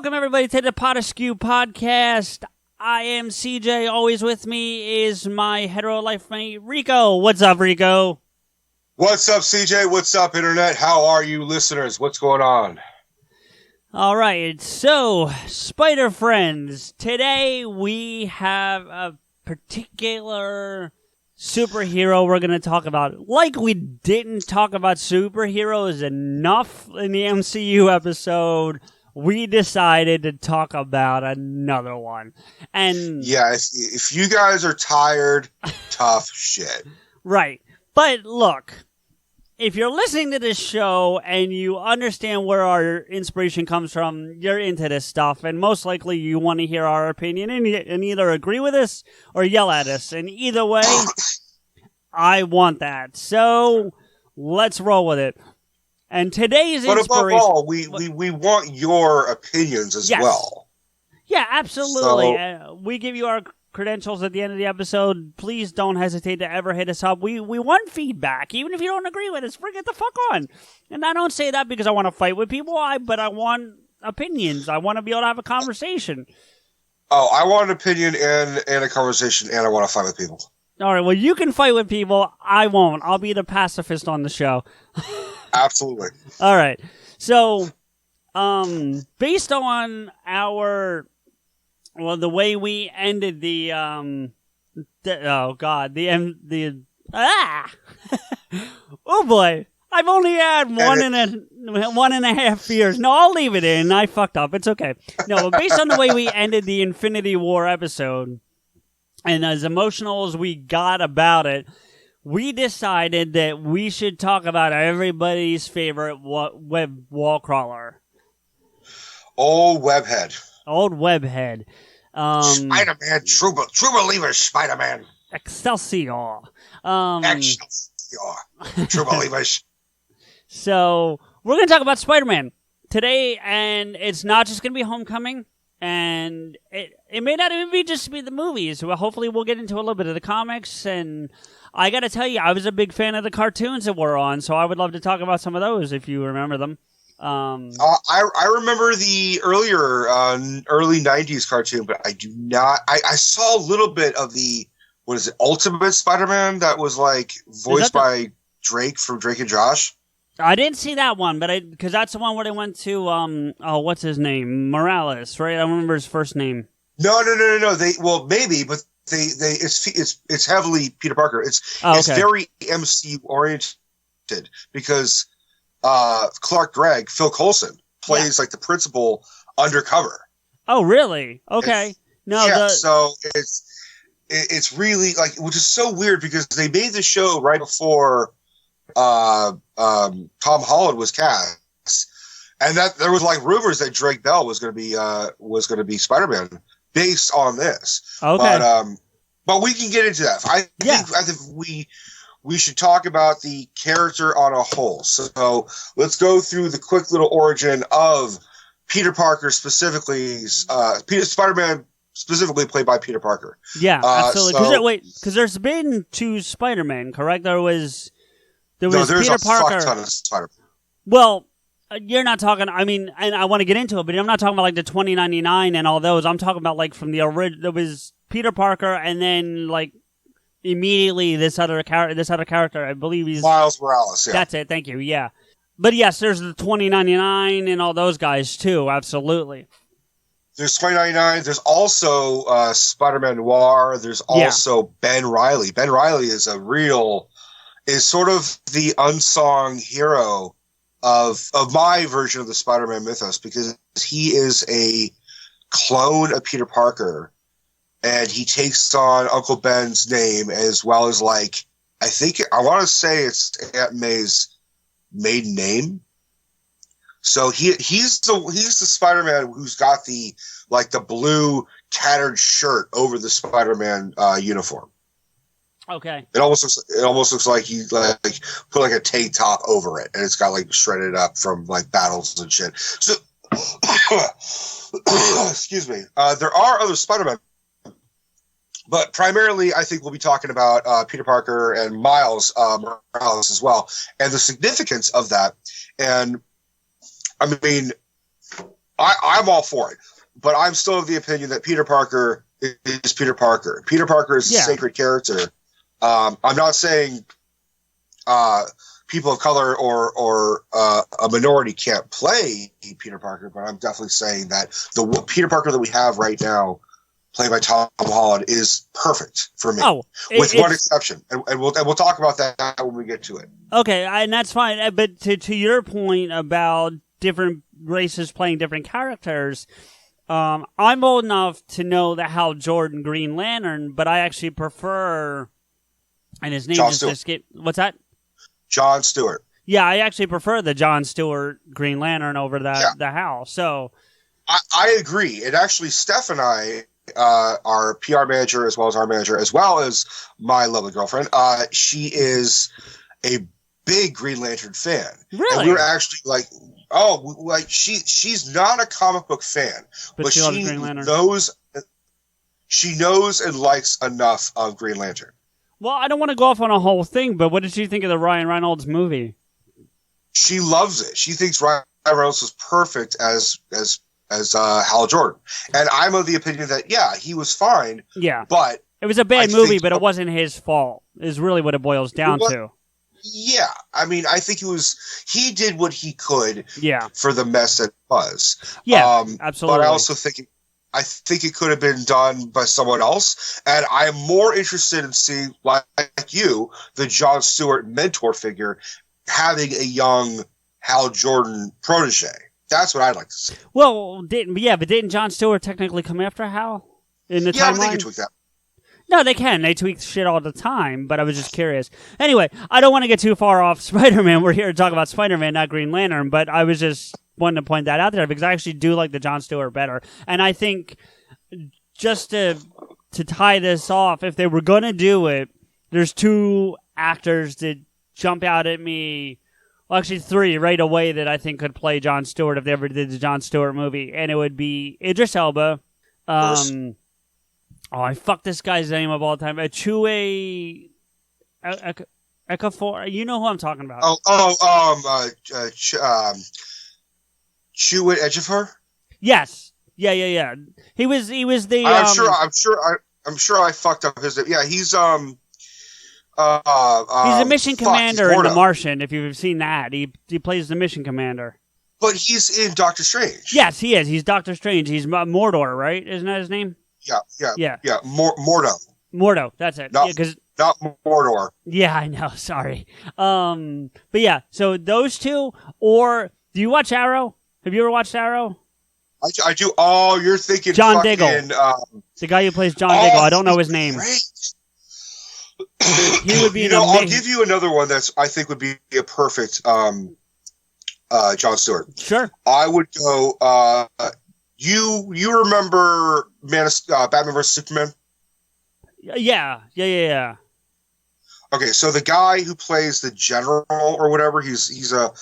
Welcome, everybody, to the PodAskew Podcast. I am CJ. Always with me is my hetero life mate, Rico. What's up, Rico? What's up, CJ? What's up, Internet? How are you, listeners? What's going on? All right, so, Spider Friends. Today, we have a particular superhero we're going to talk about. Like we didn't talk about superheroes enough in the MCU episode, we decided to talk about another one. And yeah, if you guys are tired, tough shit. Right. But look, if you're listening to this show and you understand where our inspiration comes from, you're into this stuff, and most likely you want to hear our opinion and either agree with us or yell at us. And either way, I want that. So let's roll with it. And today's inspiration... But above all, we want your opinions as well. Yeah, absolutely. So, we give you our credentials at the end of the episode. Please don't hesitate to ever hit us up. We want feedback. Even if you don't agree with us, bring it the fuck on. And I don't say that because I want to fight with people, but I want opinions. I want to be able to have a conversation. Oh, I want an opinion and a conversation, and I want to fight with people. All right, well, you can fight with people. I won't. I'll be the pacifist on the show. Absolutely. All right. So, based on the way we ended oh boy, I've only had one and a half years. No, I'll leave it in. I fucked up. It's okay. No, but based on the way we ended the Infinity War episode, and as emotional as we got about it, we decided that we should talk about everybody's favorite web wall crawler. Old Webhead. Old Webhead. Spider-Man, true believer, Spider-Man. Excelsior. Excelsior. True believers. So, we're going to talk about Spider-Man today, and it's not just going to be Homecoming, and it may not even be just be the movies. Well, hopefully we'll get into a little bit of the comics, and I got to tell you, I was a big fan of the cartoons that were on, so I would love to talk about some of those if you remember them. I remember the early 90s cartoon, but I do not. I saw a little bit of the, Ultimate Spider-Man that was like voiced by Drake from Drake and Josh. I didn't see that one, but because that's the one where they went to what's his name? Morales, right? I don't remember his first name. No. Maybe, but it's heavily Peter Parker. It's very MC oriented because Clark Gregg, Phil Coulson, plays like the principal undercover. Oh, really? Okay. So it's really like, which is so weird because they made the show right before Tom Holland was cast, and that there was like rumors that Drake Bell was going to be Spider-Man based on this. Okay. But we can get into that. I think we should talk about the character on a whole. So let's go through the quick little origin of Peter Parker, specifically Spider-Man, specifically played by Peter Parker. Yeah, absolutely. Because there's been two Spider-Man, correct? There's Peter Parker. Fuck ton of Spider-Man. Well, you're not talking. I mean, and I want to get into it, but I'm not talking about like the 2099 and all those. I'm talking about like from the original. There was Peter Parker, and then like immediately this other character. I believe he's Miles Morales. Yeah. That's it. Thank you. Yeah, but yes, there's the 2099 and all those guys too. Absolutely. There's 2099. There's also Spider-Man Noir. There's also Ben Reilly. Ben Reilly is sort of the unsung hero of my version of the Spider-Man mythos, because he is a clone of Peter Parker, and he takes on Uncle Ben's name, as well as I want to say it's Aunt May's maiden name. So he's the Spider-Man who's got the blue tattered shirt over the Spider-Man uniform. Okay. It almost looks like he put like a tank top over it, and it's got like shredded up from like battles and shit. So, excuse me. There are other Spider-Man, but primarily I think we'll be talking about Peter Parker and Miles Morales as well, and the significance of that. And I mean, I'm all for it, but I'm still of the opinion that Peter Parker is Peter Parker. Peter Parker is a sacred character. I'm not saying people of color or a minority can't play Peter Parker, but I'm definitely saying that the Peter Parker that we have right now, played by Tom Holland, is perfect for me, with one exception, and we'll talk about that when we get to it. Okay, and that's fine. But to your point about different races playing different characters, I'm old enough to know the Hal Jordan Green Lantern, but I actually prefer, and his name just escaped. What's that? John Stewart. Yeah, I actually prefer the John Stewart Green Lantern over the Hal. So I agree. And actually, Steph and I, our PR manager, as well as our manager, as well as my lovely girlfriend, she is a big Green Lantern fan. Really? And we were actually like, she's not a comic book fan, but she knows and likes enough of Green Lantern. Well, I don't want to go off on a whole thing, but what did you think of the Ryan Reynolds movie? She loves it. She thinks Ryan Reynolds was perfect as Hal Jordan, and I'm of the opinion that he was fine. Yeah, but it was a bad movie, but it wasn't his fault. Is really what it boils down to. Yeah, I mean, I think he did what he could. Yeah. For the mess that it was. Yeah, absolutely. But I also think it could have been done by someone else, and I am more interested in seeing, like you, the John Stewart mentor figure, having a young Hal Jordan protege. That's what I'd like to see. Well, didn't John Stewart technically come after Hal in the timeline? Yeah, they can tweak that. No, they can. They tweak shit all the time, but I was just curious. Anyway, I don't want to get too far off Spider-Man. We're here to talk about Spider-Man, not Green Lantern, but I was just wanting to point that out there because I actually do like the John Stewart better. And I think just to tie this off, if they were going to do it, there's two actors that jump out at me. Well, actually, three right away that I think could play John Stewart if they ever did the John Stewart movie. And it would be Idris Elba. I fucked this guy's name up all the time. Achue Ekafor. You know who I'm talking about. Chewit Ejiofor? Yes. Yeah. He was the. I'm sure I fucked up his name. Yeah, he's he's a mission commander in The Martian. If you've seen that, he plays the mission commander. But he's in Doctor Strange. Yes, he is. He's Doctor Strange. He's Mordor, right? Isn't that his name? Yeah. Mordo. Mordo. That's it. Not Mordor. Yeah, I know. Sorry. But yeah. So those two, or do you watch Arrow? Have you ever watched Arrow? I do. Oh, you're thinking John Diggle. The guy who plays John Diggle. I don't know his name. He would be. I'll give you another one that's I think would be a perfect John Stewart. Sure. I would go. You remember Batman vs Superman? Yeah. Okay, so the guy who plays the general or whatever, he's a...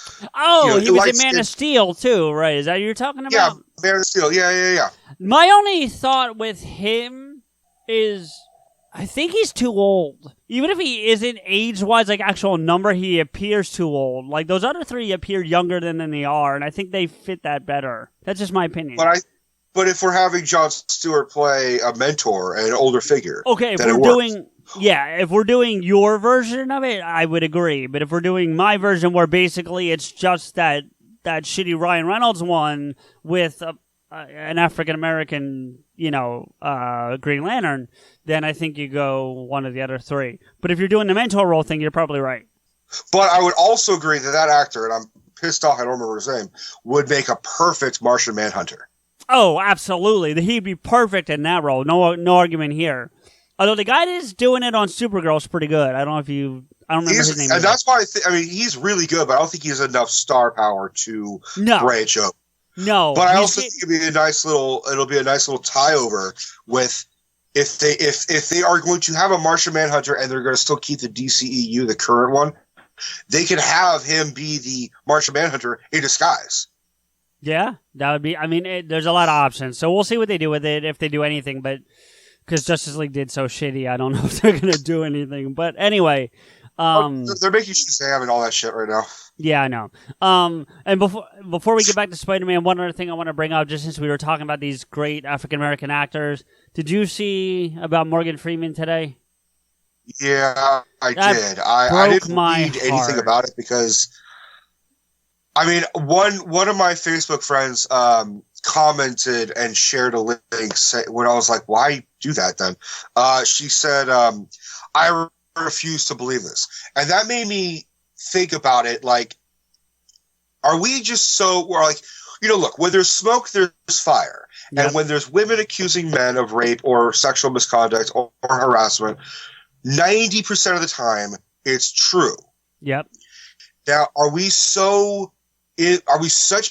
he was in Man of Steel too, right? Is that what you're talking about? Yeah, Man of Steel, yeah. My only thought with him is I think he's too old. Even if he isn't age-wise, like actual number, he appears too old. Like those other three appear younger than they are, and I think they fit that better. That's just my opinion. But if we're having John Stewart play a mentor and an older figure, okay, if we're doing your version of it, I would agree. But if we're doing my version, where basically it's just that shitty Ryan Reynolds one with an African American, Green Lantern, then I think you go one of the other three. But if you're doing the mentor role thing, you're probably right. But I would also agree that actor, and I'm pissed off I don't remember his name, would make a perfect Martian Manhunter. Oh, absolutely. He'd be perfect in that role. No argument here. Although the guy that's doing it on Supergirl is pretty good. I don't remember his name. And that's why he's really good, but I don't think he has enough star power to branch up. No. But I also think it'll be a nice little tie over with if they are going to have a Martian Manhunter and they're going to still keep the DCEU, the current one, they could have him be the Martian Manhunter in disguise. Yeah, that would be... there's a lot of options. So we'll see what they do with it, if they do anything. But because Justice League did so shitty, I don't know if they're going to do anything. But anyway, They're making Shazam and all that shit right now. Yeah, I know. And before we get back to Spider-Man, one other thing I want to bring up, just since we were talking about these great African-American actors, did you see about Morgan Freeman today? Yeah, I did. I didn't read anything about it because, I mean, one of my Facebook friends commented and shared a link when I was like, why do that then? She said, I refuse to believe this. And that made me think about it, like, are we just we're like, look, when there's smoke, there's fire. Yep. And when there's women accusing men of rape or sexual misconduct or harassment, 90% of the time it's true. Yep. Now, are we such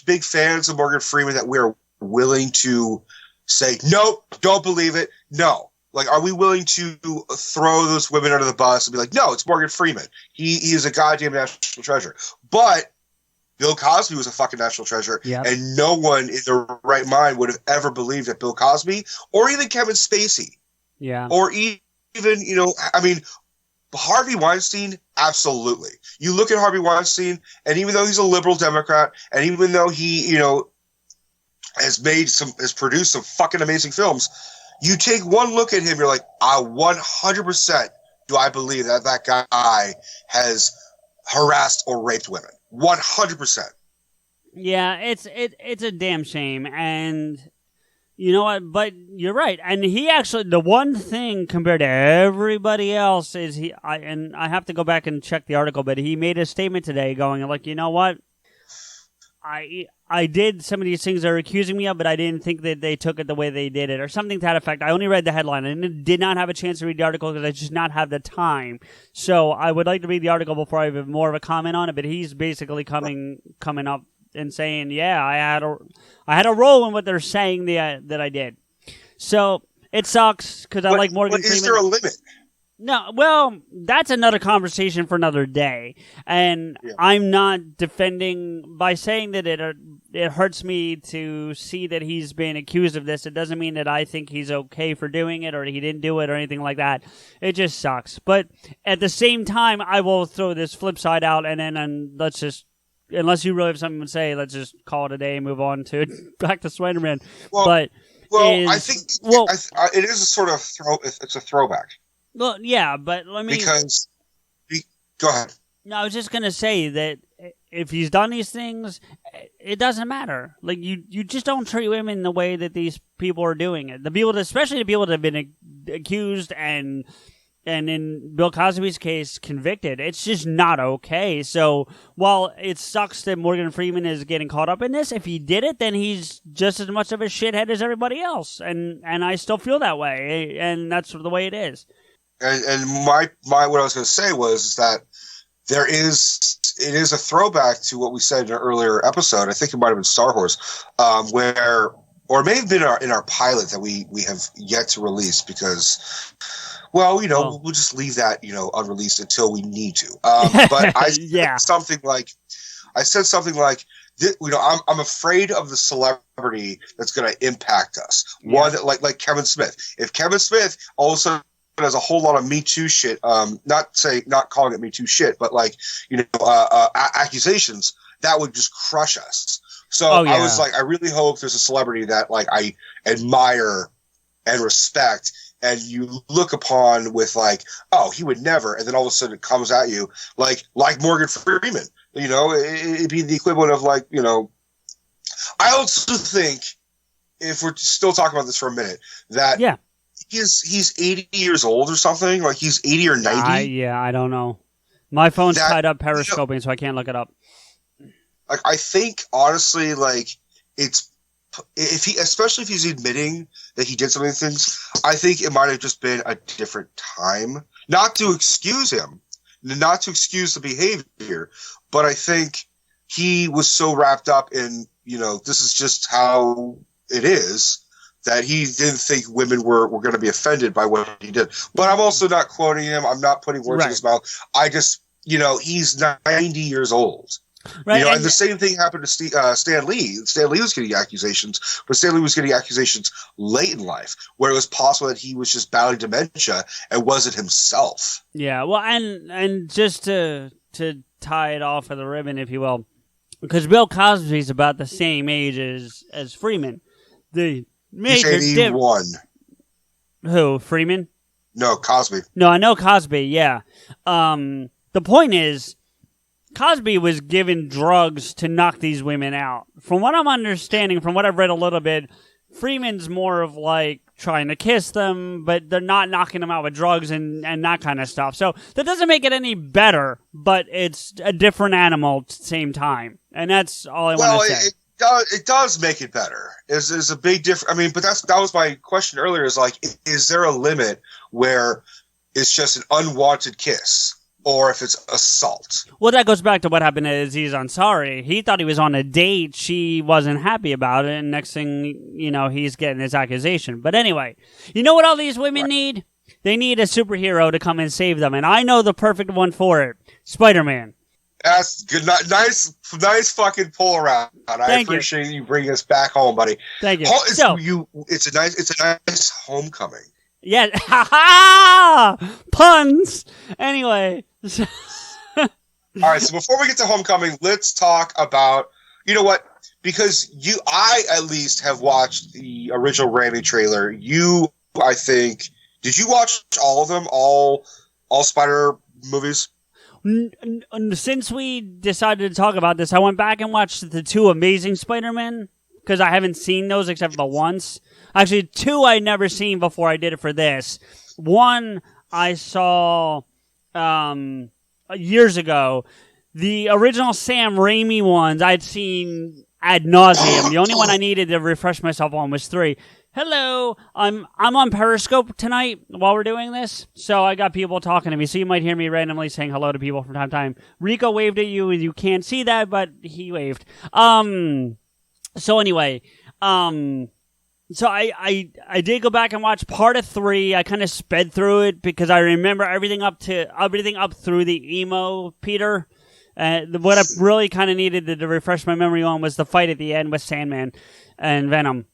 big fans of Morgan Freeman that we're willing to say, nope, don't believe it? No. Like, are we willing to throw those women under the bus and be like, no, it's Morgan Freeman. He is a goddamn national treasure. But Bill Cosby was a fucking national treasure. Yep. And no one in their right mind would have ever believed that Bill Cosby or even Kevin Spacey. Yeah. Or even, I mean, Harvey Weinstein, absolutely. You look at Harvey Weinstein, and even though he's a liberal Democrat, and even though he, has produced some fucking amazing films, you take one look at him, you're like, 100% do I believe that guy has harassed or raped women. 100%. Yeah, it's a damn shame, and you know what? But you're right. And he actually, the one thing compared to everybody else is I have to go back and check the article, but he made a statement today going like, you know what? I did some of these things they're accusing me of, but I didn't think that they took it the way they did it, or something to that effect. I only read the headline and did not have a chance to read the article because I just not have the time. So I would like to read the article before I have more of a comment on it. But he's basically coming up and saying, "Yeah, I had a role in what they're saying that I did." So it sucks because I like Morgan Freeman. Is there a limit? No, well, that's another conversation for another day. And yeah. I'm not defending by saying that it hurts me to see that he's been accused of this. It doesn't mean that I think he's okay for doing it or he didn't do it or anything like that. It just sucks. But at the same time, I will throw this flip side out and let's just, unless you really have something to say, let's just call it a day and move on to back to Spider-Man. I think it is a sort of it's a throwback. Well, yeah, but let me... Go ahead. No, I was just going to say that if he's done these things, it doesn't matter. Like, you just don't treat women the way that these people are doing it. Especially the people that have been accused and in Bill Cosby's case, convicted. It's just not okay. So, while it sucks that Morgan Freeman is getting caught up in this, if he did it, then he's just as much of a shithead as everybody else. And I still feel that way. And that's the way it is. And my what I was going to say was that it is a throwback to what we said in an earlier episode. I think it might have been Star Wars, or it may have been in our pilot that we have yet to release because, we'll just leave that unreleased until we need to. But I said something like, I'm afraid of the celebrity that's going to impact us. Yeah. One like Kevin Smith. If Kevin Smith all of a sudden has a whole lot of Me Too shit, not calling it Me Too shit, but accusations that would just crush us. So I was like, I really hope there's a celebrity that like I admire and respect, and you look upon with like, oh, he would never, and then all of a sudden it comes at you like Morgan Freeman. It'd be the equivalent of like, I also think, if we're still talking about this for a minute, that he's 80 years old or something. Like he's 80 or 90. I don't know. My phone's tied up periscoping, so I can't look it up. Like I think honestly, like especially if he's admitting that he did some of these things, I think it might have just been a different time. Not to excuse him, not to excuse the behavior, but I think he was so wrapped up in, this is just how it is, that he didn't think women were going to be offended by what he did. But I'm also not quoting him. I'm not putting words in his mouth. I just, he's 90 years old. Right, you know, and the same thing happened to Stan Lee. Stan Lee was getting accusations, but Stan Lee was getting accusations late in life, where it was possible that he was just battling dementia and wasn't himself. Yeah, well, and just to tie it off with a ribbon, if you will, because Bill Cosby's about the same age as Freeman. The major He's 81. Who, Freeman? No, Cosby. No, I know Cosby, yeah. The point is, Cosby was given drugs to knock these women out. From what I'm understanding, from what I've read a little bit, Freeman's more of like trying to kiss them, but they're not knocking them out with drugs and that kind of stuff. So that doesn't make it any better, but it's a different animal at the same time. And that's all I want to say. It does make it better. Is a big difference. I mean, but that was my question earlier. Is like, is there a limit where it's just an unwanted kiss, or if it's assault? Well, that goes back to what happened to Aziz Ansari. He thought he was on a date. She wasn't happy about it, and next thing you know, he's getting this accusation. But anyway, you know what all these women need? They need a superhero to come and save them, and I know the perfect one for it: Spider-Man. That's good. Nice fucking pull around. I appreciate you bringing us back home, buddy. Thank you. It's a nice homecoming. Yeah, ha ha! Puns. Anyway. All right. So before we get to homecoming, let's talk about, you know what? Because I at least have watched the original Raimi trailer. I think, did you watch all of them? All Spider movies? Since we decided to talk about this, I went back and watched the 2 Amazing Spider-Men, because I haven't seen those except for once. Actually, 2 I'd never seen before I did it for this. 1 I saw years ago. The original Sam Raimi ones I'd seen ad nauseum. The only one I needed to refresh myself on was 3. Hello, I'm on Periscope tonight while we're doing this, so I got people talking to me, so you might hear me randomly saying hello to people from time to time. Rico waved at you, and you can't see that, but he waved. So anyway, so I did go back and watch part of 3. I kind of sped through it because I remember everything up through the emo Peter. What I really kind of needed to refresh my memory on was the fight at the end with Sandman and Venom.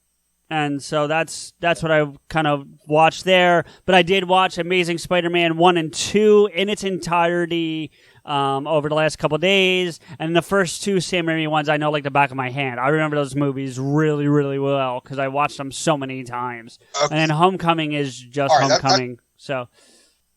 And so that's what I kind of watched there. But I did watch Amazing Spider-Man 1 and 2 in its entirety over the last couple of days. And the first 2 Sam Raimi ones I know like the back of my hand. I remember those movies really, really well because I watched them so many times. Okay. And Homecoming is just Homecoming. So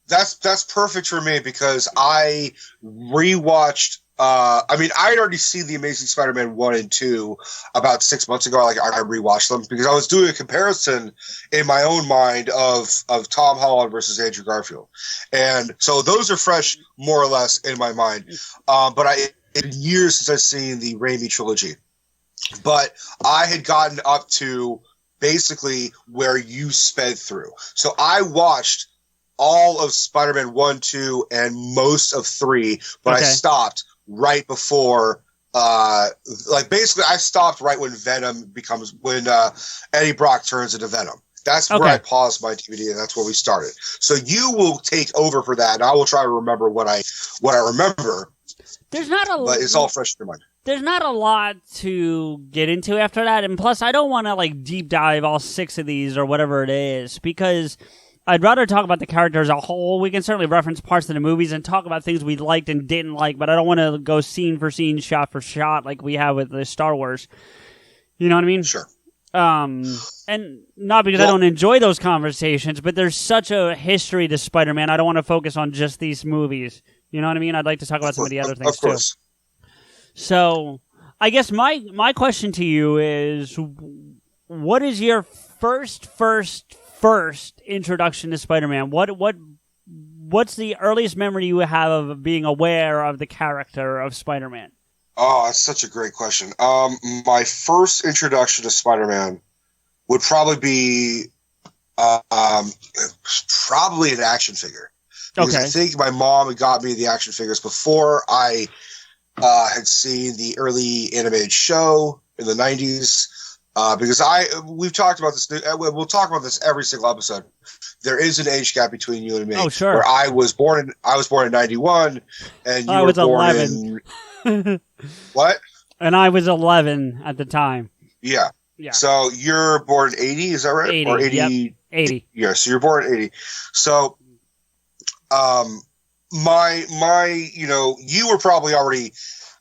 that's perfect for me because I rewatched. I had already seen the Amazing Spider-Man 1 and 2 about 6 months ago. Like I rewatched them because I was doing a comparison in my own mind of Tom Holland versus Andrew Garfield, and so those are fresh more or less in my mind. But it's been years since I've seen the Raimi trilogy. But I had gotten up to basically where you sped through, so I watched all of Spider-Man 1, 2, and most of 3, but okay. I stopped right before, basically I stopped right when when Eddie Brock turns into Venom. That's where I paused my DVD, and that's where we started. So you will take over for that, and I will try to remember what I remember. But it's all fresh in your mind. There's not a lot to get into after that, and plus I don't want to deep dive all 6 of these or whatever it is, because I'd rather talk about the characters as a whole. We can certainly reference parts of the movies and talk about things we liked and didn't like, but I don't want to go scene for scene, shot for shot like we have with the Star Wars. You know what I mean? Sure. And not because I don't enjoy those conversations, but there's such a history to Spider-Man. I don't want to focus on just these movies. You know what I mean? I'd like to talk about some of the other things too. So, I guess my question to you is, what is your first introduction to Spider-Man? What's the earliest memory you have of being aware of the character of Spider-Man? Oh, that's such a great question. My first introduction to Spider-Man would probably be probably an action figure. Because I think my mom had got me the action figures before I had seen the early animated show in the 90s. Because we've talked about this. We'll talk about this every single episode. There is an age gap between you and me. Oh, sure. Where I was born in 91, and you were born 11. in what? And I was 11 at the time. Yeah. So you're born in 80, is that right? 80. Or 80? Yep. 80. Yeah. So you're born in 80. So, you were probably already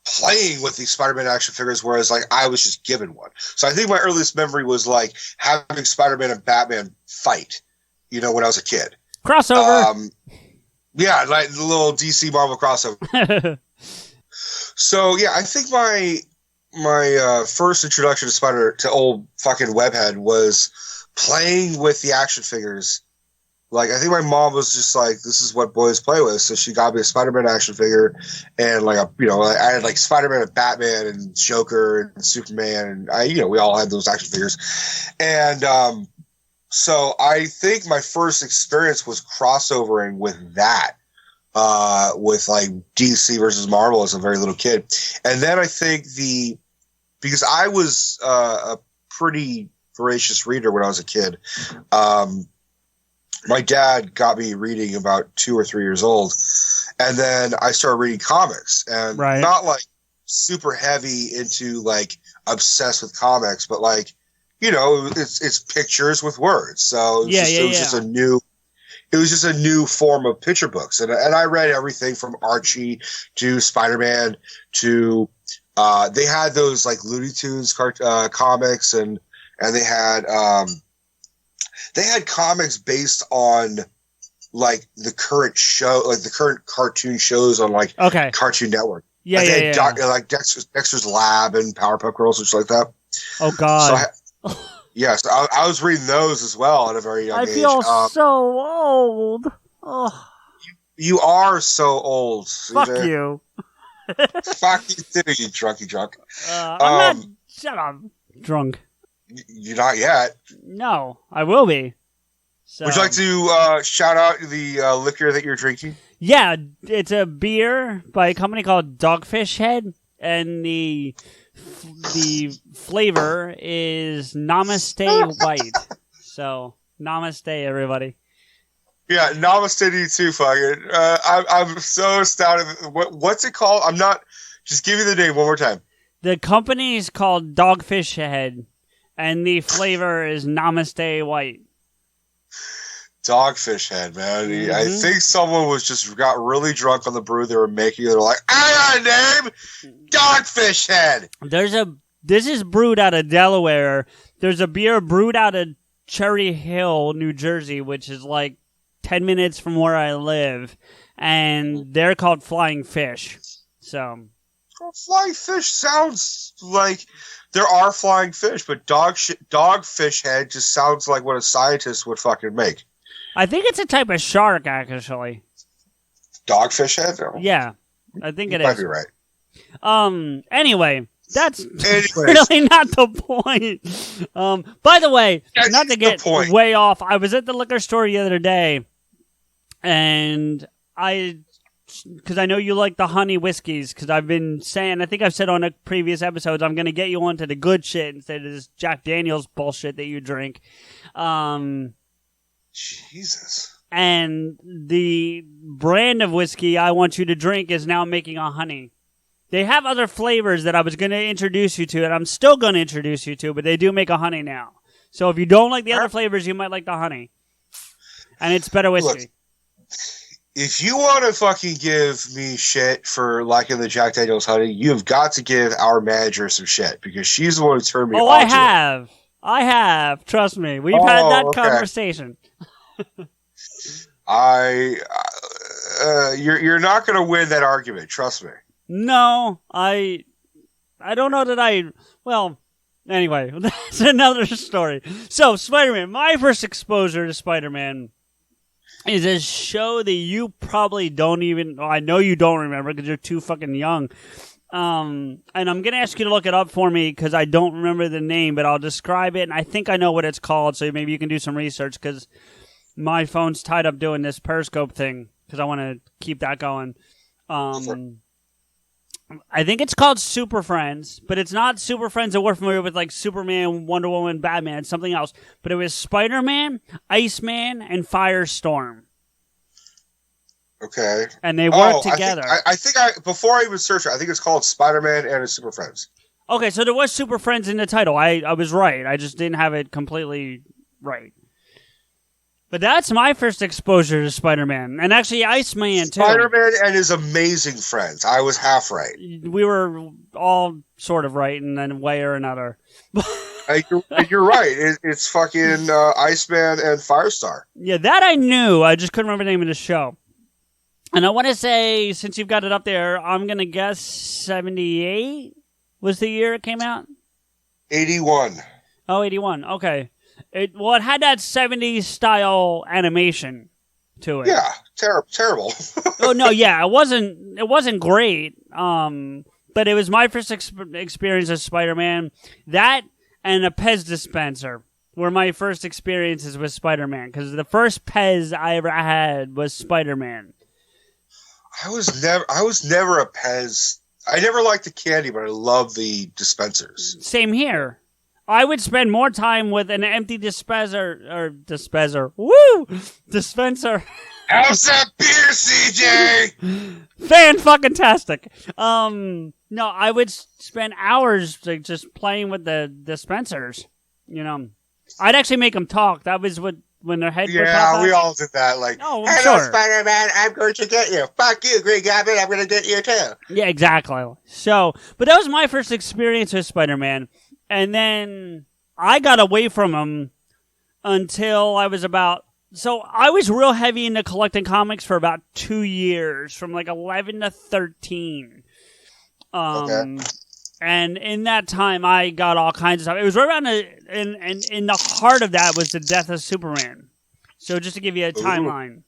playing with these Spider-Man action figures, whereas like I was just given one. So I think my earliest memory was like having Spider-Man and Batman fight, when I was a kid. Crossover. Yeah, like the little DC Marvel crossover. So yeah, I think my first introduction to old fucking Webhead was playing with the action figures. Like, I think my mom was just like, this is what boys play with. So she got me a Spider-Man action figure, and I had like Spider-Man and Batman and Joker and Superman, and we all had those action figures. And so I think my first experience was crossovering with that, with like DC versus Marvel as a very little kid. And then I think because I was a pretty voracious reader when I was a kid, my dad got me reading about 2 or 3 years old, and then I started reading comics, and not like super heavy into like obsessed with comics, but like, it's pictures with words. So it was just a new form of picture books. And I read everything from Archie to Spider-Man to, they had those like Looney Tunes comics, and they had comics based on like the current show, like the current cartoon shows on like Cartoon Network. Like Dexter's Lab and Powerpuff Girls, which like that. Oh God. So I was reading those as well at a very young age. I feel so old. Oh. You are so old. Fuck CJ. You. Fuck you too, you drunk. I'm not. Shut up. Drunk. You're not yet. No, I will be. So. Would you like to shout out the liquor that you're drinking? Yeah, it's a beer by a company called Dogfish Head, and the flavor is Namaste White. So, namaste, everybody. Yeah, namaste to you too, fucking. I'm so astounded. What's it called? I'm not... Just give me the name one more time. The company is called Dogfish Head, and the flavor is Namaste White. Dogfish Head, man. Mm-hmm. I think someone got really drunk on the brew they were making. They're like, I got a name! Dogfish Head! This is brewed out of Delaware. There's a beer brewed out of Cherry Hill, New Jersey, which is like 10 minutes from where I live. And they're called Flying Fish. So... Flying fish sounds like there are flying fish, but dogfish head just sounds like what a scientist would fucking make. I think it's a type of shark, actually. Dogfish head? Oh. Yeah, I think it is. Might be right. Anyway, that's really not the point. By the way, not to get way off, I was at the liquor store the other day, and because I know you like the honey whiskeys, because I've been saying, I think I've said on previous episodes, I'm going to get you onto the good shit instead of this Jack Daniels bullshit that you drink. Jesus. And the brand of whiskey I want you to drink is now making a honey. They have other flavors that I was going to introduce you to, and I'm still going to introduce you to, but they do make a honey now. So if you don't like the other flavors, you might like the honey. And it's better whiskey. Look, if you want to fucking give me shit for liking the Jack Daniels honey, you've got to give our manager some shit, because she's the one who turned me on to it. I have. Trust me. We've had that conversation. You're not going to win that argument. Trust me. No, I don't know that well, anyway, that's another story. So, Spider-Man, my first exposure to Spider-Man is a show that you probably I know you don't remember because you're too fucking young. And I'm going to ask you to look it up for me because I don't remember the name, but I'll describe it, and I think I know what it's called, so maybe you can do some research because my phone's tied up doing this Periscope thing because I want to keep that going. I think it's called Super Friends, but it's not Super Friends that we're familiar with, like Superman, Wonder Woman, Batman. It's something else. But it was Spider-Man, Iceman, and Firestorm. Okay. And they worked together. I think before I even searched it, I think it's called Spider-Man and his Super Friends. Okay, so there was Super Friends in the title. I was right. I just didn't have it completely right. But that's my first exposure to Spider-Man. And actually, Iceman, too. Spider-Man and his amazing friends. I was half right. We were all sort of right in a way or another. You're right. It's fucking Iceman and Firestar. Yeah, that I knew. I just couldn't remember the name of the show. And I want to say, since you've got it up there, I'm going to guess 78 was the year it came out? 81. Oh, 81. Okay. It had that 70s style animation to it. Yeah, terrible. Oh no, yeah, it wasn't great. But it was my first experience as Spider-Man. That and a Pez dispenser were my first experiences with Spider-Man, because the first Pez I ever had was Spider-Man. I was never a Pez. I never liked the candy, but I love the dispensers. Same here. I would spend more time with an empty dispenser. Woo! Dispenser. How's that beer, CJ? Fan-fucking-tastic. No, I would spend hours just playing with the dispensers. You know, I'd actually make them talk. That was when their head would pop out. Yeah, we all did that. Like, oh, hello, sure. Spider-Man, I'm going to get you. Fuck you, Green Goblin, I'm going to get you too. Yeah, exactly. So, but that was my first experience with Spider-Man. And then I got away from him until I was about... So I was real heavy into collecting comics for about 2 years, from like 11 to 13. Okay. And in that time, I got all kinds of stuff. It was right around and in the heart of that was the death of Superman. So just to give you a timeline.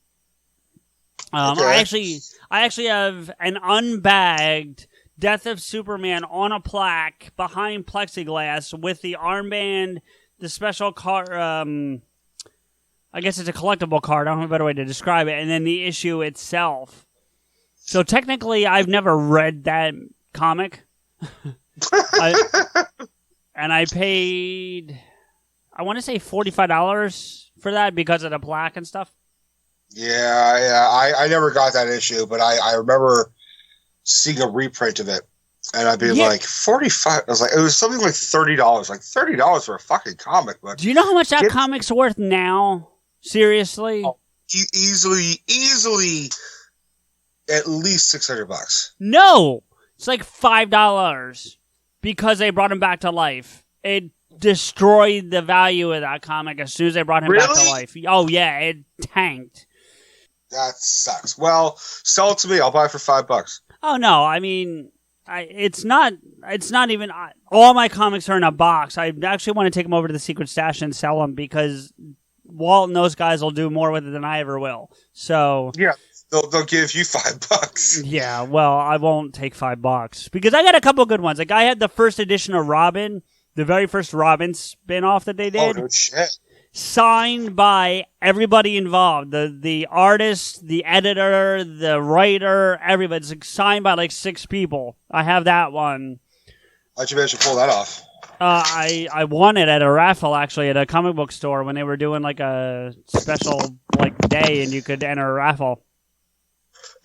Okay. I actually have an unbagged Death of Superman on a plaque behind plexiglass with the armband, the special card. I guess it's a collectible card. I don't have a better way to describe it. And then the issue itself. So technically, I've never read that comic. And I paid, I want to say $45 for that because of the plaque and stuff. Yeah. I never got that issue, but I remember seeing a reprint of it, and I'd be like, 45. I was like, it was something like $30. Like $30 for a fucking comic book. Do you know how much that comic's worth now? Seriously? Oh, easily, at least $600. No, it's like $5 because they brought him back to life. It destroyed the value of that comic as soon as they brought him back to life. Oh yeah, it tanked. That sucks. Well, sell it to me. I'll buy it for $5. Oh no, I mean, it's not even. All my comics are in a box. I actually want to take them over to the secret stash and sell them because Walt and those guys will do more with it than I ever will. So yeah, they'll give you $5. Yeah, well, I won't take $5 because I got a couple good ones. Like I had the first edition of Robin, the very first Robin spin-off that they did. Oh no shit. Signed by everybody involved. The artist, the editor, the writer, everybody. It's signed by like 6 people. I have that one. How'd you manage to pull that off? I won it at a raffle, actually, at a comic book store when they were doing like a special like day and you could enter a raffle.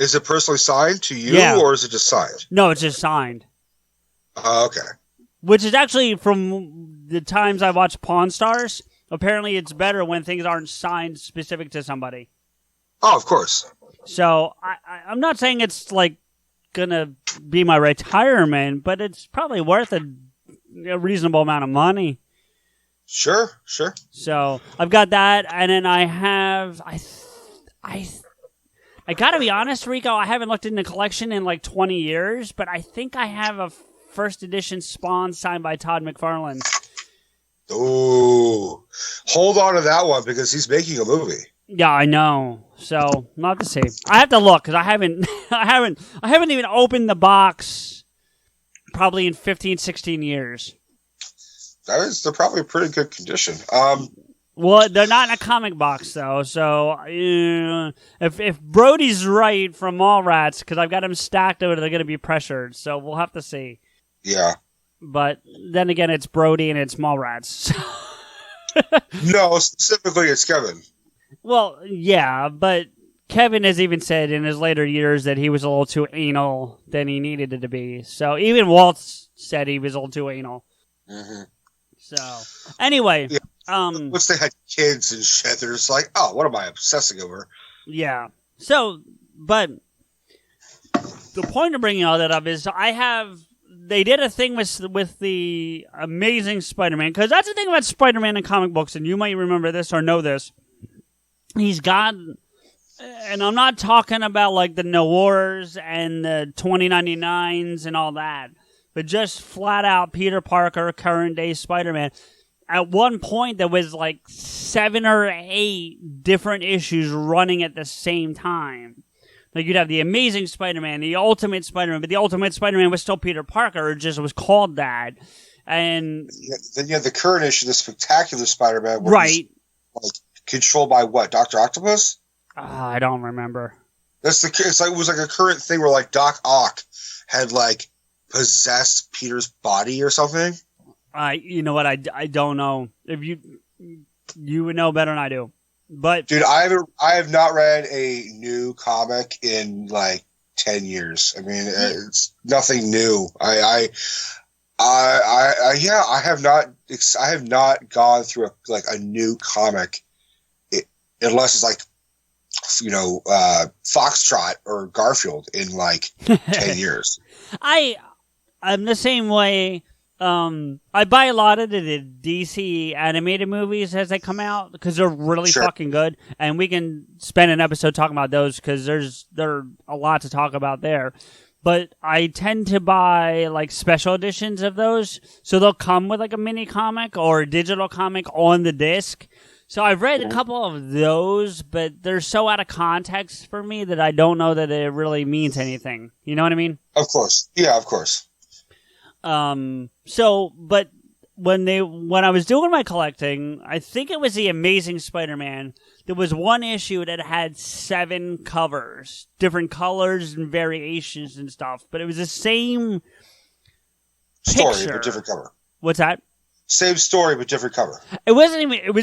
Is it personally signed to you or is it just signed? No, it's just signed. Okay. Which is actually from the times I watched Pawn Stars. Apparently, it's better when things aren't signed specific to somebody. Oh, of course. So, I'm not saying it's, like, gonna be my retirement, but it's probably worth a reasonable amount of money. Sure. So, I've got that, and then I have... I gotta be honest, Rico, I haven't looked in the collection in, like, 20 years, but I think I have a first edition Spawn signed by Todd McFarlane. Ooh, hold on to that one because he's making a movie. Yeah, I know. So not to say. I have to look because I haven't even opened the box probably in 15, 16 years. They're probably in pretty good condition. Well, they're not in a comic box, though, so if Brody's right from Mallrats, because I've got them stacked over, they're going to be pressured, so we'll have to see. Yeah. But then again, it's Brody and it's Mallrats. No, specifically it's Kevin. Well, yeah, but Kevin has even said in his later years that he was a little too anal than he needed it to be. So even Walt said he was a little too anal. Mm-hmm. So, anyway. Yeah. Once they had kids and shit, they're just like, oh, what am I obsessing over? Yeah. So, but the point of bringing all that up is they did a thing with the Amazing Spider-Man, because that's the thing about Spider-Man in comic books, and you might remember this or know this. He's got, and I'm not talking about like the Noirs and the 2099s and all that, but just flat out Peter Parker, current day Spider-Man. At one point, there was like 7 or 8 different issues running at the same time. Like, you'd have the Amazing Spider-Man, the Ultimate Spider-Man, but the Ultimate Spider-Man was still Peter Parker. It just was called that. And then you have the current issue, the Spectacular Spider-Man. Right. Like, controlled by what? Dr. Octopus? I don't remember. It was like a current thing where like Doc Ock had like possessed Peter's body or something. You know what? I don't know. If you would know better than I do. But dude, I have not read a new comic in like 10 years. I mean, it's nothing new. I have not gone through a new comic, unless it's like, Foxtrot or Garfield in like 10 years. I'm the same way. I buy a lot of the DC animated movies as they come out because they're really fucking good, and we can spend an episode talking about those because there's a lot to talk about there. But I tend to buy like special editions of those, so they'll come with like a mini comic or a digital comic on the disc. So I've read a couple of those, but they're so out of context for me that I don't know that it really means anything. You know what I mean? Of course. Yeah, of course. But when I was doing my collecting, I think it was the Amazing Spider-Man. There was one issue that had 7 covers, different colors and variations and stuff, but it was the same story, picture. but different cover. What's that? Same story, but different cover. It was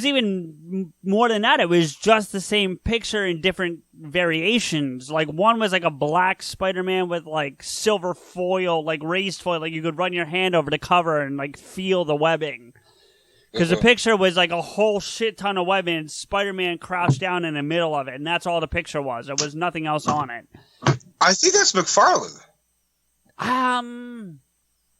even more than that. It was just the same picture in different variations. Like, one was like a black Spider-Man with like silver foil, like raised foil, like you could run your hand over the cover and like feel the webbing. Because the picture was like a whole shit ton of webbing and Spider-Man crouched down in the middle of it, and that's all the picture was. There was nothing else on it. I think that's McFarlane.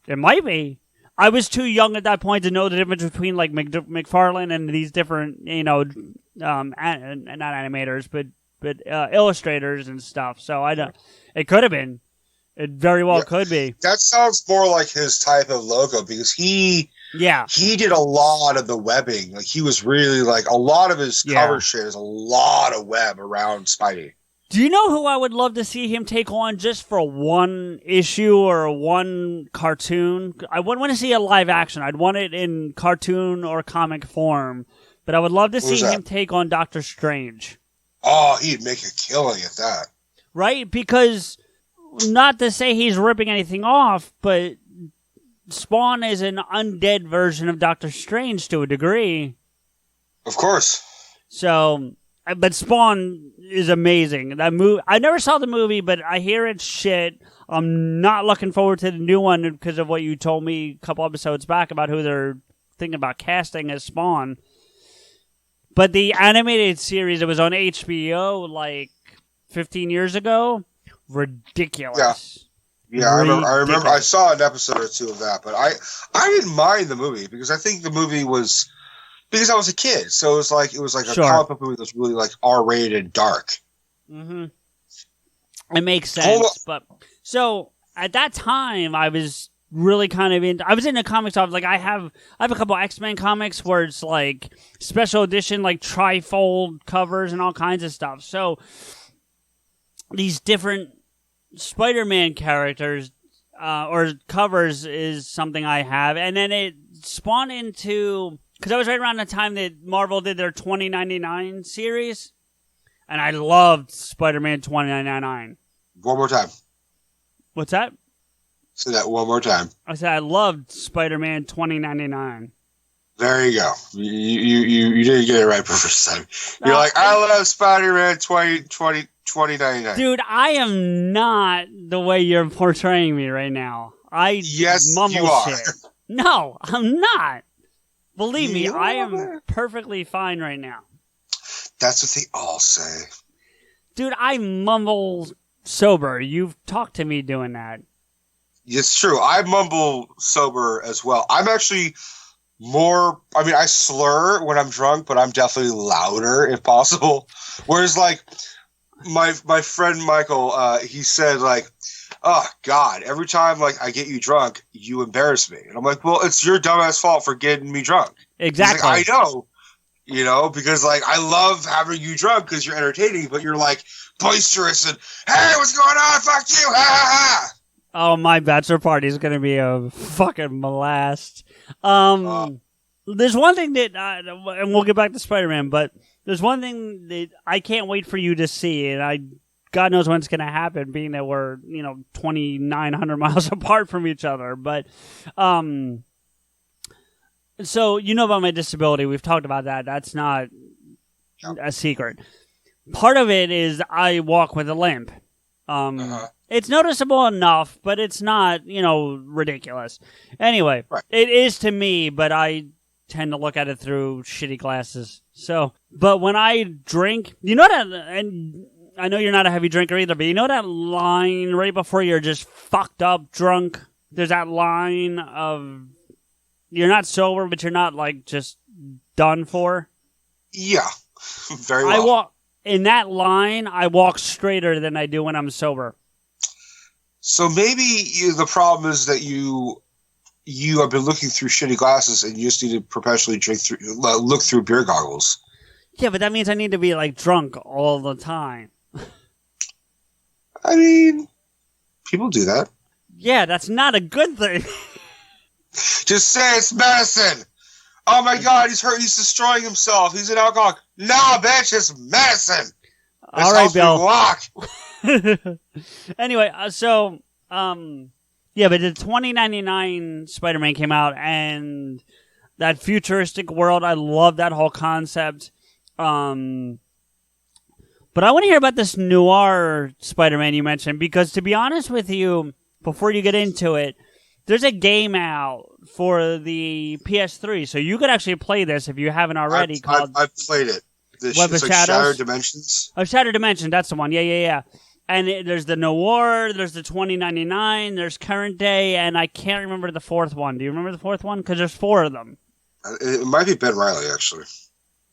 It might be. I was too young at that point to know the difference between like McFarlane and these different, not animators, but illustrators and stuff. So I don't. It could have been. It very well could be. That sounds more like his type of logo because he did a lot of the webbing. Like he was really like a lot of his cover shit is a lot of web around Spidey. Do you know who I would love to see him take on just for one issue or one cartoon? I wouldn't want to see a live action. I'd want it in cartoon or comic form. But I would love to see him take on Doctor Strange. Oh, he'd make a killing at that. Right? Because, not to say he's ripping anything off, but Spawn is an undead version of Doctor Strange to a degree. Of course. So... But Spawn is amazing. That movie, I never saw the movie, but I hear it's shit. I'm not looking forward to the new one because of what you told me a couple episodes back about who they're thinking about casting as Spawn. But the animated series that was on HBO like 15 years ago, ridiculous. Yeah, I remember. I saw an episode or two of that, but I didn't mind the movie because I think the movie was. Because I was a kid, so it was like a comic book movie that was really like R-rated and dark. Mm-hmm. It makes sense, but so at that time I was really kind of into. I was into comics. I was like, I have a couple X-Men comics where it's like special edition, like trifold covers and all kinds of stuff. So these different Spider-Man characters or covers is something I have, and then it spawned into Because I was right around the time that Marvel did their 2099 series, and I loved Spider-Man 2099. One more time. What's that? Say that one more time. I said I loved Spider-Man 2099. There you go. You didn't get it right the first time. You're like, I love Spider-Man 2099. Dude, I am not the way you're portraying me right now. Yes, mumble you are. shit. No, I'm not. Believe me, You I are. am perfectly fine right now. That's what they all say. Dude, I mumble sober. You've talked to me doing that. It's true. I mumble sober as well. I'm actually more, I mean, I slur when I'm drunk, but I'm definitely louder if possible. Whereas, like, my friend Michael, he said, like, oh, God, every time, like, I get you drunk, you embarrass me. And I'm like, well, it's your dumbass fault for getting me drunk. Exactly. Like, I know, you know, because, like, I love having you drunk because you're entertaining, but you're, like, boisterous and, hey, what's going on? Fuck you. Ha, ha, ha. Oh, my bachelor party is going to be a fucking blast. There's one thing that, and we'll get back to Spider-Man, but there's one thing that I can't wait for you to see, and God knows when it's going to happen, being that we're, 2,900 miles apart from each other. But, so you know about my disability. We've talked about that. That's not a secret. Part of it is I walk with a limp. It's noticeable enough, but it's not, ridiculous. Anyway, right. It is to me, but I tend to look at it through shitty glasses. So, but when I drink, you know that, and I know you're not a heavy drinker either, but you know that line right before you're just fucked up drunk? There's that line of, you're not sober, but you're not, like, just done for? Yeah, very well. In that line, I walk straighter than I do when I'm sober. So maybe the problem is that you have been looking through shitty glasses and you just need to perpetually look through beer goggles. Yeah, but that means I need to be, like, drunk all the time. I mean, people do that. Yeah, that's not a good thing. Just say it's medicine. Oh my God, he's hurt. He's destroying himself. He's an alcoholic. Nah, bitch, it's medicine. All right, Bill. Walk. Anyway, but the 2099 Spider-Man came out, and that futuristic world, I love that whole concept. But I want to hear about this noir Spider-Man you mentioned, because to be honest with you, before you get into it, there's a game out for the PS3, so you could actually play this if you haven't already. I've played it. Web of Shadows? Shattered Dimensions. Oh, Shattered Dimensions, that's the one. Yeah. And there's the Noir, there's the 2099, there's Current Day, and I can't remember the fourth one. Do you remember the fourth one? Because there's 4 of them. It might be Ben Reilly, actually.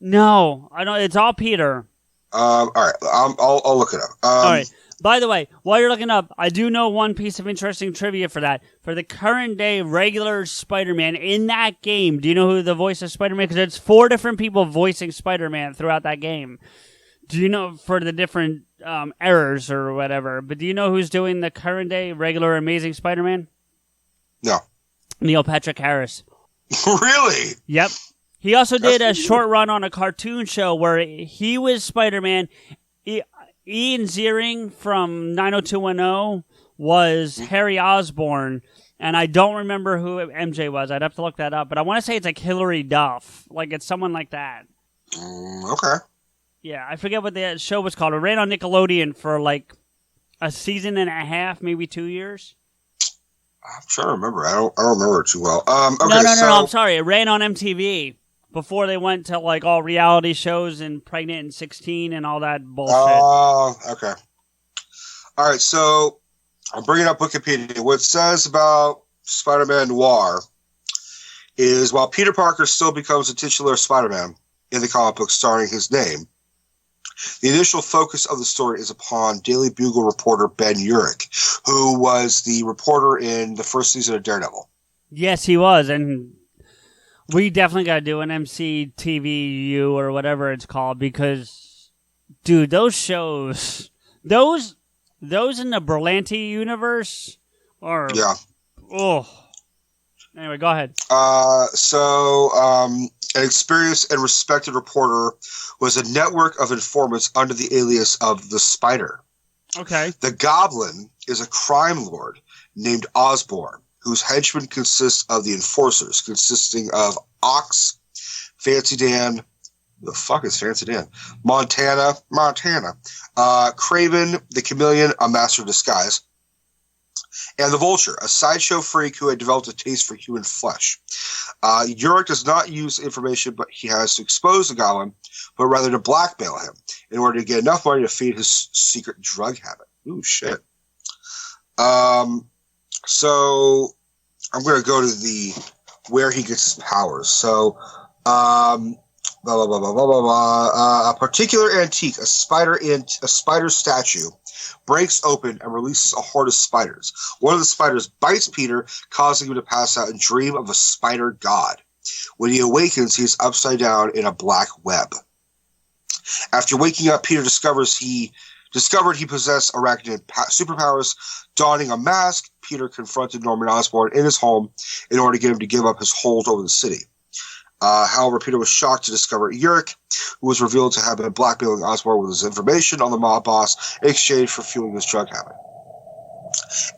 No, I don't. It's all Peter. All right, I'll look it up. All right. By the way, while you're looking up, I do know one piece of interesting trivia for that. For the current day regular Spider-Man in that game, do you know who the voice of Spider-Man? Because it's 4 different people voicing Spider-Man throughout that game. Do you know, for the different errors or whatever, but do you know who's doing the current day regular Amazing Spider-Man? No. Neil Patrick Harris. Really? Yep. He also did a short run on a cartoon show where he was Spider-Man. Ian Ziering from 90210 was Harry Osborn, and I don't remember who MJ was. I'd have to look that up, but I want to say it's like Hilary Duff. Like, it's someone like that. Okay. Yeah, I forget what the show was called. It ran on Nickelodeon for like a season and a half, maybe 2 years. I'm trying to remember. I don't remember it too well. Okay, No, I'm sorry. It ran on MTV before they went to like all reality shows and Pregnant in 16 and all that bullshit. Oh, okay. All right, so I'm bringing up Wikipedia. What it says about Spider-Man Noir is while Peter Parker still becomes the titular Spider-Man in the comic book starring his name, the initial focus of the story is upon Daily Bugle reporter Ben Urich, who was the reporter in the first season of Daredevil. Yes, he was, and we definitely got to do an MCTVU or whatever it's called because, dude, those shows, those in the Berlanti universe are... Yeah. Oh. Anyway, go ahead. an experienced and respected reporter who has a network of informants under the alias of the Spider. Okay. The Goblin is a crime lord named Osborne, whose henchmen consist of the enforcers, consisting of Ox, Fancy Dan, the fuck is Fancy Dan? Montana, Craven, the Chameleon, a master of disguise, and the Vulture, a sideshow freak who had developed a taste for human flesh. Urich does not use information, but he has to expose the Goblin, but rather to blackmail him in order to get enough money to feed his secret drug habit. Ooh, shit. So I'm going to go to where he gets his powers. So, a particular antique, a spider statue, breaks open and releases a horde of spiders. One of the spiders bites Peter, causing him to pass out and dream of a spider god. When he awakens, he is upside down in a black web. After waking up, Peter discovered he possessed arachnid superpowers. Donning a mask, Peter confronted Norman Osborn in his home in order to get him to give up his hold over the city. However, Peter was shocked to discover Urich, who was revealed to have been blackmailing Osborn with his information on the mob boss in exchange for fueling his drug habit.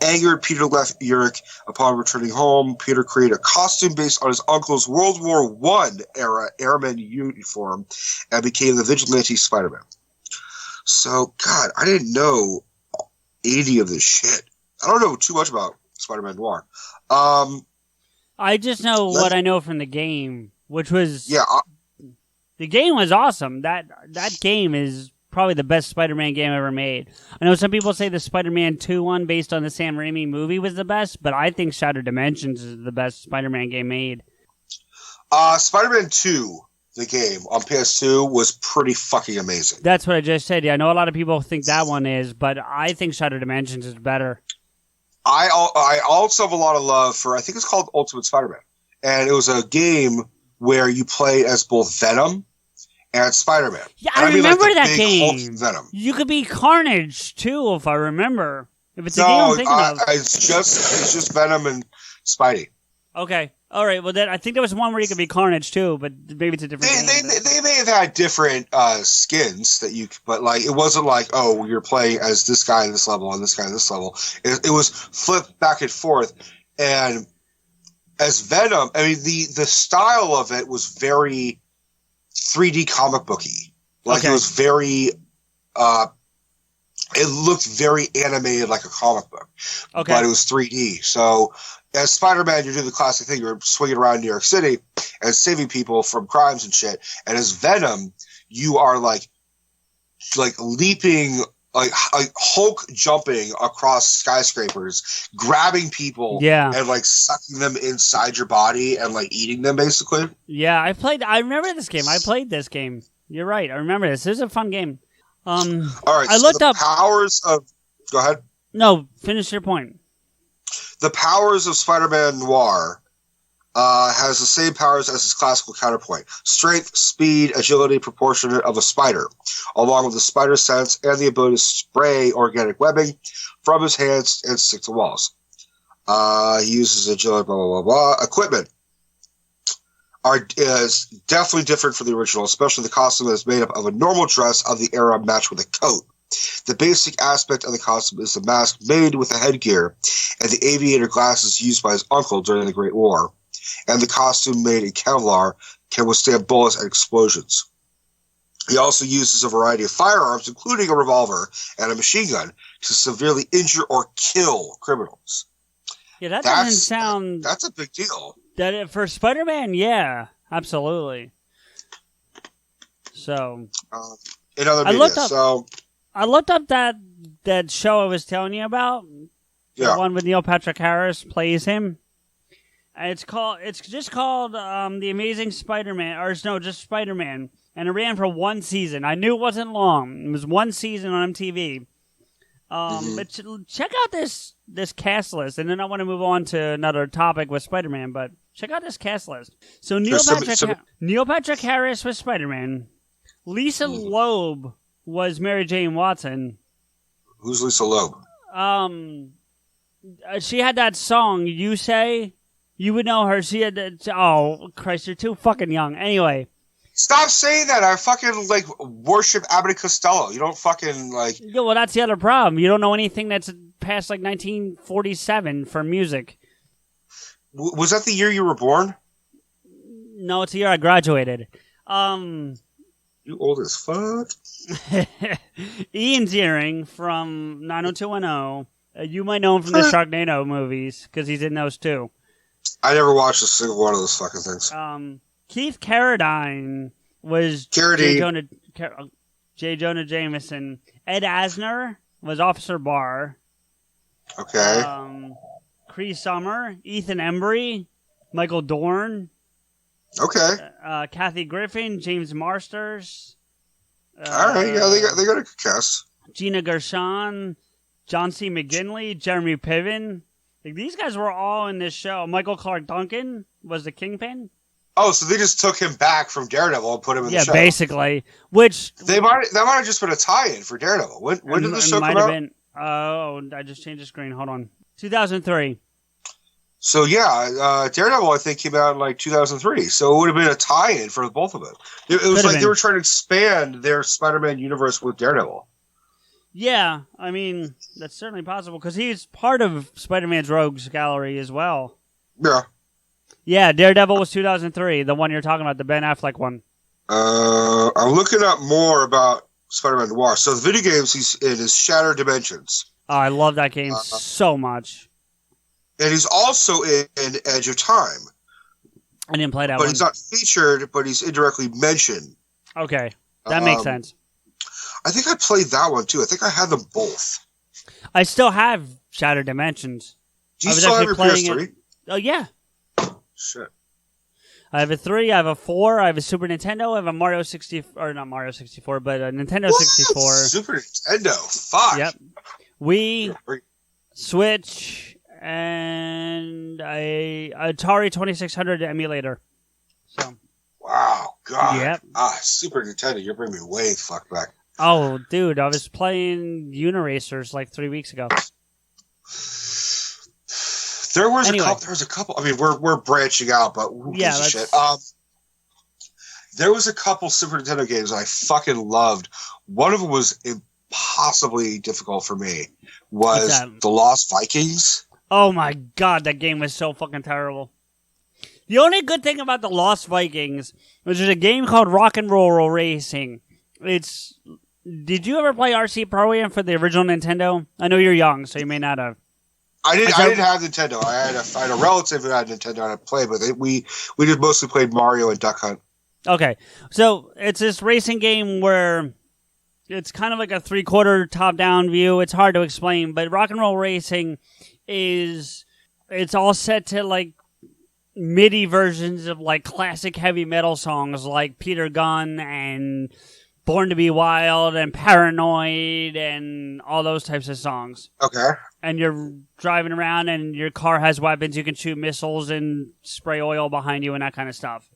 Angered, Peter left Urich. Upon returning home, Peter created a costume based on his uncle's World War I era airman uniform and became the vigilante Spider-Man. So, God, I didn't know any of this shit. I don't know too much about Spider-Man Noir. I just know what I know from the game, which was... Yeah. The game was awesome. That game is probably the best Spider-Man game ever made. I know some people say the Spider-Man 2 one based on the Sam Raimi movie was the best, but I think Shattered Dimensions is the best Spider-Man game made. Spider-Man 2, the game, on PS2 was pretty fucking amazing. That's what I just said. Yeah, I know a lot of people think that one is, but I think Shattered Dimensions is better. I also have a lot of love for, I think it's called Ultimate Spider-Man. And it was a game where you play as both Venom and Spider-Man. Yeah, I remember that game. Venom. You could be Carnage, too, if I remember. If it's the game I'm thinking of. It's just Venom and Spidey. Okay. All right. Well, then I think there was one where you could be Carnage, too, but maybe it's a different game. They may have had different skins that you, but like it wasn't like, oh, you're playing as this guy in this level and this guy in this level. It was flipped back and forth, and as Venom, I mean the style of it was very 3D comic booky. Like It was very, it looked very animated like a comic book, but it was 3D. So as Spider-Man, you're doing the classic thing. You're swinging around New York City and saving people from crimes and shit. And as Venom, you are like leaping, like Hulk jumping across skyscrapers, grabbing people, and like sucking them inside your body and like eating them, basically. Yeah, I remember this game. I played this game. You're right. I remember this. This is a fun game. All right. I looked up powers of. Go ahead. No, finish your point. The powers of Spider-Man Noir has the same powers as his classical counterpoint. Strength, speed, agility proportionate of a spider, along with the spider sense and the ability to spray organic webbing from his hands and stick to walls. He uses agility, blah, blah, blah, blah. Equipment is definitely different from the original, especially the costume that is made up of a normal dress of the era matched with a coat. The basic aspect of the costume is the mask made with the headgear and the aviator glasses used by his uncle during the Great War, and the costume made in Kevlar can withstand bullets and explosions. He also uses a variety of firearms, including a revolver and a machine gun, to severely injure or kill criminals. Yeah, that doesn't sound... That's a big deal. For Spider-Man, yeah, absolutely. So... in other media, I looked up that show I was telling you about. The one with Neil Patrick Harris plays him. It's just called The Amazing Spider-Man, or no, just Spider-Man. And it ran for one season. I knew it wasn't long. It was one season on MTV. But check out this cast list, and then I want to move on to another topic with Spider-Man. But check out this cast list. So Neil Patrick Harris was Spider-Man. Lisa Loeb was Mary Jane Watson. Who's Lisa Loeb? She had that song, You Say. You would know her. She had. Oh, Christ, you're too fucking young. Anyway. Stop saying that. I fucking, worship Abbott and Costello. You don't fucking, Yeah, well, that's the other problem. You don't know anything that's past, 1947 for music. Was that the year you were born? No, it's the year I graduated. You old as fuck. Ian Ziering from 90210. You might know him from the Sharknado movies, because he's in those too. I never watched a single one of those fucking things. Keith Carradine was J. Jonah Jameson. Ed Asner was Officer Barr. Okay. Cree Summer, Ethan Embry, Michael Dorn. Okay. Kathy Griffin, James Marsters. All right, yeah, they got a good cast. Gina Gershon, John C. McGinley, Jeremy Piven. These guys were all in this show. Michael Clark Duncan was the Kingpin. Oh, so they just took him back from Daredevil and put him in the show. Yeah, basically. Which that might have just been a tie-in for Daredevil. When did the show come out? I just changed the screen. Hold on. 2003. So yeah, Daredevil I think came out in 2003. So it would have been a tie-in for both of them. It was like they were trying to expand their Spider-Man universe with Daredevil. Yeah, I mean that's certainly possible because he's part of Spider-Man's Rogues Gallery as well. Yeah. Yeah, Daredevil was 2003, the one you're talking about, the Ben Affleck one. I'm looking up more about Spider-Man Noir. So the video games he's in is Shattered Dimensions. Oh, I love that game so much. And he's also in Edge of Time. I didn't play that one. But he's not featured, but he's indirectly mentioned. Okay, that makes sense. I think I played that one too. I think I had them both. I still have Shattered Dimensions. Do you still have your PS3? Oh, yeah. Shit. I have a 3, I have a 4, I have a Super Nintendo, I have a Mario 64, or not Mario 64, but a Nintendo 64. Super Nintendo, fuck. Yep. Wii, Switch, and a Atari 2600 emulator. So. Wow, God. Yep. Super Nintendo, you're bringing me way the fuck back. Oh, dude, I was playing Uniracers 3 weeks ago. There was a couple. I mean, we're branching out, but who gives a shit? There was a couple Super Nintendo games I fucking loved. One of them was impossibly difficult for me. Was The Lost Vikings? Oh my god, that game was so fucking terrible. The only good thing about The Lost Vikings was there's a game called Rock and Roll Racing. Did you ever play RC Pro Am for the original Nintendo? I know you're young, so you may not have. I didn't have Nintendo. I had a relative who had Nintendo and I played, but we just mostly played Mario and Duck Hunt. Okay, so it's this racing game where it's kind of like a 3/4 top-down view. It's hard to explain, but Rock and Roll Racing it's all set to MIDI versions of classic heavy metal songs like Peter Gunn and Born to be Wild and Paranoid and all those types of songs. Okay. And you're driving around and your car has weapons. You can shoot missiles and spray oil behind you and that kind of stuff.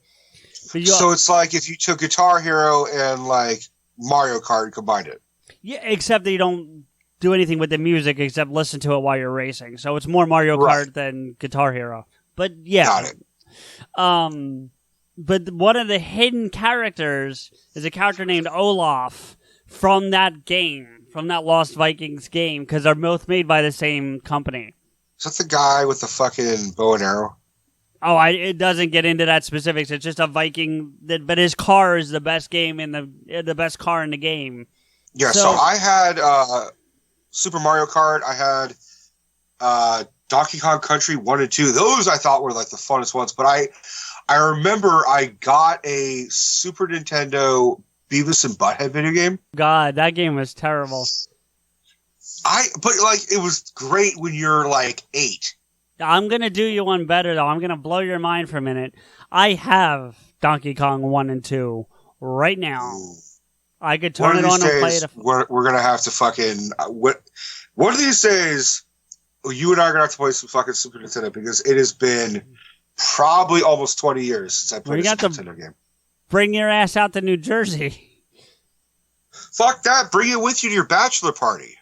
So it's like if you took Guitar Hero and Mario Kart and combined it. Yeah, except that you don't do anything with the music except listen to it while you're racing. So it's more Mario Kart than Guitar Hero. But yeah. Got it. But one of the hidden characters is a character named Olaf from that game, from that Lost Vikings game, because they're both made by the same company. Is that the guy with the fucking bow and arrow? Oh, it doesn't get into that specifics. It's just a Viking, but his car is the best game in the best car in the game. Yeah, so I had Super Mario Kart. I had Donkey Kong Country 1 and 2. Those I thought were the funnest ones, but I remember I got a Super Nintendo Beavis and Butthead video game. God, that game was terrible. But it was great when you're 8. I'm going to do you one better, though. I'm going to blow your mind for a minute. I have Donkey Kong 1 and 2 right now. Ooh. I could turn it on and play it. We're going to have to fucking... One of these days, you and I are going to have to play some fucking Super Nintendo because it has been... probably almost 20 years since I played a Super Nintendo game. Bring your ass out to New Jersey. Fuck that. Bring it with you to your bachelor party.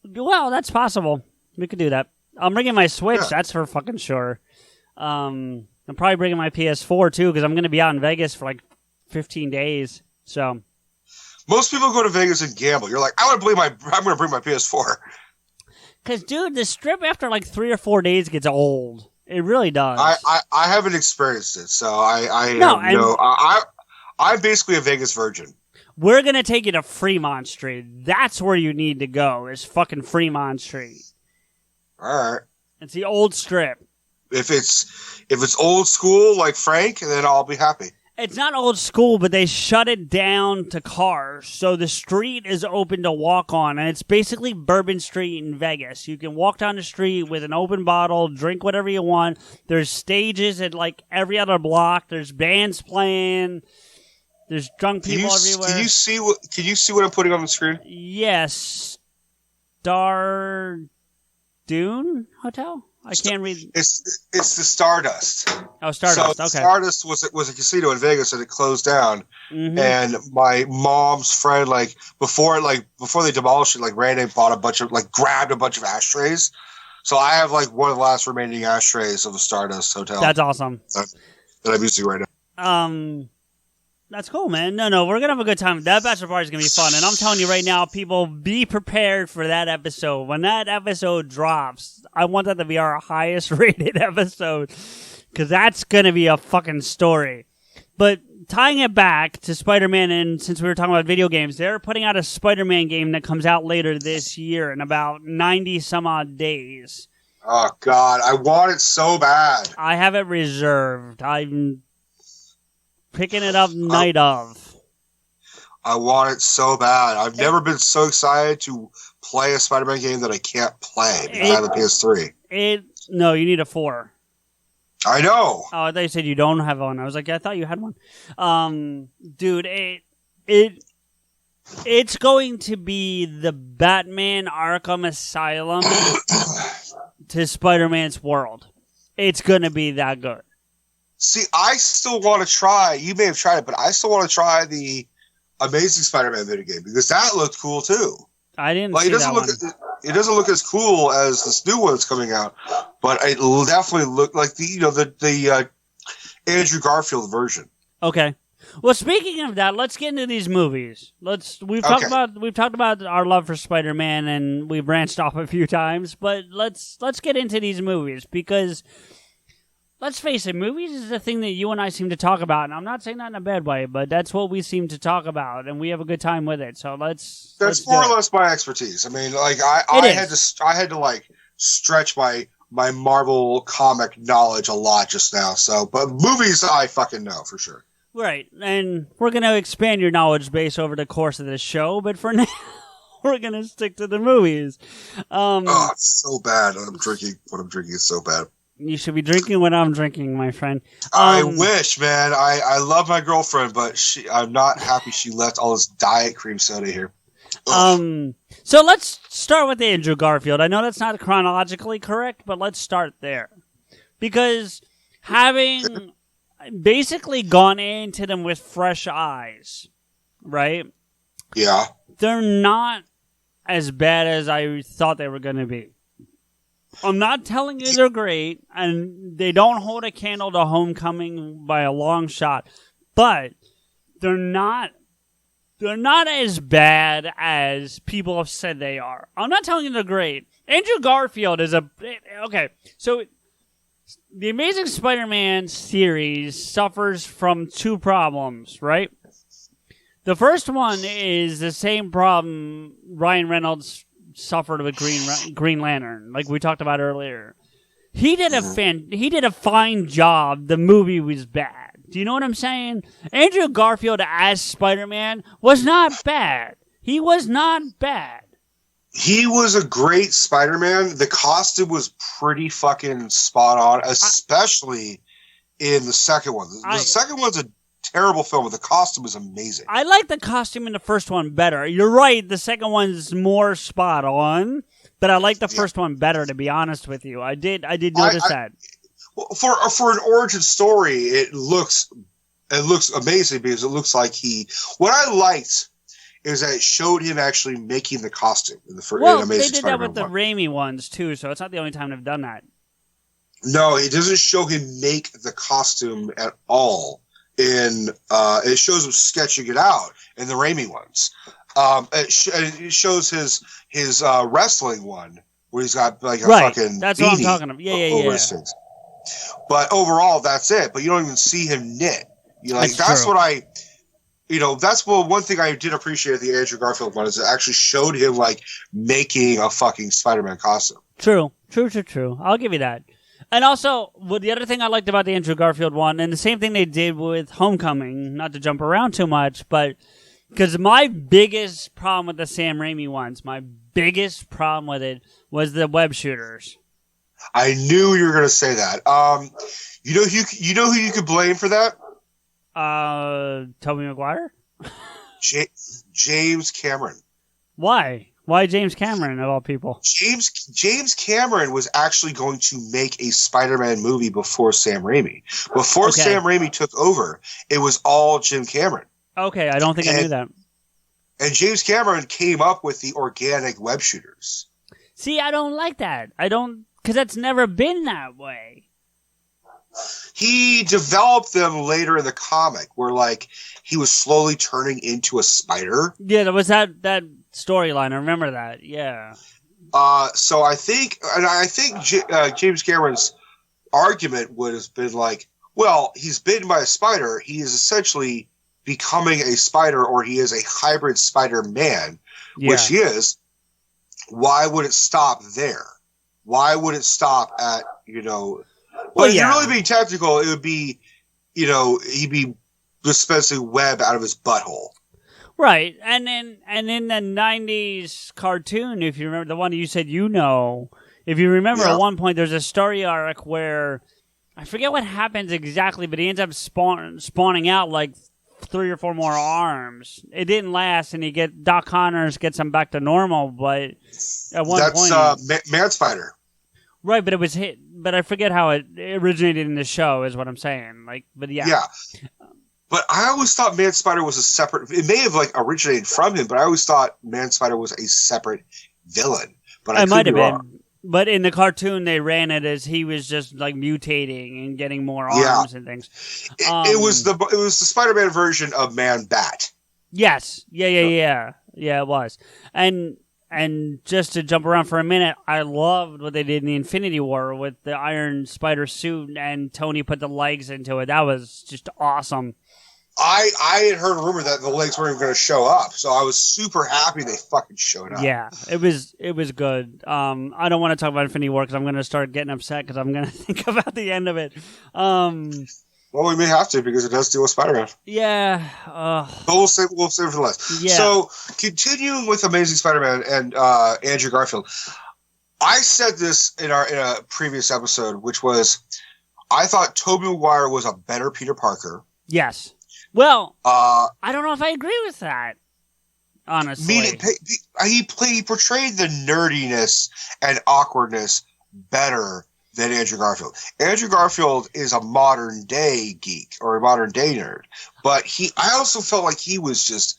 Well, that's possible. We could do that. I'm bringing my Switch. Yeah. That's for fucking sure. I'm probably bringing my PS4 too because I'm going to be out in Vegas for like 15 days. So most people go to Vegas and gamble. You're like, I'm going to bring my PS4. Because, dude, the Strip after like 3 or 4 days gets old. It really does. I haven't experienced it, so I'm basically a Vegas virgin. We're going to take you to Fremont Street. That's where you need to go, is fucking Fremont Street. All right. It's the old Strip. If it's old school like Frank, then I'll be happy. It's not old school, but they shut it down to cars, so the street is open to walk on, and it's basically Bourbon Street in Vegas. You can walk down the street with an open bottle, drink whatever you want. There's stages at like every other block. There's bands playing. There's drunk people everywhere. Can you see what I'm putting on the screen? Yes. Star Dune Hotel? I can't read. It's the Stardust. Oh, Stardust. So okay. Stardust was a casino in Vegas and it closed down. Mm-hmm. And my mom's friend, like before they demolished it, like Randy grabbed a bunch of ashtrays. So I have like one of the last remaining ashtrays of the Stardust Hotel. That's awesome. That I'm using right now. That's cool, man. No, we're going to have a good time. That bachelor party is going to be fun. And I'm telling you right now, people, be prepared for that episode. When that episode drops, I want that to be our highest rated episode. Because that's going to be a fucking story. But tying it back to Spider-Man, and since we were talking about video games, they're putting out a Spider-Man game that comes out later this year in about 90 some odd days. Oh, God. I want it so bad. I have it reserved. I'm picking it up night of. I want it so bad. I've never been so excited to play a Spider-Man game that I can't play because I have a PS3. No, you need a 4. I know. Oh, I thought you said you don't have one. I was like, I thought you had one. Dude, it's going to be the Batman Arkham Asylum to Spider-Man's world. It's going to be that good. See, I still want to try. You may have tried it, but I still want to try the Amazing Spider-Man video game because that looked cool too. I didn't see that one. It doesn't look as cool as this new one that's coming out, but it definitely looked like the Andrew Garfield version. Okay. Well, speaking of that, let's get into these movies. We've talked about our love for Spider-Man, and we've branched off a few times, but let's get into these movies because. Let's face it, movies is the thing that you and I seem to talk about, and I'm not saying that in a bad way, but that's what we seem to talk about, and we have a good time with it. So let's. That's more or less my expertise. I mean, like I had to like stretch my Marvel comic knowledge a lot just now. So, but movies I fucking know for sure. Right, and we're gonna expand your knowledge base over the course of this show, but for now. We're going to stick to the movies. It's so bad. What I'm drinking is so bad. You should be drinking what I'm drinking, my friend. I wish, man. I love my girlfriend, but I'm not happy she left all this diet cream soda here. So let's start with Andrew Garfield. I know that's not chronologically correct, but let's start there. Because having basically gone into them with fresh eyes, right? Yeah. They're not as bad as I thought they were going to be. I'm not telling you they're great, and they don't hold a candle to Homecoming by a long shot, but they're not as bad as people have said they are. I'm not telling you they're great. Andrew Garfield is okay. So the Amazing Spider-Man series suffers from two problems, right? The first one is the same problem Ryan Reynolds suffered with Green Lantern, like we talked about earlier. He did a fine job. The movie was bad. Do you know what I'm saying? Andrew Garfield as Spider-Man was not bad. He was not bad. He was a great Spider-Man. The costume was pretty fucking spot on, especially in the second one. The second one's a terrible film, but the costume is amazing. I like the costume in the first one better. You're right, the second one's more spot on, but I like the first one better, to be honest with you. I did notice that. Well, for an origin story, it looks amazing because it looks like what I liked is that it showed him actually making the costume in the first Amazing Spider-Man. Well, they did that with the Raimi ones too, so it's not the only time they've done that. No, it doesn't show him make the costume at all. It shows him sketching it out in the Raimi ones. It shows his wrestling one where he's got like a fucking that's beanie what I'm talking about. Yeah. But overall, that's it. But you don't even see him knit. That's what I. That's one thing I did appreciate of the Andrew Garfield one is it actually showed him like making a fucking Spider-Man costume. True. I'll give you that. And also, the other thing I liked about the Andrew Garfield one, and the same thing they did with Homecoming, not to jump around too much, but because my biggest problem with the Sam Raimi ones, my biggest problem with it was the web shooters. I knew you were going to say that. You know who you could blame for that? Tobey Maguire? James Cameron. Why? Why James Cameron, of all people? James Cameron was actually going to make a Spider-Man movie before Sam Raimi. Before Sam Raimi took over, it was all Jim Cameron. Okay, I don't think I knew that. And James Cameron came up with the organic web shooters. See, I don't like that. Because that's never been that way. He developed them later in the comic, where like he was slowly turning into a spider. Yeah, there was that storyline. I remember that. Yeah. So I think James Cameron's argument would have been like, well, he's bitten by a spider. He is essentially becoming a spider, or he is a hybrid Spider-Man, which he is. Why would it stop there? Why would it stop at, Well, if you're really being technical, it would be, he'd be dispensing web out of his butthole. Right. And in the 90s cartoon, if you remember, the one you said if you remember at one point, there's a story arc where, I forget what happens exactly, but he ends up spawning out like 3 or 4 more arms. It didn't last, and Doc Connors gets him back to normal, but at one point... That's Man-Spider. Right, but it was hit. But I forget how it originated in the show, is what I'm saying. Yeah. But I always thought Man-Spider was a separate... It may have originated from him, but I always thought Man-Spider was a separate villain. But I might have been. But in the cartoon, they ran it as he was just mutating and getting more arms and things. It was the Spider-Man version of Man-Bat. Yes. Yeah, it was. And just to jump around for a minute, I loved what they did in the Infinity War with the Iron Spider suit, and Tony put the legs into it. That was just awesome. I had heard a rumor that the legs weren't even going to show up, so I was super happy they fucking showed up. Yeah, it was good. I don't want to talk about Infinity War because I'm going to start getting upset because I'm going to think about the end of it. Well, we may have to because it does deal with Spider-Man. Yeah. But we'll save it for the last. Yeah. So, continuing with Amazing Spider-Man and Andrew Garfield, I said this in a previous episode, which was I thought Tobey Maguire was a better Peter Parker. Yes. Well, I don't know if I agree with that, honestly. He portrayed the nerdiness and awkwardness better than Andrew Garfield. Andrew Garfield is a modern day geek or a modern day nerd, but I also felt like he was just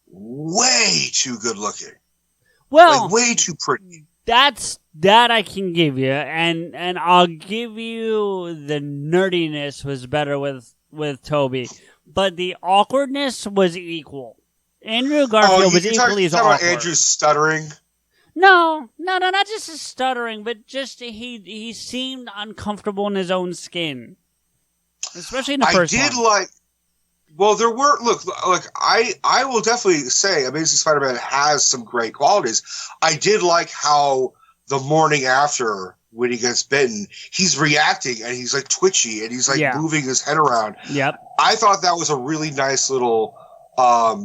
way too good looking. Well, way too pretty. That I can give you, and I'll give you the nerdiness was better with Toby, but the awkwardness was equal. Andrew Garfield was equally as awkward. About Andrew stuttering? No, not just his stuttering, but just he seemed uncomfortable in his own skin, especially in the first one. Well, there were I will definitely say Amazing Spider-Man has some great qualities. I did like how the morning after when he gets bitten, he's reacting and he's twitchy and he's moving his head around. Yep. I thought that was a really nice little a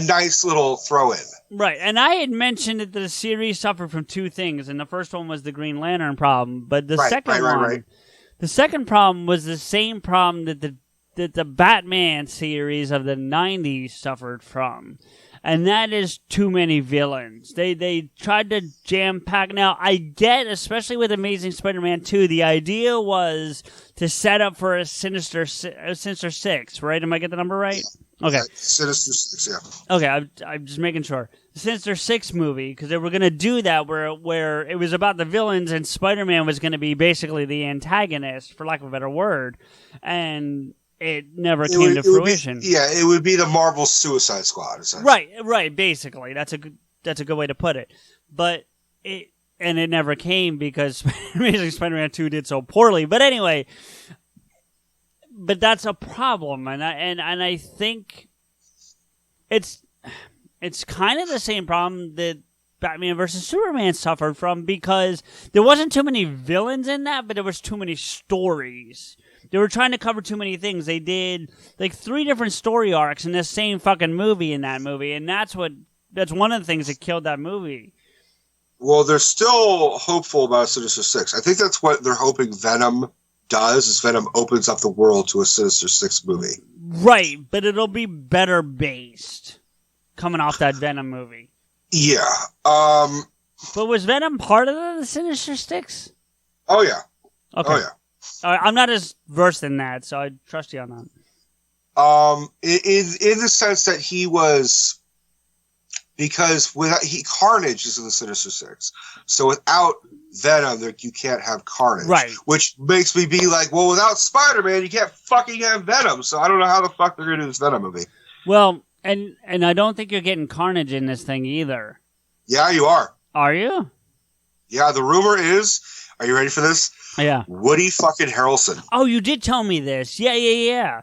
nice little throw-in. Right, and I had mentioned that the series suffered from 2 things, and the first one was the Green Lantern problem, but the second problem was the same problem that the Batman series of the 90s suffered from, and that is too many villains. They tried to jam-pack. Now, I get, especially with Amazing Spider-Man 2, the idea was to set up for a Sinister Six, right? Am I getting the number right? Okay. Sinister Six, yeah. Okay, I'm just making sure. The Sinister Six movie, because they were going to do that where it was about the villains and Spider-Man was going to be basically the antagonist, for lack of a better word, and it never came to fruition. It would be the Marvel Suicide Squad, essentially. Right, basically. That's a good way to put it. But it never came because Amazing Spider-Man 2 did so poorly. But anyway, that's a problem, and I think it's kind of the same problem that Batman versus Superman suffered from, because there wasn't too many villains in that, but there was too many stories. They were trying to cover too many things. They did like 3 different story arcs in the same fucking movie in that movie, and that's one of the things that killed that movie. Well, they're still hopeful about Sinister Six. I think that's what they're hoping Venom does, is Venom opens up the world to a Sinister Six movie. Right, but it'll be better based coming off that Venom movie. Yeah. But was Venom part of the Sinister Six? Oh, yeah. Okay. Oh, yeah. I'm not as versed in that, so I trust you on that. In the sense that he was, because Carnage is in the Sinister Six, so without Venom, you can't have Carnage, right? Which makes me be like, well, without Spider-Man, you can't fucking have Venom. So I don't know how the fuck they're gonna do this Venom movie. Well, and I don't think you're getting Carnage in this thing either. Yeah, you are. Are you? Yeah, the rumor is. Are you ready for this? Yeah. Woody fucking Harrelson. Oh, you did tell me this. Yeah.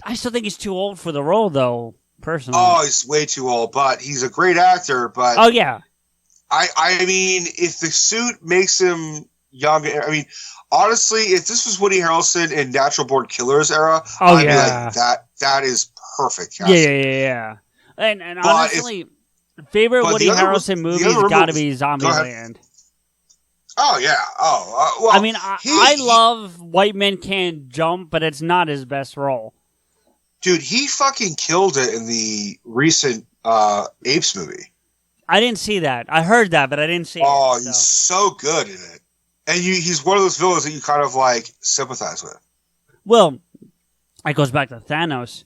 I still think he's too old for the role, though, personally. Oh, he's way too old, but he's a great actor. But oh, yeah. I mean, if the suit makes him younger, I mean, honestly, if this was Woody Harrelson in Natural Born Killers era, I'd be like, that is perfect casting. Yeah. And honestly, favorite Woody Harrelson movie has got to be Zombieland. Oh, yeah. Well, I mean, I love White Men Can't Jump, but it's not his best role. Dude, he fucking killed it in the recent Apes movie. I didn't see that. I heard that, but I didn't see it. Oh, he's so good in it. And he's one of those villains that you kind of, like, sympathize with. Well, it goes back to Thanos.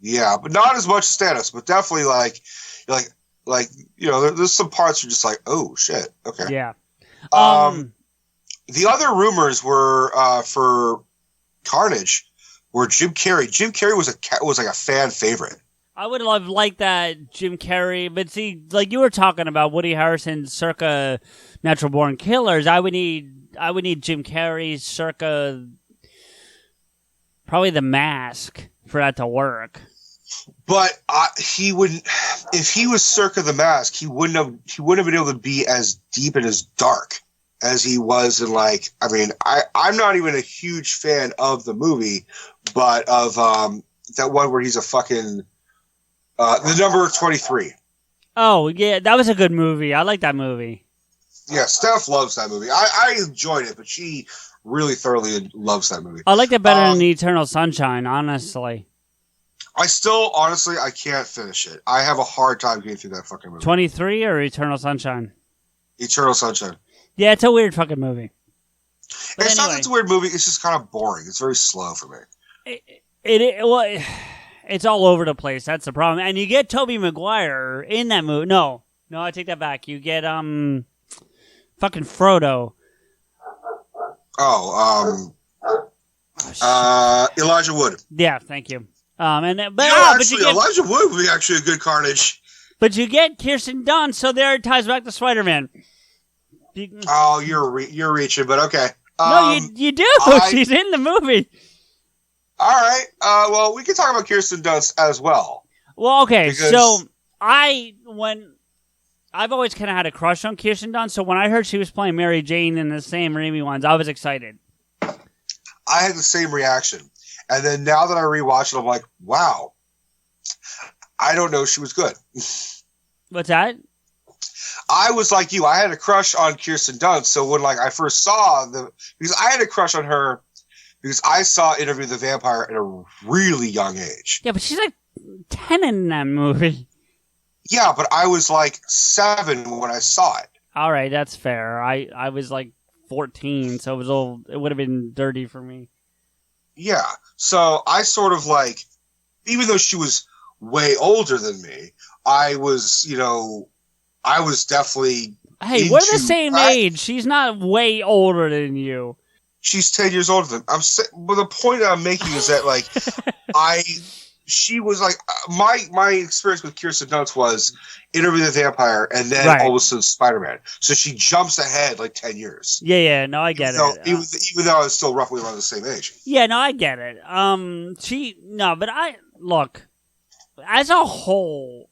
Yeah, but not as much as Thanos, but definitely, like, there's some parts you're just like, oh, shit. Okay. Yeah. The other rumors were for Carnage were Jim Carrey. Jim Carrey was like a fan favorite. I would have liked that Jim Carrey, but see, like you were talking about Woody Harrelson circa Natural Born Killers, I would need Jim Carrey circa probably The Mask for that to work. But he wouldn't. If he was circa The Mask, he wouldn't have been able to be as deep and as dark as he was in, like. I mean, I'm not even a huge fan of the movie, but of that one where he's a fucking the number 23. Oh yeah, that was a good movie. I like that movie. Yeah, Steph loves that movie. I enjoyed it, but she really thoroughly loves that movie. I liked it better than Eternal Sunshine, honestly. I can't finish it. I have a hard time getting through that fucking movie. 23 or Eternal Sunshine? Eternal Sunshine. Yeah, it's a weird fucking movie. But it's not that it's a weird movie. It's just kind of boring. It's very slow for me. It's all over the place. That's the problem. And you get Tobey Maguire in that movie. No, I take that back. You get fucking Frodo. Elijah Wood. Yeah, thank you. Elijah Wood would be actually a good Carnage. But you get Kirsten Dunst, so there it ties back to Spider-Man. You're reaching, but okay. No, you do. She's in the movie. All right. Well, we can talk about Kirsten Dunst as well. Well, okay. So I've always kind of had a crush on Kirsten Dunst. So when I heard she was playing Mary Jane in the Sam Raimi ones, I was excited. I had the same reaction. And then now that I rewatched it, I'm like, wow. I don't know she was good. What's that? I was like you. I had a crush on Kirsten Dunst. So when I first saw because I had a crush on her because I saw Interview with the Vampire at a really young age. Yeah, but she's like 10 in that movie. Yeah, but I was like 7 when I saw it. All right, that's fair. I was like 14, so it would have been dirty for me. Yeah, so I sort of even though she was way older than me, I was definitely. Hey, we're the same age. She's not way older than you. She's 10 years older than. But the point I'm making is that like she was like my experience with Kirsten Dunst was Interview with the Vampire, and then all of a sudden Spider-Man. So she jumps ahead like 10 years. Yeah, no, I get it. Even though I was still roughly around the same age. Yeah, no, I get it. But look, as a whole,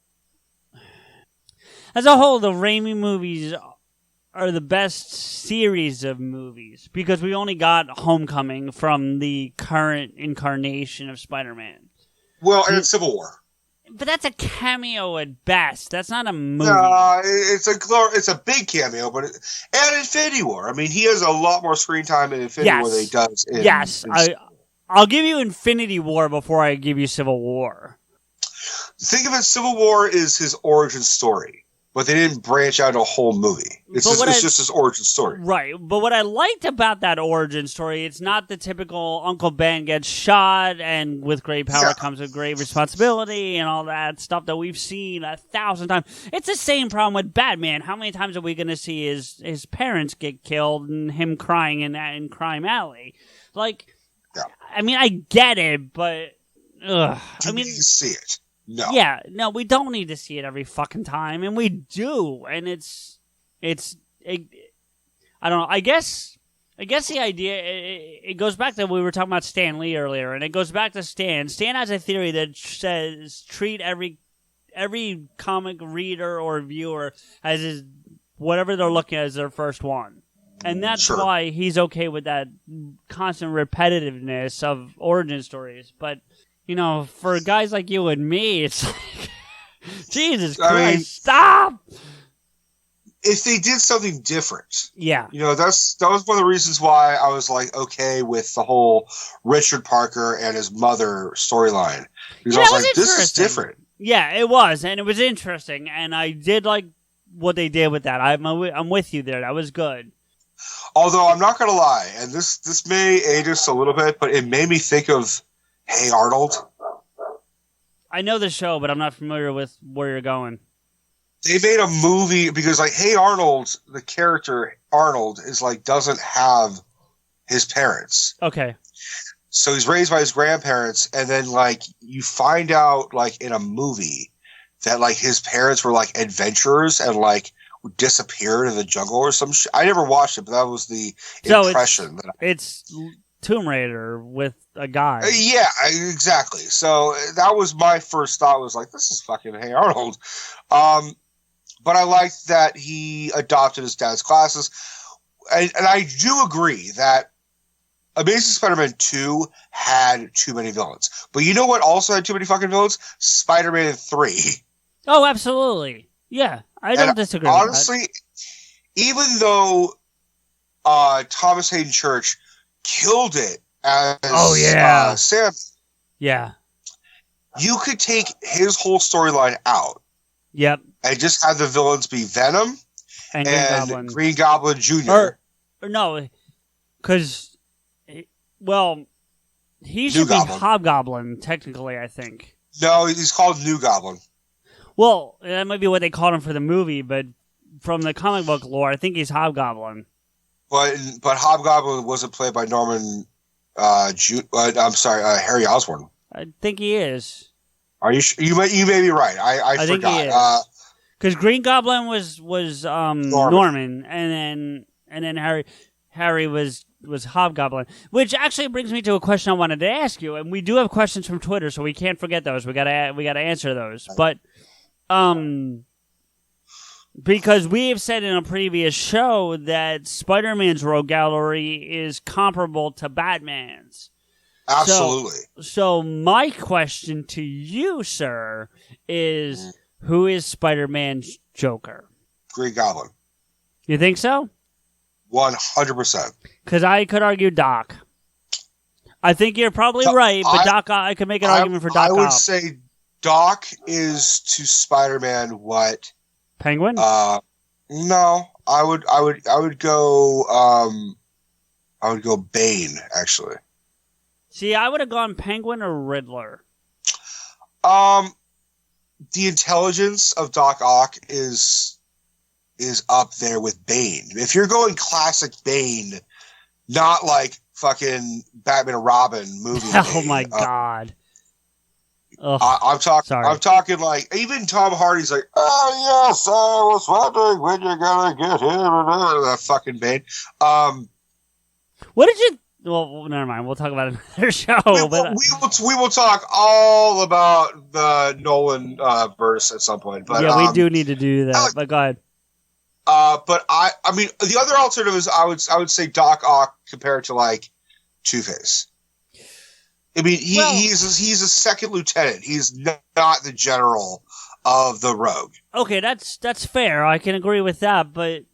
the Raimi movies are the best series of movies because we only got Homecoming from the current incarnation of Spider-Man. Well, and it's Civil War. But that's a cameo at best. That's not a movie. No, it's a big cameo, but and Infinity War. I mean, he has a lot more screen time in Infinity War than he does in I'll give you Infinity War before I give you Civil War. Think of it, Civil War is his origin story. But they didn't branch out a whole movie. It's just his origin story. Right. But what I liked about that origin story, it's not the typical Uncle Ben gets shot and with great power comes with great responsibility and all that stuff that we've seen 1,000 times. It's the same problem with Batman. How many times are we going to see his parents get killed and him crying in Crime Alley? Like, I mean, I get it, but... You see it. No. Yeah, no, we don't need to see it every fucking time, and we do, and I don't know. I guess the idea it goes back to we were talking about Stan Lee earlier, and it goes back to Stan. Stan has a theory that says treat every comic reader or viewer as whatever they're looking at as their first one, and that's why he's okay with that constant repetitiveness of origin stories, but. You know, for guys like you and me, it's like, Jesus Christ, stop! If they did something different, that was one of the reasons why I was like okay with the whole Richard Parker and his mother storyline because I was like, this is different. Yeah, it was, and it was interesting, and I did like what they did with that. I'm with you there. That was good. Although I'm not gonna lie, and this may age us a little bit, but it made me think of. Hey Arnold. I know the show, but I'm not familiar with where you're going. They made a movie because, like, Hey Arnold, the character Arnold is like doesn't have his parents. Okay. So he's raised by his grandparents, and then like you find out like in a movie that like his parents were like adventurers and like disappeared in the jungle or some shit. I never watched it, but that was the impression. It's Tomb Raider with a guy. Yeah, exactly. So that was my first thought was like, this is fucking Hey Arnold. But I liked that he adopted his dad's classes. And I do agree that Amazing Spider-Man 2 had too many villains. But you know what also had too many fucking villains? Spider-Man 3. Oh, absolutely. Yeah, I don't disagree honestly, with that. Even though Thomas Hayden Church killed it as Sam. Yeah. You could take his whole storyline out. Yep. And just have the villains be Venom and Green Goblin Jr. Or no, because, he should be Hobgoblin, technically, I think. No, he's called New Goblin. Well, that might be what they called him for the movie, but from the comic book lore, I think he's Hobgoblin. But Hobgoblin wasn't played by Norman. Harry Osborn. I think he is. Are you? You may be right. I forgot. Think he is. Because Green Goblin was Norman, and then Harry was Hobgoblin. Which actually brings me to a question I wanted to ask you, and we do have questions from Twitter, so we can't forget those. We gotta answer those, but because we have said in a previous show that Spider-Man's rogue gallery is comparable to Batman's. Absolutely. So my question to you, sir, is who is Spider-Man's Joker? Green Goblin. You think so? 100%. Because I could argue Doc. I think you're probably right, but Doc, I could make an argument for Doc. I would say Doc is to Spider-Man what Penguin? No, I would go Bane actually. See, I would have gone Penguin or Riddler. The intelligence of Doc Ock is up there with Bane. If you're going classic Bane, not like fucking Batman and Robin movie. Oh my god. I'm talking like even Tom Hardy's like, oh yes, I was wondering when you're gonna get him. That fucking Bane. What did you? Well, never mind. We'll talk about another show. We will talk all about the Nolan verse at some point. But yeah, we do need to do that. But go ahead. But I mean, the other alternative is I would say Doc Ock compared to like Two-Face. I mean, he's a second lieutenant. He's not the general of the Rogue. Okay, that's fair. I can agree with that. But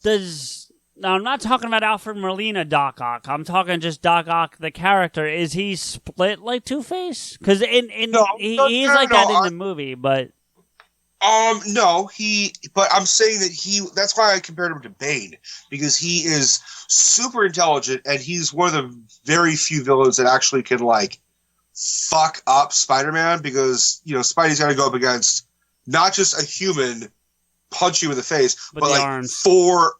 now, I'm not talking about Alfred Molina Doc Ock. I'm talking just Doc Ock, the character. Is he split like Two-Face? Because he's like that in the movie, but... No, but I'm saying that that's why I compared him to Bane, because he is super intelligent, and he's one of the very few villains that actually can, like, fuck up Spider-Man, because, Spidey's got to go up against not just a human punch you in the face, but like arms. 4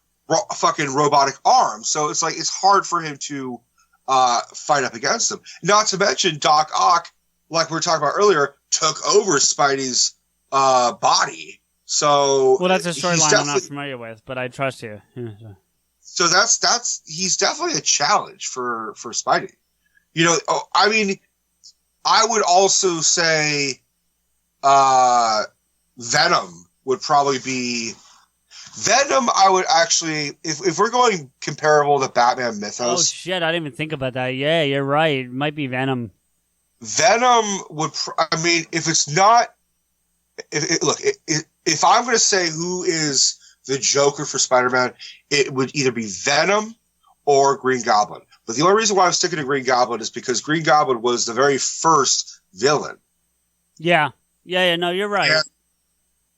fucking robotic arms. So it's like, it's hard for him to fight up against them. Not to mention Doc Ock, like we were talking about earlier, took over Spidey's body. So that's a storyline I'm not familiar with, but I trust you. So he's definitely a challenge for Spidey. I mean, I would also say Venom would probably be Venom. I would actually, if we're going comparable to Batman mythos. Oh shit! I didn't even think about that. Yeah, you're right. It might be Venom. Venom would. I mean, if it's not, if I'm going to say who is the Joker for Spider-Man, it would either be Venom or Green Goblin. But the only reason why I'm sticking to Green Goblin is because Green Goblin was the very first villain. Yeah. No, you're right. And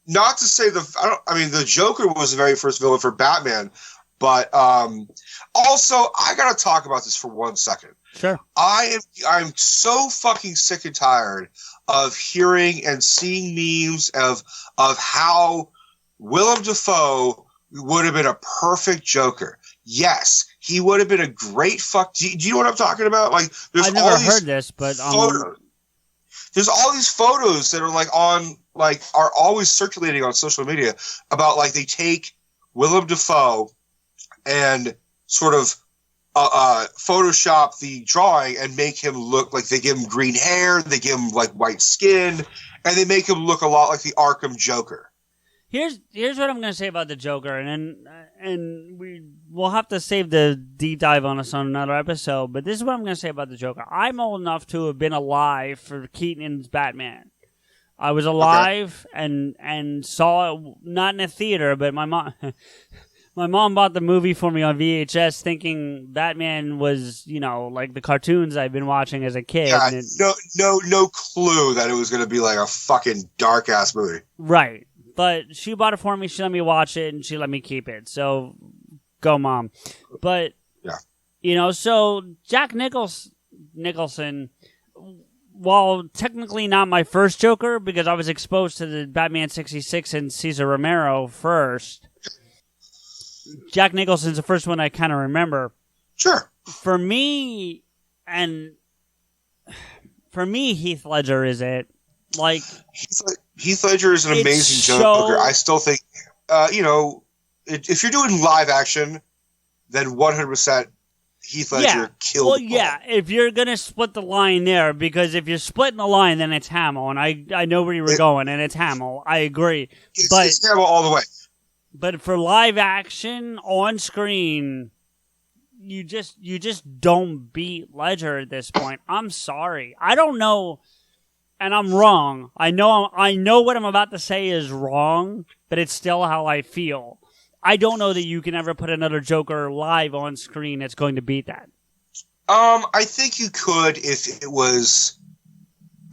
not to say the Joker was the very first villain for Batman, but also I got to talk about this for 1 second. Sure. I'm so fucking sick and tired of hearing and seeing memes of how Willem Dafoe would have been a perfect Joker. Yes, he would have been a great fuck. Do you know what I'm talking about? Like, I've never heard this, but photos. There's all these photos that are are always circulating on social media about like they take Willem Dafoe and sort of Photoshop the drawing and make him look like they give him green hair, they give him like white skin, and they make him look a lot like the Arkham Joker. Here's what I'm going to say about the Joker, and we'll have to save the deep dive on us on another episode. But this is what I'm going to say about the Joker. I'm old enough to have been alive for Keaton's Batman. I was alive and saw it not in a theater, but my mom. My mom bought the movie for me on VHS thinking Batman was, like the cartoons I've been watching as a kid. Yeah, no clue that it was going to be like a fucking dark-ass movie. Right. But she bought it for me, she let me watch it, and she let me keep it. So, go Mom. But, yeah. So Jack Nicholson, while technically not my first Joker, because I was exposed to the Batman 66 and Cesar Romero first, Jack Nicholson's the first one I kind of remember. Sure. For me, Heath Ledger is it. Like Heath Ledger is an amazing Joker. I still think, if you're doing live action, then 100% Heath Ledger killed. Well, yeah, if you're gonna split the line there, because if you're splitting the line, then it's Hamill, and I know where you were going, and it's Hamill. I agree, it's Hamill all the way. But for live action on screen, you just don't beat Ledger at this point. I'm sorry. I don't know, and I'm wrong. I know what I'm about to say is wrong, but it's still how I feel. I don't know that you can ever put another Joker live on screen that's going to beat that. I think you could if it was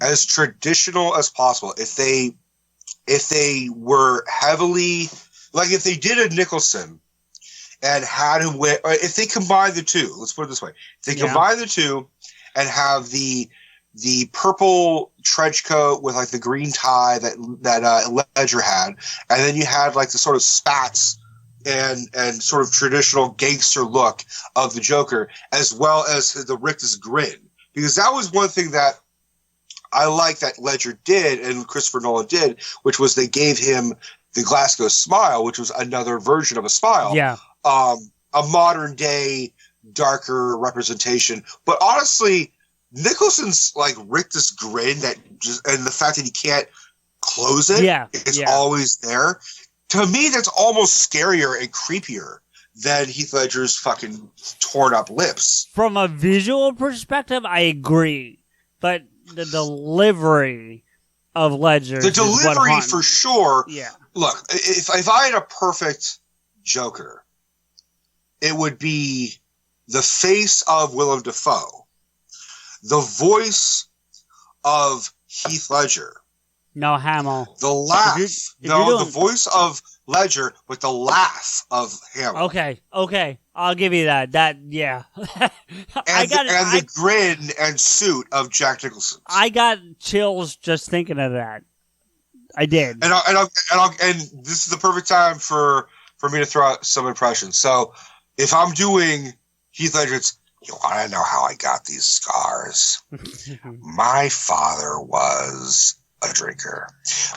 as traditional as possible. If they were heavily, like if they did a Nicholson and had him win, or if they combine the two, let's put it this way. If they combine the two and have the the purple trench coat with like the green tie that Ledger had, and then you had like the sort of spats and sort of traditional gangster look of the Joker, as well as the rictus grin, because that was one thing that I like that Ledger did and Christopher Nolan did, which was they gave him the Glasgow smile, which was another version of a smile. Yeah. A modern day darker representation. But honestly, Nicholson's like rictus grin and the fact that he can't close it, it's always there. To me, that's almost scarier and creepier than Heath Ledger's fucking torn up lips. From a visual perspective, I agree. But the delivery of Ledger. The delivery for sure. Yeah. Look, if I had a perfect Joker, it would be the face of Willem Dafoe, the voice of Heath Ledger. No, Hamill. The laugh. The voice of Ledger with the laugh of Hamill. Okay. I'll give you that. Yeah. The grin and suit of Jack Nicholson. I got chills just thinking of that. I did. And this is the perfect time for me to throw out some impressions. So if I'm doing Heath Ledger, it's, you want to know how I got these scars? My father was a drinker.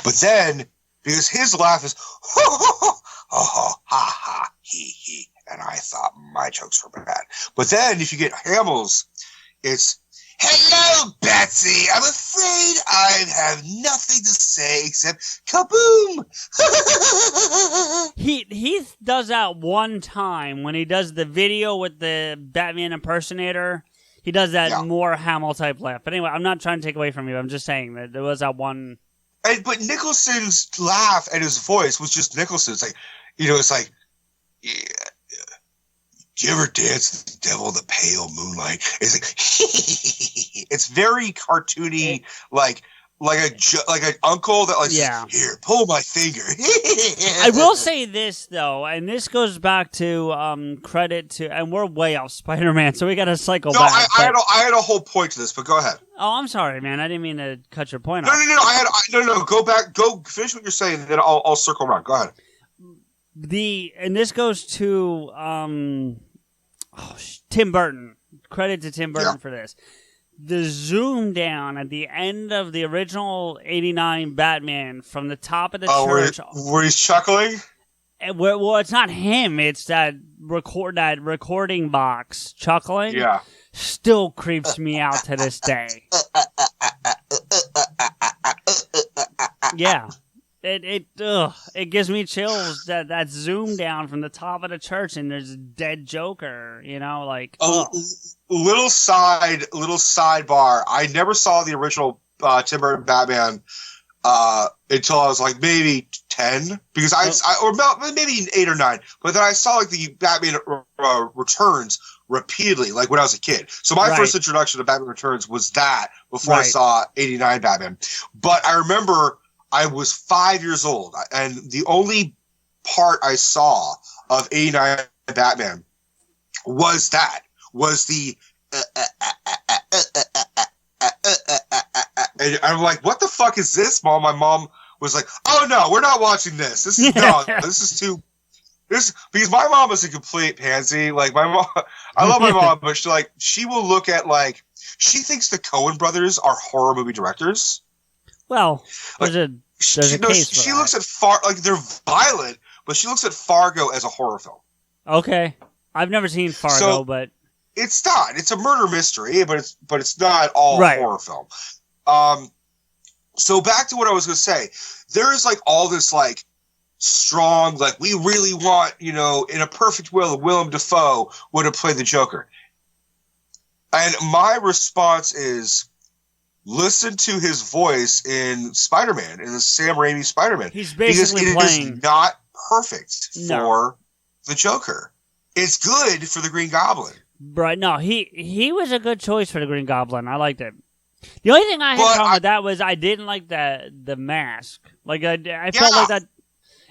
But then, because his laugh is, ha ha, he, and I thought my jokes were bad. But then, if you get Hamill's, it's, hello, Betsy. I'm afraid I have nothing to say except kaboom. He does that one time when he does the video with the Batman impersonator. He does that more Hamill type laugh. But anyway, I'm not trying to take away from you. I'm just saying that there was that one. But Nicholson's laugh and his voice was just Nicholson. It's like, it's like, yeah. Do you ever dance with the devil in the pale moonlight? It's like, it's very cartoony, like an uncle that here, pull my finger. I will say this though, and this goes back to credit to, and we're way off Spider-Man, so we got to cycle back. I had a whole point to this, but go aheid. Oh, I'm sorry, man. I didn't mean to cut your point off. No. Go back. Go finish what you're saying, and then I'll circle around. Go ahead. And this goes to Tim Burton. Credit to Tim Burton for this. The zoom down at the end of the original 89 Batman from the top of the church. Where he's chuckling? Well, it's not him. It's that recording box chuckling. Yeah. Still creeps me out to this day. Yeah. It gives me chills that zoom down from the top of the church and there's a dead Joker, Little sidebar. I never saw the original Tim Burton Batman until I was like maybe 10, because or maybe 8 or 9. But then I saw like the Batman Returns repeatedly, like when I was a kid. So my first introduction to Batman Returns was that before I saw 89 Batman. But I remember I was 5 years old, and the only part I saw of 89 Batman was the and I'm like, what the fuck is this, Mom? My mom was like, oh no, we're not watching this. This is too. Because my mom is a complete pansy. Like my mom, I love my mom, but she will look at she thinks the Coen brothers are horror movie directors. Well, she looks at they're violent, but she looks at Fargo as a horror film. Okay, I've never seen Fargo, but it's not. It's a murder mystery, but it's not all horror film. So back to what I was going to say. There is all this strong, we really want, in a perfect world, Willem Dafoe would have played the Joker. And my response is, listen to his voice in Spider-Man, in the Sam Raimi Spider-Man. He's basically playing. It is not perfect for the Joker. It's good for the Green Goblin. Right. No, he was a good choice for the Green Goblin. I liked it. The only thing I had a problem with that was I didn't like the mask. I felt like that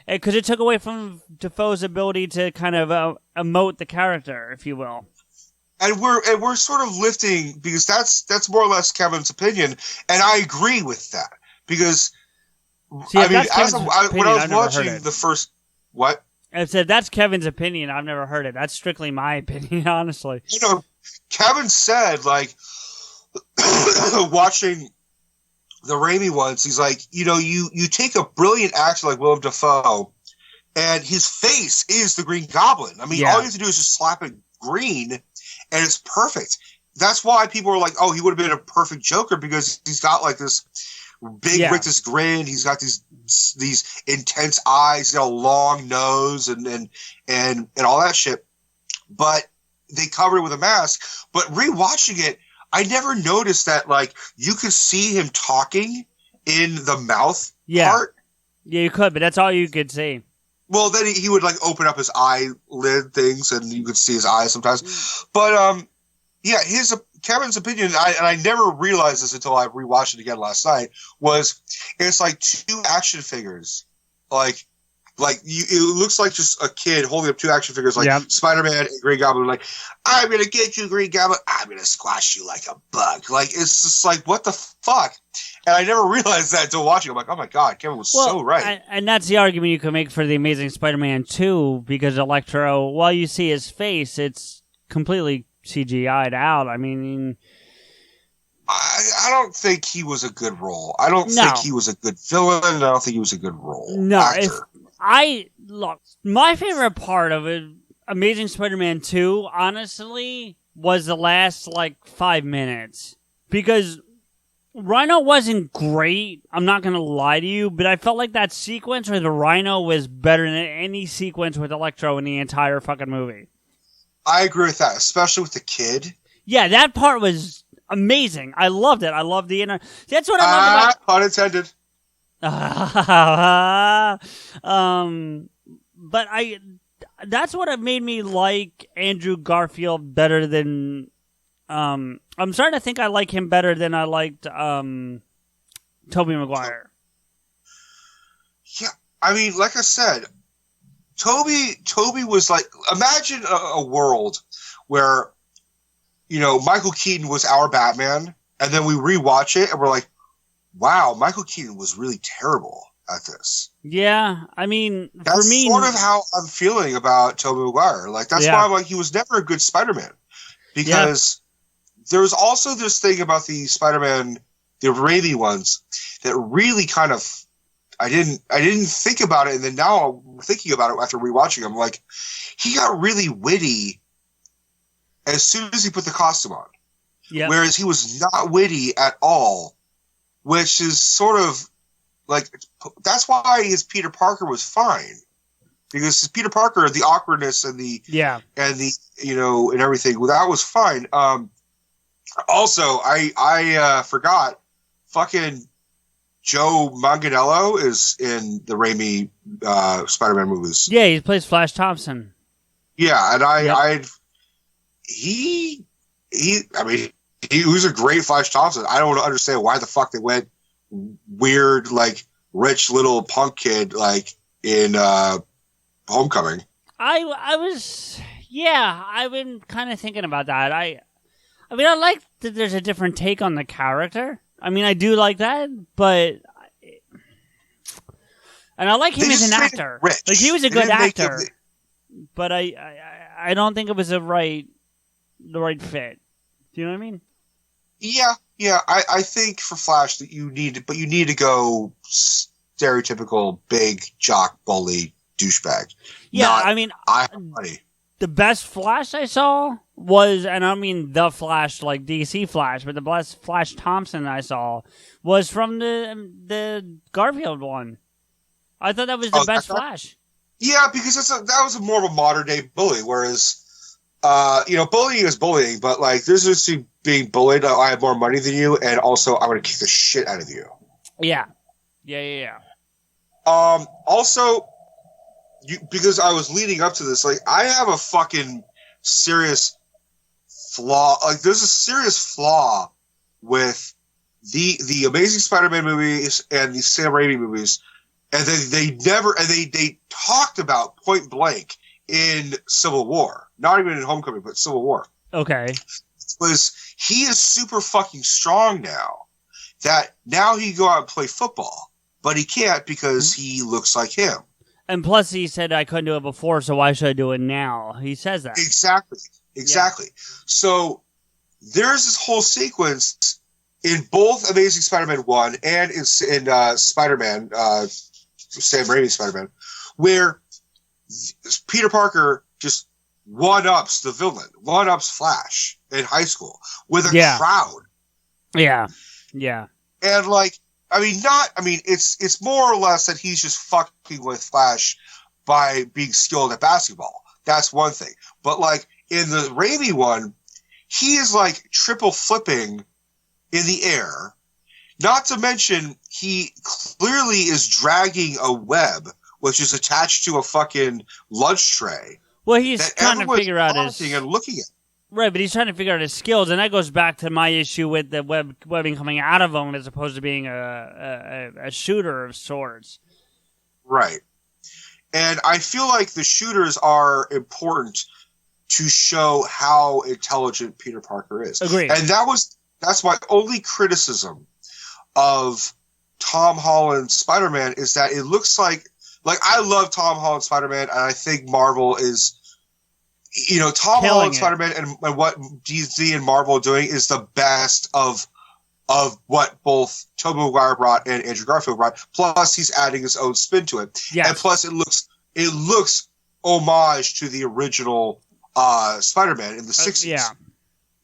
because it took away from Dafoe's ability to kind of emote the character, if you will. And we're sort of lifting, because that's more or less Kevin's opinion, and I agree with that, because See, I mean, when I was watching the first, what? I said that's Kevin's opinion. I've never heard it. That's strictly my opinion, honestly. You know, Kevin said, like, watching the Raimi ones, he's like, you know, you take a brilliant actor like Willem Dafoe, and his face is the Green Goblin. I mean, all you have to do is just slap it green, and it's perfect. That's why people are like, oh, he would have been a perfect Joker, because he's got like this big rictus grin. He's got these intense eyes, you know, long nose, and all that shit. But they covered it with a mask. But rewatching it, I never noticed that, like, you could see him talking in the mouth part. Yeah, you could, but that's all you could see. Well, then he would, like, open up his eyelid things, and you could see his eyes sometimes. But, yeah, Kevin's opinion, and I never realized this until I rewatched it again last night, was it's like two action figures. It looks like just a kid holding up two action figures, like Spider-Man and Green Goblin, like, I'm going to get you, Green Goblin. I'm going to squash you like a bug. Like, it's just like, what the fuck? And I never realized that until watching. I'm like, oh my God, Kevin was so right. And that's the argument you can make for The Amazing Spider-Man 2, because Electro, while you see his face, it's completely CGI'd out. I mean, I don't think he was a good role. I don't think he was a good villain. I don't think he was a good actor. Look, my favorite part of it, Amazing Spider-Man 2, honestly, was the last, like, 5 minutes. Because Rhino wasn't great, I'm not going to lie to you, but I felt like that sequence where the Rhino was better than any sequence with Electro in the entire fucking movie. I agree with that, especially with the kid. Yeah, that part was amazing. I loved it. I loved the inner... That's what I love about... Pun intended. But that's what made me like Andrew Garfield better than, I'm starting to think I like him better than I liked, Tobey Maguire. Yeah, I mean, like I said, Tobey was like, imagine a world where, you know, Michael Keaton was our Batman, and then we rewatch it and we're like, wow, Michael Keaton was really terrible at this. Yeah, I mean, that's for me, sort of how I'm feeling about Tobey Maguire. Like, that's why I'm like, he was never a good Spider-Man, because there's also this thing about the Spider-Man, the Raimi ones, that really kind of, I didn't think about it, and then now I'm thinking about it after rewatching them. Like, he got really witty as soon as he put the costume on, whereas he was not witty at all. Which is sort of like, that's why his Peter Parker was fine, because his Peter Parker, the awkwardness and the you know, and everything, that was fine. Also, I forgot, fucking Joe Manganiello is in the Raimi Spider-Man movies. Yeah, he plays Flash Thompson. Yeah, and he was a great Flash Thompson. I don't understand why the fuck they went weird, like, rich little punk kid, like, in Homecoming. I've been kind of thinking about that. I mean, I like that there's a different take on the character. I mean, I do like that, but... And I like him as an actor. Rich. Like, he was a good actor, but I don't think it was the right fit. Do you know what I mean? Yeah. I think for Flash that you need to go stereotypical big jock bully douchebag. Yeah, I mean, I have money. The best Flash I saw was, and I mean the Flash, like DC Flash, but the best Flash Thompson I saw was from the Garfield one. I thought that was the best Flash. Yeah, because that was more of a modern day bully, whereas. You know, bullying is bullying, but, like, there's just being bullied. I have more money than you, and also I'm going to kick the shit out of you. Yeah. Also, because I was leading up to this, like, I have a fucking serious flaw. Like, there's a serious flaw with the Amazing Spider-Man movies and the Sam Raimi movies, and they talked about point blank in Civil War. Not even in Homecoming, but Civil War. Okay. Was he is super fucking strong now. That now he can go out and play football, but he can't because he looks like him. And plus, he said I couldn't do it before, so why should I do it now? He says that. Exactly. Yeah. So there's this whole sequence in both Amazing Spider-Man 1 and in Spider-Man, Sam Raimi's Spider-Man, where Peter Parker just one-ups the villain, one-ups Flash in high school with a crowd. Yeah. Yeah. And it's more or less that he's just fucking with Flash by being skilled at basketball. That's one thing. But in the Raimi one, he is triple flipping in the air. Not to mention, he clearly is dragging a web, which is attached to a fucking lunch tray. Well, he's trying to figure out his... and looking at. Right, but he's trying to figure out his skills, and that goes back to my issue with the webbing coming out of him as opposed to being a shooter of sorts. Right. And I feel like the shooters are important to show how intelligent Peter Parker is. Agreed. And that's my only criticism of Tom Holland's Spider-Man is that it looks like I love Tom Holland's Spider-Man, and I think Marvel is, Tom Holland's Spider-Man and what DC and Marvel are doing is the best of what both Tobey Maguire brought and Andrew Garfield brought. Plus, he's adding his own spin to it, and plus, it looks homage to the original Spider-Man in the 60s. Yeah,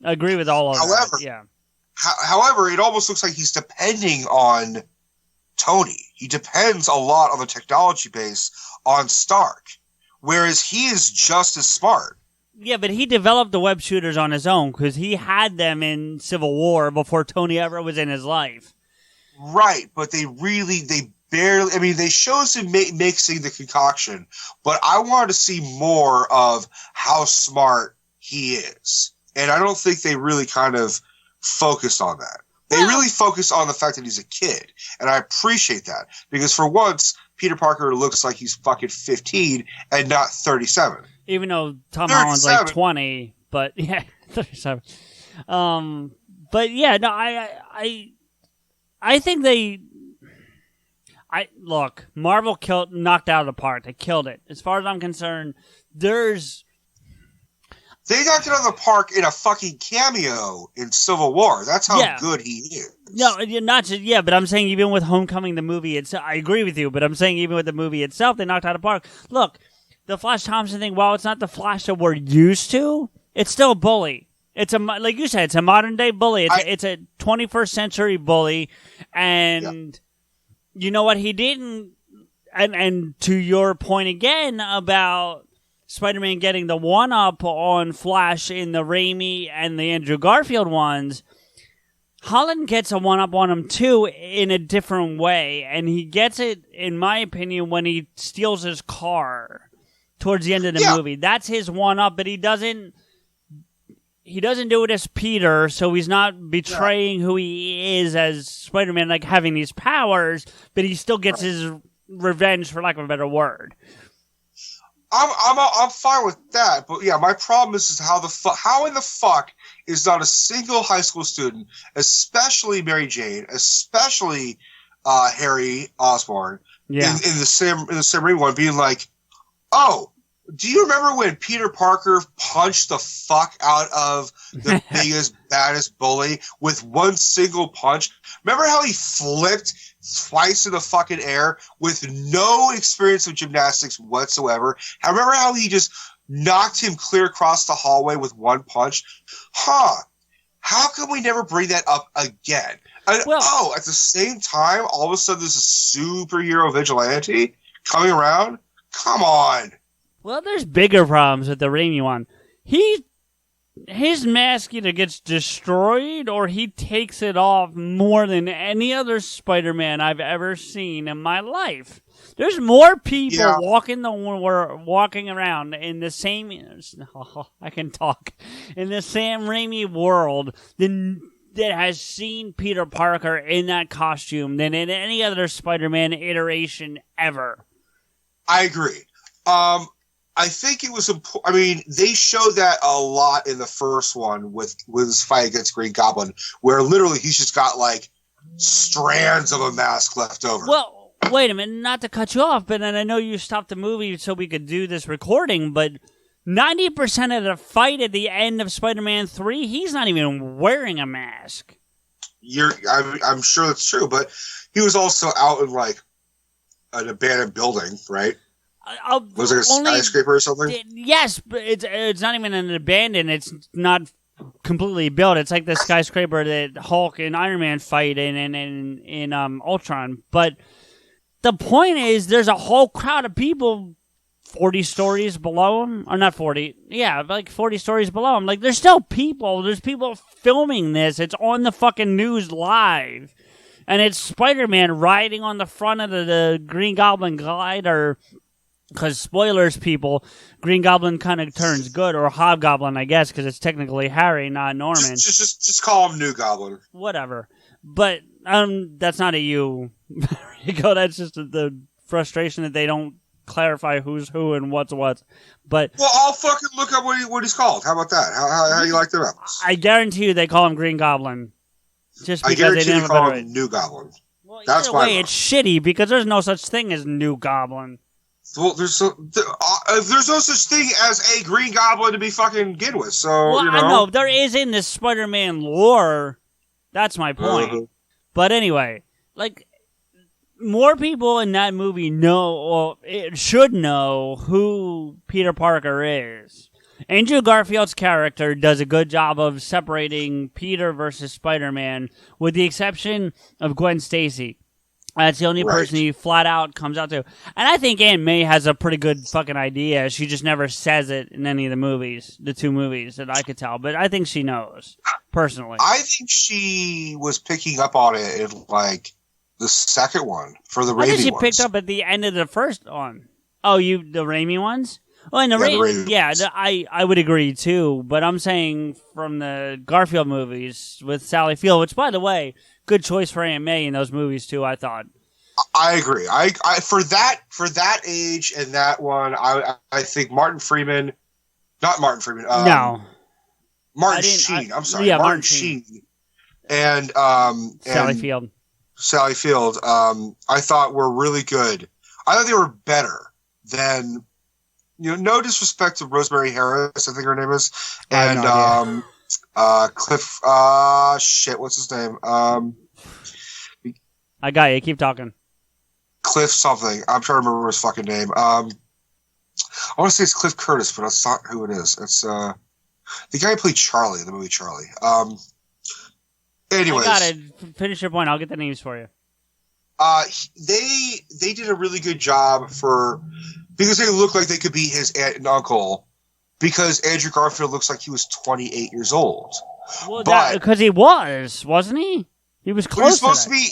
I agree with all of that. Yeah. However, it almost looks like he's depending on Tony. He depends a lot on the technology base on Stark, whereas he is just as smart. Yeah, but he developed the web shooters on his own because he had them in Civil War before Tony ever was in his life. Right, but they barely, they shows him mixing the concoction, but I wanted to see more of how smart he is. And I don't think they really kind of focused on that. They really focused on the fact that he's a kid, and I appreciate that, because for once, Peter Parker looks like he's fucking 15 and not 37. Even though Tom Holland's 20, but yeah, 37. But yeah, no, I think look, Marvel knocked out of the park. They killed it. As far as I'm concerned, they knocked it out of the park in a fucking cameo in Civil War. That's how good he is. No, not just but I'm saying even with Homecoming, the movie itself, I agree with you, but I'm saying even with the movie itself, they knocked out of the park. Look, the Flash Thompson thing, while it's not the Flash that we're used to, it's still a bully. It's like you said, it's a modern day bully. It's a 21st century bully, and you know what? He didn't. And to your point again about Spider-Man getting the one-up on Flash in the Raimi and the Andrew Garfield ones, Holland gets a one-up on him too in a different way, and he gets it, in my opinion, when he steals his car towards the end of the movie. That's his one-up, but he doesn't do it as Peter, so he's not betraying who he is as Spider-Man, like having these powers, but he still gets his revenge, for lack of a better word. I'm fine with that, but yeah, my problem is how in the fuck is not a single high school student, especially Mary Jane, especially Harry Osborn, in the Sam Raimi one, being like, oh, do you remember when Peter Parker punched the fuck out of the biggest, baddest bully with one single punch? Remember how he flipped twice in the fucking air with no experience of gymnastics whatsoever? I remember how he just knocked him clear across the hallway with one punch? How come we never bring that up again? And, at the same time, all of a sudden there's a superhero vigilante coming around? Come on. Well, there's bigger problems with the Raimi one. His mask either gets destroyed or he takes it off more than any other Spider-Man I've ever seen in my life. There's more people walking around in the same in the Sam Raimi world that has seen Peter Parker in that costume than in any other Spider-Man iteration ever. I agree. I think it was important. I mean, they showed that a lot in the first one with his fight against Green Goblin, where literally he's just got like strands of a mask left over. Well, wait a minute, not to cut you off, but then I know you stopped the movie so we could do this recording, but 90% of the fight at the end of Spider-Man 3, he's not even wearing a mask. I'm sure that's true, but he was also out in like an abandoned building, right? Was it a skyscraper or something? Yes, but it's not even an abandoned. It's not completely built. It's like the skyscraper that Hulk and Iron Man fight in Ultron. But the point is, there's a whole crowd of people 40 stories below him. Or not 40. Yeah, like 40 stories below him. Like, there's still people. There's people filming this. It's on the fucking news live. And it's Spider-Man riding on the front of the Green Goblin glider. Because, spoilers, people, Green Goblin kind of turns good, or Hobgoblin, I guess, because it's technically Harry, not Norman. Just call him New Goblin. Whatever. But that's not a you, Rico. That's just the frustration that they don't clarify who's who and what's what. But well, I'll fucking look up what he's called. How about that? How you like that? I guarantee you they call him Green Goblin. Just because I guarantee they didn't call him New Goblin. Well, that's either way, it's shitty because there's no such thing as New Goblin. Well, there's no such thing as a Green Goblin to be fucking begin with. So, well, I know there is in this Spider-Man lore. That's my point. Mm-hmm. But anyway, like, more people in that movie know, or should know, who Peter Parker is. Andrew Garfield's character does a good job of separating Peter versus Spider-Man, with the exception of Gwen Stacy. That's the only person he flat out comes out to. And I think Aunt May has a pretty good fucking idea. She just never says it in any of the movies, the two movies that I could tell. But I think she knows, personally. I think she was picking up on it in, like, the second one for the Raimi ones. I think she picked up at the end of the first one. Oh, the Raimi ones? Oh, and the Raimi. Yeah, I would agree, too. But I'm saying from the Garfield movies with Sally Field, which, by the way, good choice for Aunt May in those movies, too, I thought. I agree. I for that age and that one, I think Martin Freeman, not Martin Freeman. No. Martin Sheen. I'm sorry. Yeah, Martin Sheen. And Sally Field. Sally Field, I thought were really good. I thought they were better than, no disrespect to Rosemary Harris, I think her name is, and Cliff, what's his name? I got you. Keep talking. Cliff something. I'm trying to remember his fucking name. I want to say it's Cliff Curtis, but that's not who it is. It's the guy who played Charlie in the movie Charlie. Anyways, I got it. Finish your point. I'll get the names for you. They did a really good job because they look like they could be his aunt and uncle, because Andrew Garfield looks like he was 28 years old. Well, because he wasn't he? He was close. He was supposed to be.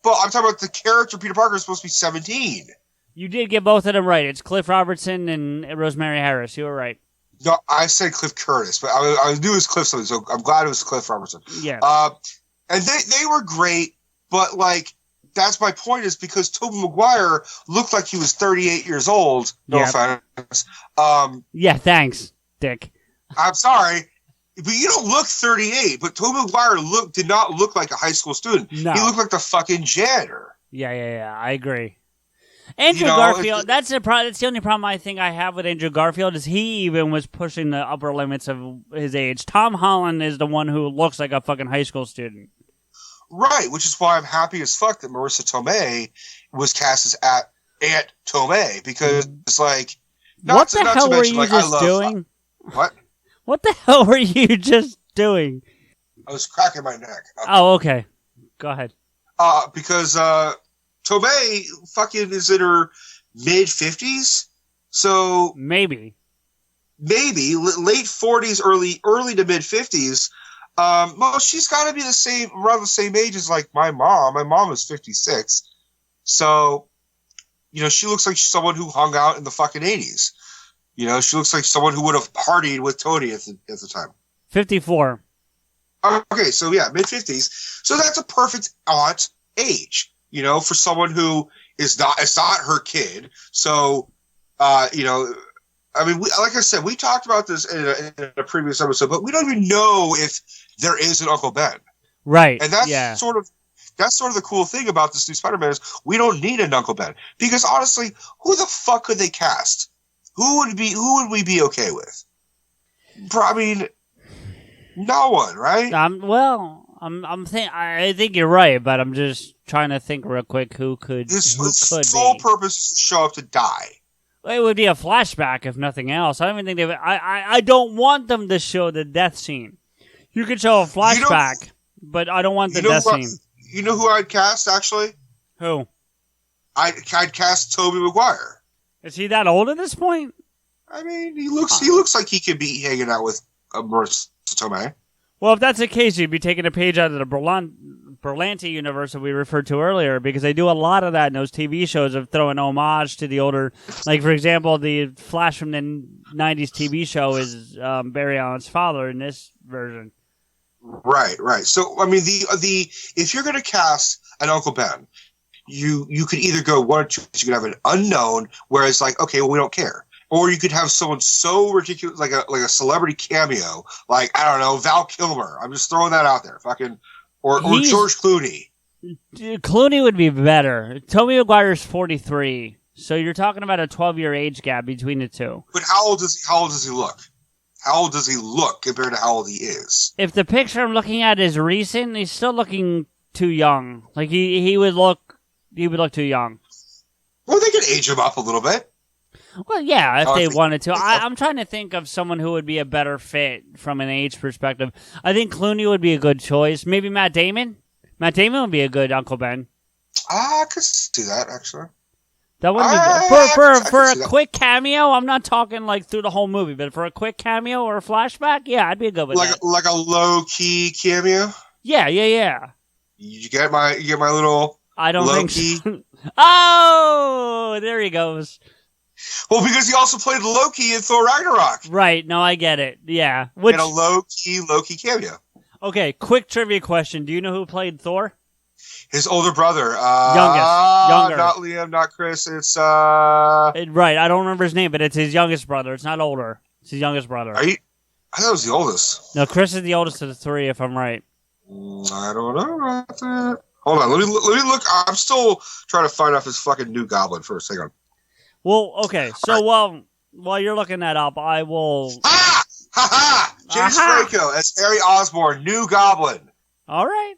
But I'm talking about the character Peter Parker is supposed to be 17. You did get both of them right. It's Cliff Robertson and Rosemary Harris. You were right. No, I said Cliff Curtis, but I knew it was Cliff something, so I'm glad it was Cliff Robertson. Yeah. And they were great, but, like, that's my point, is because Tobey Maguire looked like he was 38 years old. No offense. Yeah, thanks, Dick. I'm sorry. But you don't look 38, but Tobey Maguire did not look like a high school student. No. He looked like the fucking janitor. Yeah, I agree. Andrew Garfield, that's the only problem I think I have with Andrew Garfield, is he even was pushing the upper limits of his age. Tom Holland is the one who looks like a fucking high school student. Right, which is why I'm happy as fuck that Marissa Tomei was cast as Aunt Tomei, because it's like... What the hell were you just doing? What? What the hell were you just doing? I was cracking my neck. Oh, okay. Go ahead. Because Tomei fucking is in her mid-50s, so... Maybe. Late 40s, early to mid-50s. Well, she's got to be around the same age as, like, my mom. My mom is 56. So, she looks like someone who hung out in the fucking 80s. She looks like someone who would have partied with Tony at the time. 54. Okay, so yeah, mid-50s. So that's a perfect aunt age, for someone who it's not her kid. So You know, I mean, like I said, we talked about this in a previous episode, but we don't even know if there is an Uncle Ben. Right. And that's sort of the cool thing about this new Spider-Man is we don't need an Uncle Ben. Because honestly, who the fuck could they cast? Who would we be okay with? I mean, no one, right? I think you're right, but I'm just trying to think real quick who could His sole purpose is to show up to die. It would be a flashback, if nothing else. I don't even think they would. I don't want them to show the death scene. You could show a flashback, but I don't want the death scene. You know who I'd cast, actually? Who? I'd cast Tobey Maguire. Is he that old at this point? I mean, he looks like he could be hanging out with Marissa Tomei. Well, if that's the case, you'd be taking a page out of the Berlanti universe that we referred to earlier, because they do a lot of that in those TV shows of throwing homage to the older, like, for example, the Flash from the 90s TV show is Barry Allen's father in this version. Right. So, I mean, the if you're going to cast an Uncle Ben, you could either go one or two. You could have an unknown, where it's like, okay, well, we don't care. Or you could have someone so ridiculous, like a celebrity cameo, like, I don't know, Val Kilmer. I'm just throwing that out there. Fucking, or George Clooney. Clooney would be better. Tobey Maguire's 43, so you're talking about a 12-year age gap between the two. But how old does he look? How old does he look compared to how old he is? If the picture I'm looking at is recent, he's still looking too young. Like he would look too young. Well, they could age him up a little bit. Well, yeah, if they wanted to. I'm trying to think of someone who would be a better fit from an age perspective. I think Clooney would be a good choice. Maybe Matt Damon. Matt Damon would be a good Uncle Ben. I could see that, actually. That would be for a quick cameo. I'm not talking like through the whole movie, but for a quick cameo or a flashback, yeah, I'd be good with that. Like a low key cameo. Yeah. You get my little. I don't think so. Oh, there he goes. Well, because he also played Loki in Thor Ragnarok. Right. No, I get it. Yeah. In a low key cameo. Okay. Quick trivia question: do you know who played Thor? His older brother. Younger. Not Liam, not Chris. It's right. I don't remember his name, but it's his youngest brother. It's not older. It's his youngest brother. I thought it was the oldest. No, Chris is the oldest of the three, if I'm right. I don't know about that. Hold on. Let me look. I'm still trying to find out his fucking new Goblin first. Hang on. Well, okay. So while you're looking that up, I will. Ha ha! James Franco as Harry Osborn, new Goblin. All right.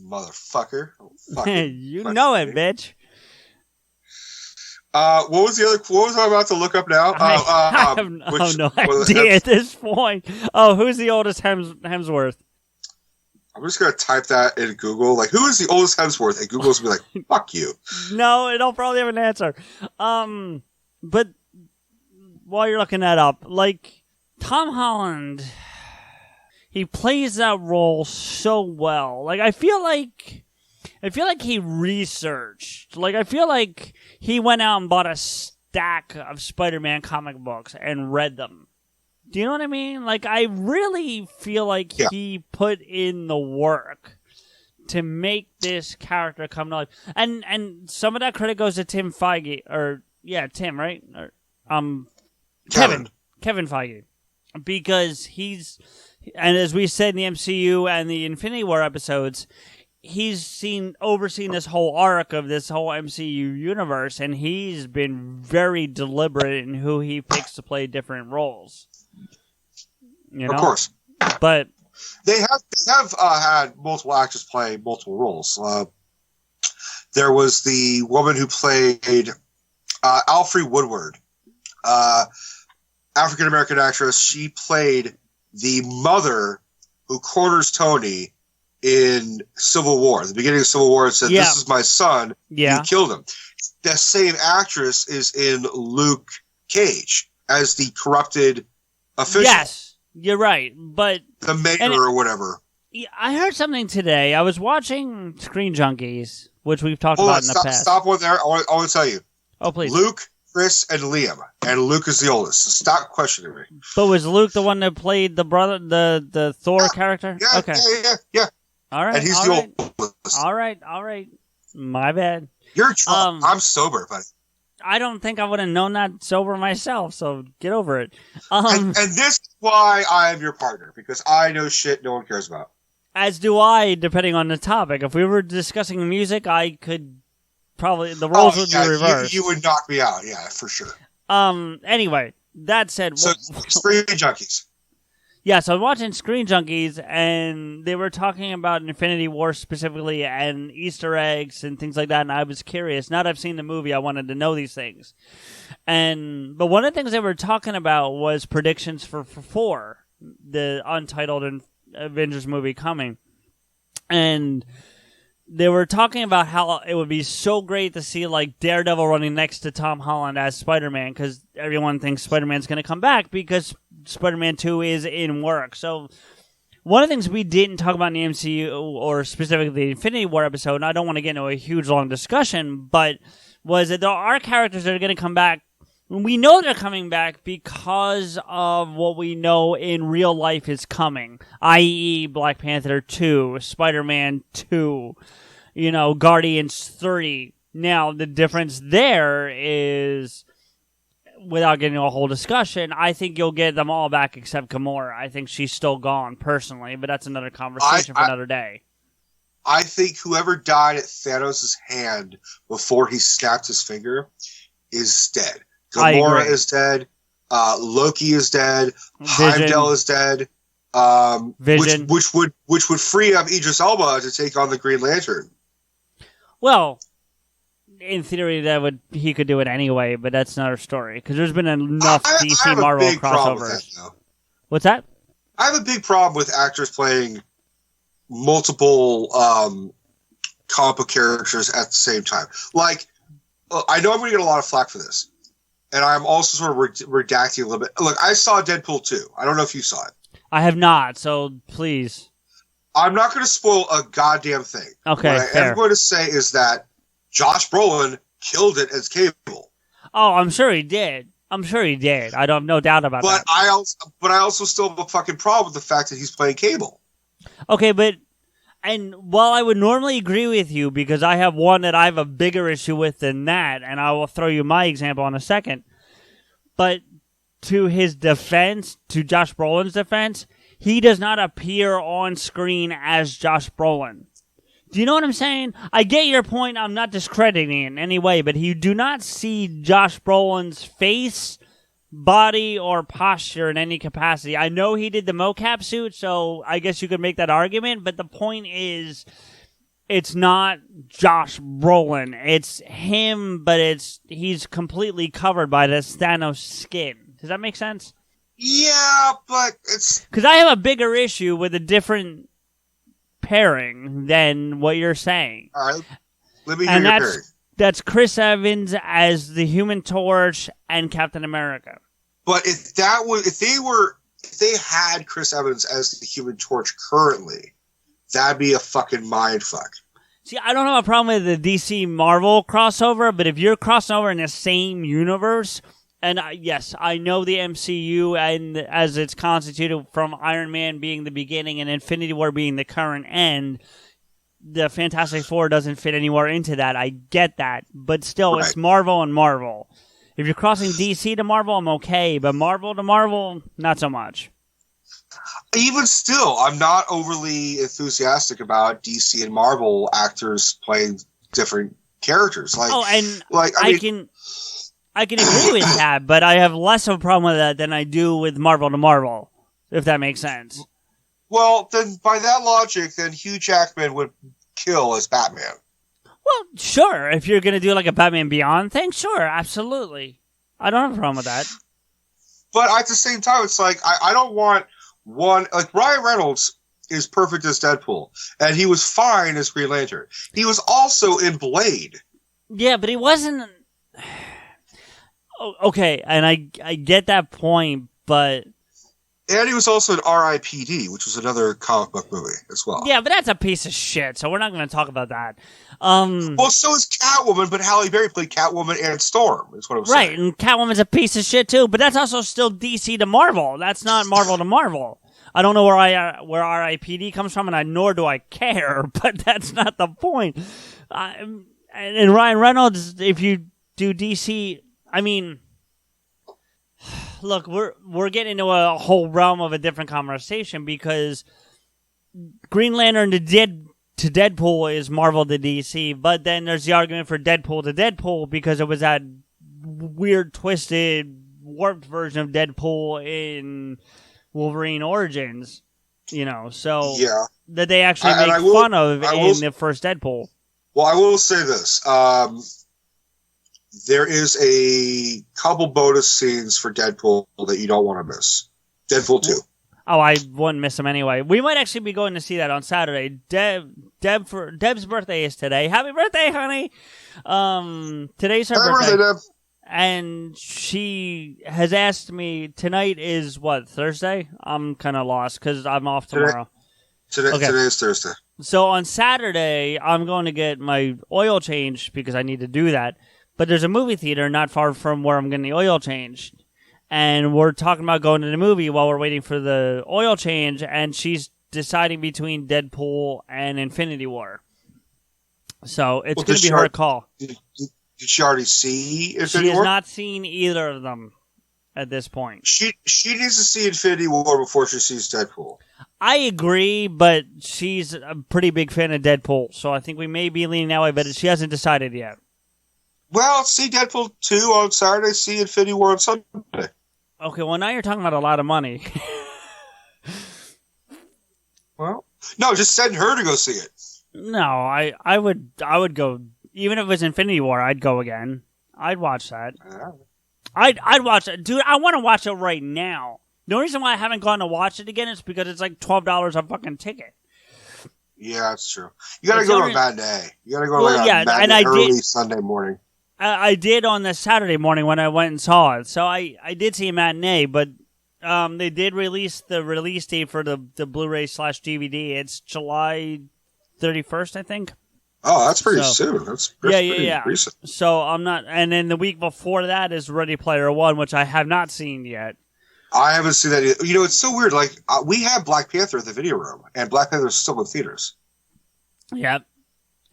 Motherfucker. You know it, bitch. What was I about to look up now? I have no idea at this point. Oh, who's the oldest Hemsworth? I'm just going to type that in Google. Like, who is the oldest Hemsworth? And Google's going to be like, fuck you. No, it'll probably have an answer. But while you're looking that up, like, Tom Holland, he plays that role so well. Like, I feel like he researched. Like, I feel like he went out and bought a stack of Spider-Man comic books and read them. Do you know what I mean? Like, I really feel like he put in the work to make this character come to life. And some of that credit goes to Tim Feige. Tim, right? Kevin Feige. Because and as we said in the MCU and the Infinity War episodes, he's overseen this whole arc of this whole MCU universe, and he's been very deliberate in who he picks to play different roles. You know? Of course. But they have had multiple actors play multiple roles. There was the woman who played Alfre Woodward, African-American actress. She played the mother who corners Tony in Civil War. At the beginning of Civil War, it said, "This is my son. You killed him." That same actress is in Luke Cage as the corrupted official. Yes, you're right. But the mayor or whatever. I heard something today. I was watching Screen Junkies, which we've talked about in the past. Stop one there. I want to tell you. Oh, please. Luke, Chris, and Liam. And Luke is the oldest. So stop questioning me. But was Luke the one that played the brother, the Thor character? Yeah, okay. Yeah. All right. And he's the oldest. All right. My bad. You're drunk. I'm sober, buddy. I don't think I would have known that sober myself, so get over it. And this is why I am your partner, because I know shit no one cares about. As do I, depending on the topic. If we were discussing music, I could probably... The roles would be reversed. You would knock me out, yeah, for sure. Anyway, that said... So, Screen Junkies. Yeah, so I'm watching Screen Junkies, and they were talking about Infinity War specifically, and Easter eggs and things like that, and I was curious. Now that I've seen the movie, I wanted to know these things. But one of the things they were talking about was predictions for 4, the untitled Avengers movie coming. And they were talking about how it would be so great to see like Daredevil running next to Tom Holland as Spider-Man, because everyone thinks Spider-Man's going to come back because Spider-Man 2 is in work. So one of the things we didn't talk about in the MCU, or specifically the Infinity War episode, and I don't want to get into a huge long discussion, but was that there are characters that are going to come back. We know they're coming back because of what we know in real life is coming, i.e. Black Panther 2, Spider-Man 2, Guardians 3. Now, the difference there is, without getting into a whole discussion, I think you'll get them all back except Gamora. I think she's still gone, personally, but that's another conversation for another day. I think whoever died at Thanos' hand before he snapped his finger is dead. Gamora is dead. Loki is dead. Heimdall is dead. Vision, which would free up Idris Elba to take on the Green Lantern. Well, in theory, he could do it anyway, but that's another story because there's been enough DC Marvel crossovers. What's that? I have a big problem with actors playing multiple comic book characters at the same time. Like, I know I'm going to get a lot of flack for this. And I'm also sort of redacting a little bit. Look, I saw Deadpool 2. I don't know if you saw it. I have not, so please. I'm not going to spoil a goddamn thing. Okay, what I am going to say is that Josh Brolin killed it as Cable. Oh, I'm sure he did. I don't have no doubt about that. But I also still have a fucking problem with the fact that he's playing Cable. Okay, and while I would normally agree with you, because I have one that I have a bigger issue with than that, and I will throw you my example in a second, but to his defense, to Josh Brolin's defense, he does not appear on screen as Josh Brolin. Do you know what I'm saying? I get your point. I'm not discrediting it in any way, but you do not see Josh Brolin's face, body, or posture in any capacity. I know he did the mocap suit, so I guess you could make that argument, but the point is, it's not Josh Brolin. It's him, but he's completely covered by this Thanos skin. Does that make sense? Yeah, but it's... Because I have a bigger issue with a different pairing than what you're saying. All right, let me hear your pairing. That's Chris Evans as the Human Torch and Captain America. But if they had Chris Evans as the Human Torch currently, that'd be a fucking mind fuck. See, I don't have a problem with the DC Marvel crossover, but if you're crossing over in the same universe, and yes, I know the MCU and as it's constituted from Iron Man being the beginning and Infinity War being the current end, the Fantastic Four doesn't fit anywhere into that. I get that, but still, right. It's Marvel and Marvel. If you're crossing DC to Marvel, I'm okay, but Marvel to Marvel, not so much. Even still, I'm not overly enthusiastic about DC and Marvel actors playing different characters. I can agree with that, but I have less of a problem with that than I do with Marvel to Marvel, if that makes sense. Well, then by that logic, then Hugh Jackman would kill as Batman. Well, sure. If you're going to do like a Batman Beyond thing, sure, absolutely. I don't have a problem with that. But at the same time, it's like, I don't want one... Like, Ryan Reynolds is perfect as Deadpool, and he was fine as Green Lantern. He was also in Blade. Yeah, but he wasn't... Okay, and I get that point, but... And he was also in R.I.P.D., which was another comic book movie as well. Yeah, but that's a piece of shit, so we're not going to talk about that. Well, so is Catwoman, but Halle Berry played Catwoman and Storm, is what I'm saying. Right, and Catwoman's a piece of shit, too, but that's also still DC to Marvel. That's not Marvel to Marvel. I don't know where R.I.P.D. comes from, and nor do I care, but that's not the point. And Ryan Reynolds, if you do DC... I mean, look, we're getting into a whole realm of a different conversation because Green Lantern to Deadpool is Marvel to DC, but then there's the argument for Deadpool to Deadpool because it was that weird, twisted, warped version of Deadpool in Wolverine Origins, so that they actually make fun of in the first Deadpool. Well, I will say this. There is a couple bonus scenes for Deadpool that you don't want to miss. Deadpool 2. Oh, I wouldn't miss them anyway. We might actually be going to see that on Saturday. Deb's birthday is today. Happy birthday, honey! Today's her birthday. Happy birthday, Deb. And she has asked me, tonight is what, Thursday? I'm kind of lost because I'm off tomorrow. Today is Thursday. So on Saturday, I'm going to get my oil changed because I need to do that. But there's a movie theater not far from where I'm getting the oil changed. And we're talking about going to the movie while we're waiting for the oil change. And she's deciding between Deadpool and Infinity War. So it's going to be her call. Did she already see Infinity War? She has not seen either of them at this point. She needs to see Infinity War before she sees Deadpool. I agree, but she's a pretty big fan of Deadpool. So I think we may be leaning that way, but she hasn't decided yet. Well, see Deadpool 2 on Saturday, see Infinity War on Sunday. Okay, well, now you're talking about a lot of money. Well, no, just send her to go see it. No, I would go. Even if it was Infinity War, I'd go again. I'd watch that. I'd watch it. Dude, I want to watch it right now. The only reason why I haven't gone to watch it again is because it's like $12 a fucking ticket. Yeah, that's true. You gotta go to a matinee. You gotta go to a matinee early Sunday morning. I did on the Saturday morning when I went and saw it. So I did see a matinee, but they did release the release date for the Blu-ray/DVD. It's July 31st, I think. Oh, that's pretty soon. That's pretty recent. So I'm not... And then the week before that is Ready Player One, which I have not seen yet. I haven't seen that either. It's so weird. Like, we have Black Panther at the video room, and Black Panther is still in theaters. Yep.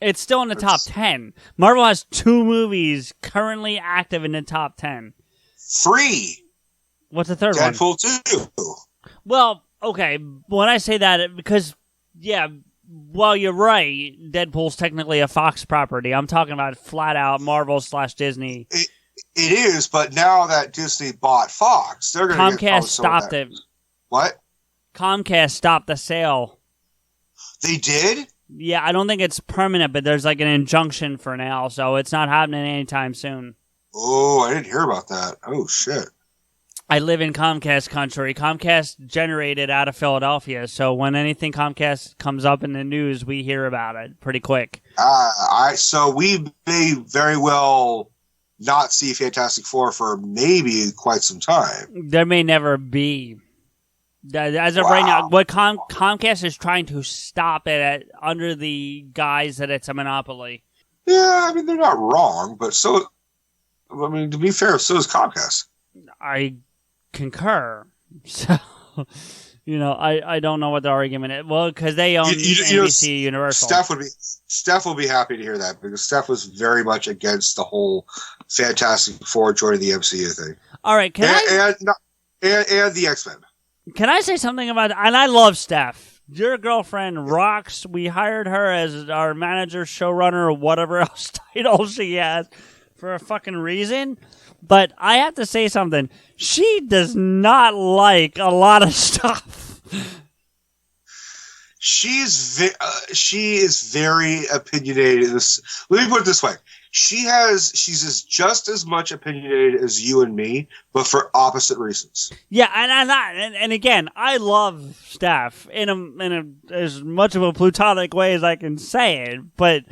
It's still in the top 10. Marvel has 2 movies currently active in the top 10. 3. What's the third one? Deadpool 2. Well, okay. When I say that, because, well, you're right. Deadpool's technically a Fox property. I'm talking about flat out Marvel/Disney. It is, but now that Disney bought Fox, they're going to Comcast stopped it. What? Comcast stopped the sale. They did? Yeah, I don't think it's permanent, but there's like an injunction for now, so it's not happening anytime soon. Oh, I didn't hear about that. Oh, shit. I live in Comcast country. Comcast generated out of Philadelphia, so when anything Comcast comes up in the news, we hear about it pretty quick. So we may very well not see Fantastic Four for maybe quite some time. There may never be. As of right now, what Comcast is trying to stop it under the guise that it's a monopoly. Yeah, I mean, they're not wrong, but to be fair, so is Comcast. I concur. So, I don't know what the argument is. Well, because they own NBC Universal. Steph will be happy to hear that, because Steph was very much against the whole Fantastic Four joining the MCU thing. All right, and the X-Men. Can I say something about that? And I love Steph. Your girlfriend rocks. We hired her as our manager, showrunner, or whatever else title she has for a fucking reason. But I have to say something. She does not like a lot of stuff. She is very opinionated. Let me put it this way. She's just as much opinionated as you and me, but for opposite reasons. Yeah, and again, I love Steph in as much of a platonic way as I can say it, but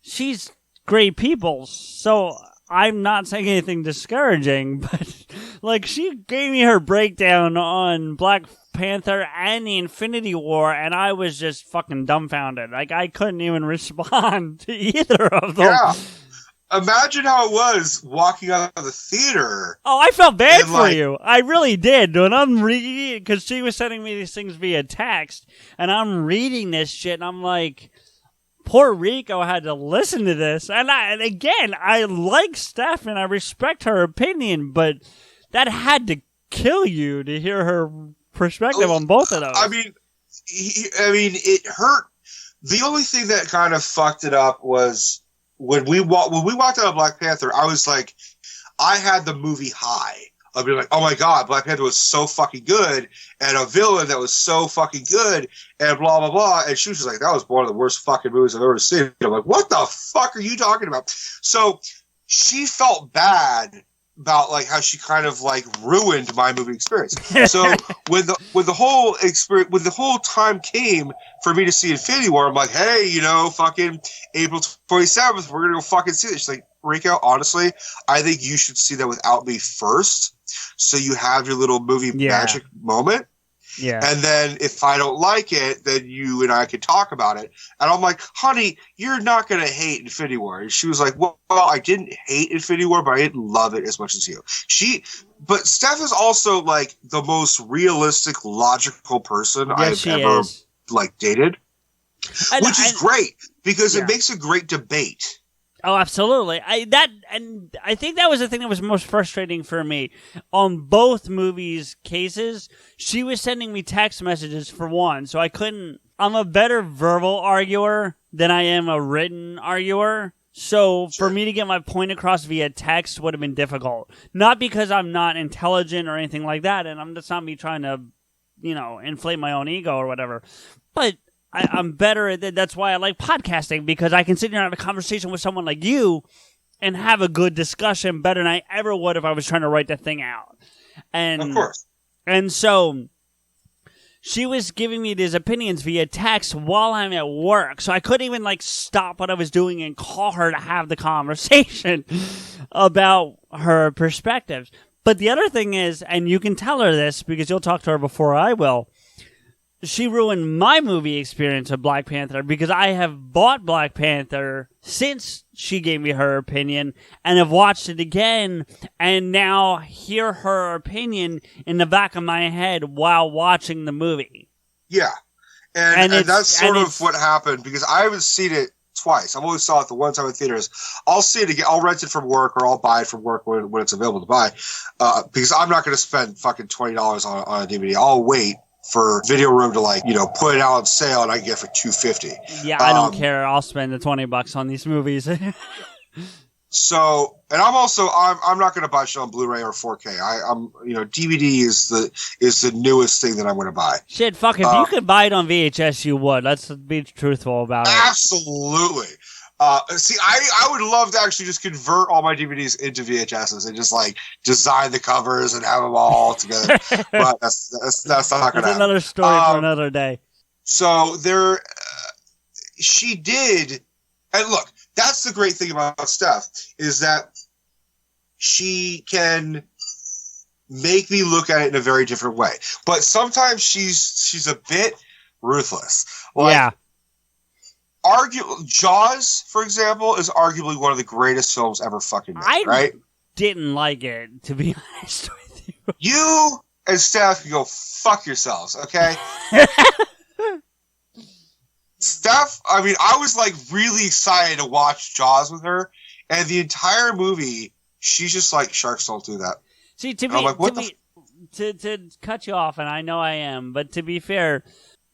she's great people, so I'm not saying anything discouraging, but like she gave me her breakdown on Black Panther and the Infinity War, and I was just fucking dumbfounded. Like I couldn't even respond to either of them. Yeah. Imagine how it was walking out of the theater. Oh, I felt bad for you. I really did. When I'm reading it, because she was sending me these things via text, and I'm reading this shit, and I'm like, poor Rico had to listen to this. And again, I like Steph and I respect her opinion, but that had to kill you to hear her perspective on both of those. I mean, it hurt. The only thing that kind of fucked it up was when we walked out of Black Panther, I was like, I had the movie high. I'd be like, oh my God, Black Panther was so fucking good, and a villain that was so fucking good, and blah, blah, blah. And she was just like, that was one of the worst fucking movies I've ever seen. I'm like, what the fuck are you talking about? So she felt bad about like how she kind of like ruined my movie experience. So when the whole experience, when the whole time came for me to see Infinity War, I'm like, hey, fucking April 27th, we're gonna go fucking see this. She's like, Rico, honestly, I think you should see that without me first, so you have your little movie magic moment. Yeah. And then if I don't like it, then you and I can talk about it. And I'm like, honey, you're not going to hate Infinity War. And she was like, well, I didn't hate Infinity War, but I didn't love it as much as you. But Steph is also like the most realistic, logical person I've ever dated, which is great because it makes a great debate. Oh, absolutely. I think that was the thing that was most frustrating for me. On both movies' cases, she was sending me text messages for one, so I'm a better verbal arguer than I am a written arguer. So for me to get my point across via text would have been difficult. Not because I'm not intelligent or anything like that, and that's not me trying to, inflate my own ego or whatever. But I'm better at that. That's why I like podcasting, because I can sit here and have a conversation with someone like you and have a good discussion better than I ever would if I was trying to write that thing out. And of course. And so she was giving me these opinions via text while I'm at work. So I couldn't even stop what I was doing and call her to have the conversation about her perspectives. But the other thing is, and you can tell her this because you'll talk to her before I will, she ruined my movie experience of Black Panther because I have bought Black Panther since she gave me her opinion and have watched it again and now hear her opinion in the back of my head while watching the movie. Yeah. And that's sort of what happened because I haven't seen it twice. I've only saw it the one time in theaters. I'll see it again. I'll rent it from work or I'll buy it from work when it's available to buy because I'm not going to spend fucking $20 on a DVD. I'll wait for Video Room to put it out on sale and I can get it for $2.50. Yeah, I don't care. I'll spend the $20 on these movies. So, and I'm not going to buy shit on Blu-ray or 4K. I'm DVD is the newest thing that I'm going to buy. Shit, fuck, if you could buy it on VHS, you would. Let's be truthful about it. Absolutely. See, I would love to actually just convert all my DVDs into VHSs and just design the covers and have them all together. But that's not going to happen. Another story for another day. So she did, and look, that's the great thing about Steph is that she can make me look at it in a very different way. But sometimes she's a bit ruthless. Yeah. Jaws, for example, is arguably one of the greatest films ever fucking made, right? Didn't like it, to be honest with you. You and Steph can go fuck yourselves, okay? Steph, I was really excited to watch Jaws with her, and the entire movie, she's just like, sharks don't do that. See, to cut you off, and I know I am, but to be fair,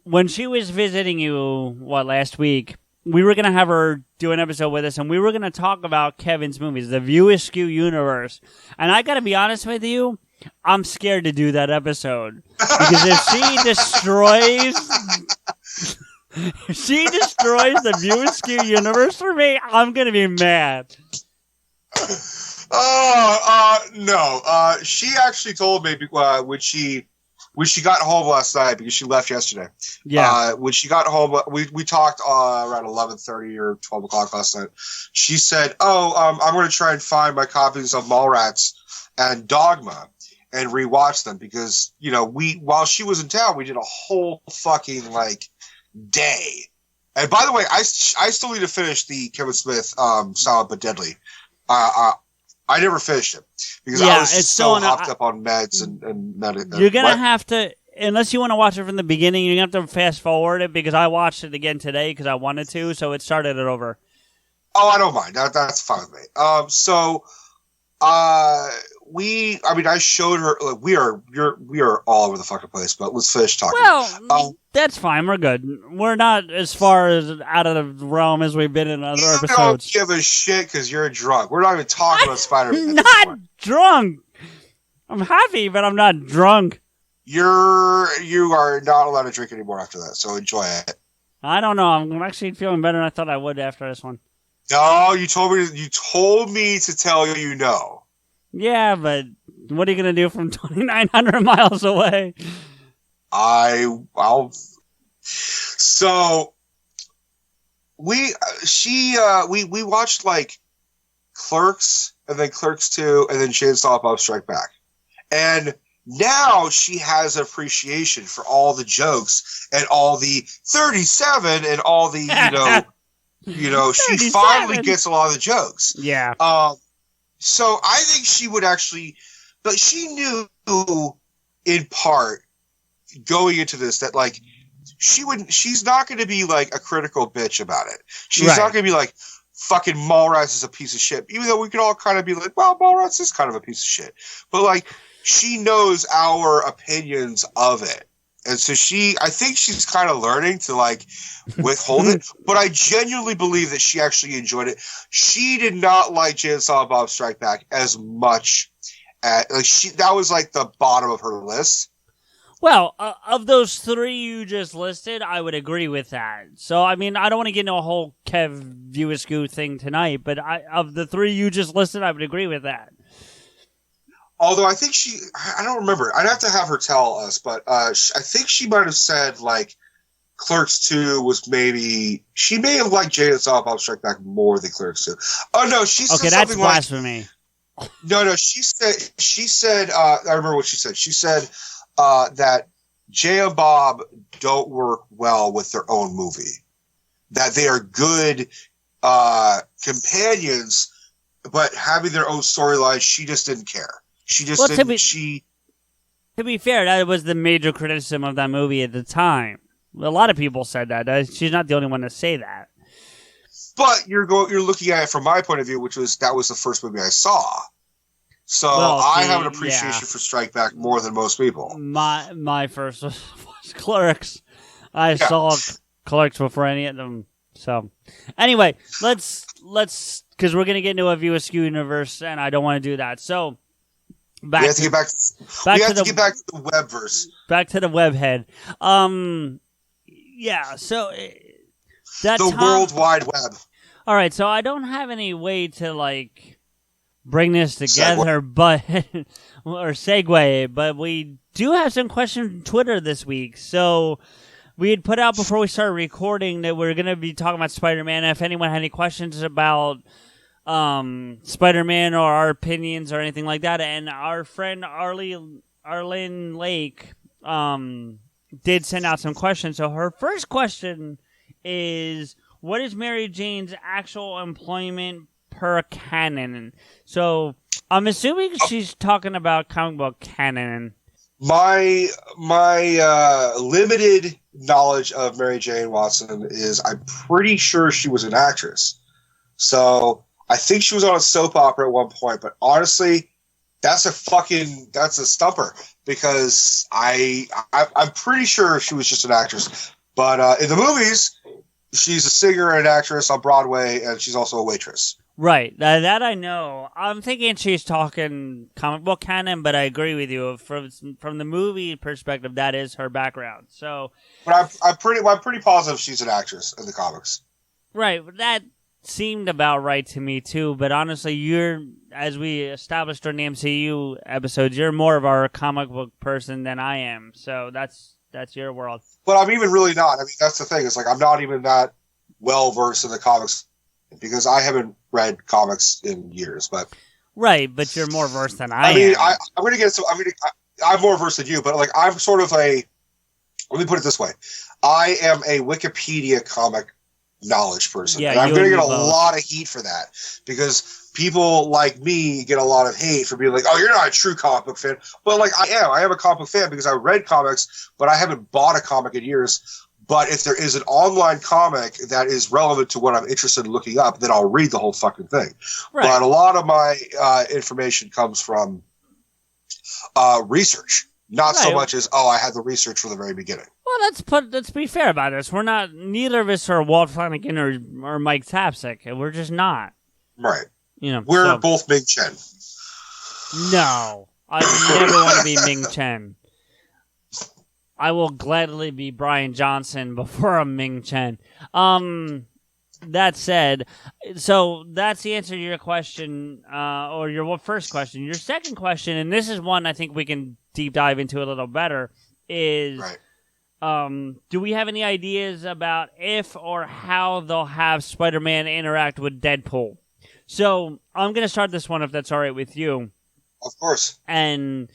when she was visiting you, last week, we were going to have her do an episode with us, and we were going to talk about Kevin's movies, the View-Askew universe. And I got to be honest with you, I'm scared to do that episode. Because if she destroys the View-Askew universe for me, I'm going to be mad. No. She actually told me when she got home last night, because she left yesterday. Yeah. When she got home, we talked around 11:30 or 12 o'clock last night. She said, I'm going to try and find my copies of Mallrats and Dogma and rewatch them because, while she was in town, we did a whole fucking, day. And by the way, I still need to finish the Kevin Smith Silent But Deadly. I never finished it because I was so hopped up on meds and you're gonna have to. unless you want to watch it from the beginning, you have to fast forward it because I watched it again today because I wanted to, so it started it over. Oh, I don't mind. That's fine with me. I showed her. Like, we are all over the fucking place. But let's finish talking. Well, that's fine. We're good. We're not as far as out of the realm as we've been in other episodes. You don't give a shit because you're drunk. We're not even talking about Spider-Man. I'm not drunk. I'm happy, but I'm not drunk. You are not allowed to drink anymore after that. So enjoy it. I don't know. I'm actually feeling better than I thought I would after this one. No, you told me to tell you no. Yeah, but what are you gonna do from 2,900 miles away? So we watched like Clerks and then Clerks 2 and then Chainsaw Bob Strike Back, and now she has an appreciation for all the jokes and all the 37 and all the she finally gets a lot of the jokes. Yeah. So I think she would actually, but she knew in part going into this that like she's not going to be like a critical bitch about it. She's not going to be like fucking Mallrats is a piece of shit. Even though we could all kind of be like, well, Mallrats is kind of a piece of shit. But like she knows our opinions of it. And so I think she's kind of learning to like withhold it, but I genuinely believe that she actually enjoyed it. She did not like Chainsaw Bob Strike Back as much as that was like the bottom of her list. Well, of those three you just listed, I would agree with that. So, I mean, I don't want to get into a whole Kev Viewaskew thing tonight, but of the three you just listed, I would agree with that. Although I think I don't remember. I'd have to have her tell us, but I think she might have said, like, Clerks 2 was maybe... She may have liked Chainsaw Bob Strike Back more than Clerks 2. Oh, no, she said something that's blasphemy. No, she said, I remember what she said. She said that Jay and Bob don't work well with their own movie. That they are good companions, but having their own storyline, she just didn't care. She just didn't. To be fair, that was the major criticism of that movie at the time. A lot of people said that. She's not the only one to say that. But you're looking at it from my point of view, that was the first movie I saw. So I have an appreciation for Strike Back more than most people. My first was Clerks. I saw Clerks before any of them. So anyway, let's because we're gonna get into a Viewaskew universe, and I don't want to do that. So. We have to get back to the webverse. Back to the webhead. Yeah, so the World Wide Web. All right, so I don't have any way to like bring this together, but or segue, but we do have some questions from Twitter this week. So we had put out before we started recording that we're going to be talking about Spider-Man. If anyone had any questions about Spider-Man or our opinions or anything like that, and our friend Arlene Lake did send out some questions. So her first question is, what is Mary Jane's actual employment per canon? So I'm assuming she's talking about comic book canon. My limited knowledge of Mary Jane Watson is I'm pretty sure she was an actress. So I think she was on a soap opera at one point, but honestly, that's a stumper because I'm pretty sure she was just an actress. But in the movies, she's a singer and an actress on Broadway, and she's also a waitress. Right, that I know. I'm thinking she's talking comic book canon, but I agree with you. From the movie perspective, that is her background. So, but I'm pretty positive she's an actress in the comics. Right, that seemed about right to me too, but honestly, as we established during the MCU episodes, you're more of our comic book person than I am, so that's your world. But I'm even really not. I mean, that's the thing. It's like I'm not even that well versed in the comics because I haven't read comics in years. But right, but you're more versed than I am. Mean, I'm going to get some. I'm more versed than you, but like I'm sort of a. Let me put it this way: I am a Wikipedia comic knowledge person. Yeah, and I'm going to get a both. lot of heat for that because people like me get a lot of hate for being like, oh, you're not a true comic book fan. But like I am. I am a comic book fan because I read comics, but I haven't bought a comic in years. But if there is an online comic that is relevant to what I'm interested in looking up, then I'll read the whole fucking thing. Right. But a lot of my information comes from research, not so much as, I had the research from the very beginning. Well, let's be fair about this. Neither of us are Walt Flanagan or Mike Tapsik. We're just not. Right. We're both Ming Chen. No, I never want to be Ming Chen. I will gladly be Brian Johnson before I'm Ming Chen. That said, so that's the answer to your question, or your first question. Your second question, and this is one I think we can deep dive into a little better, is do we have any ideas about if or how they'll have Spider-Man interact with Deadpool? So I'm going to start this one if that's all right with you. Of course. And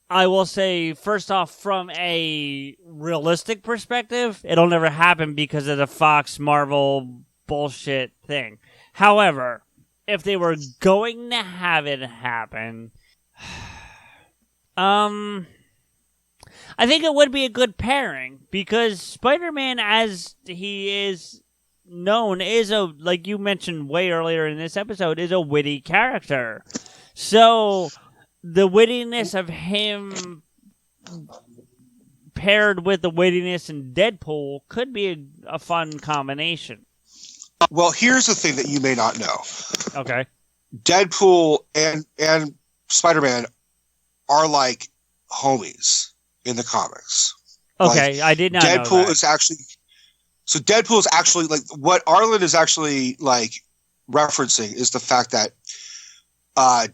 I will say, first off, from a realistic perspective, it'll never happen because of the Fox Marvel bullshit thing. However, if they were going to have it happen, I think it would be a good pairing because Spider-Man, as he is known, is like you mentioned way earlier in this episode, is a witty character. So the wittiness of him paired with the wittiness in Deadpool could be a fun combination. Well, here's the thing that you may not know. Okay. Deadpool and Spider-Man are like homies in the comics. Okay, I did not know that. Deadpool is actually like what Arlen is actually like referencing is the fact that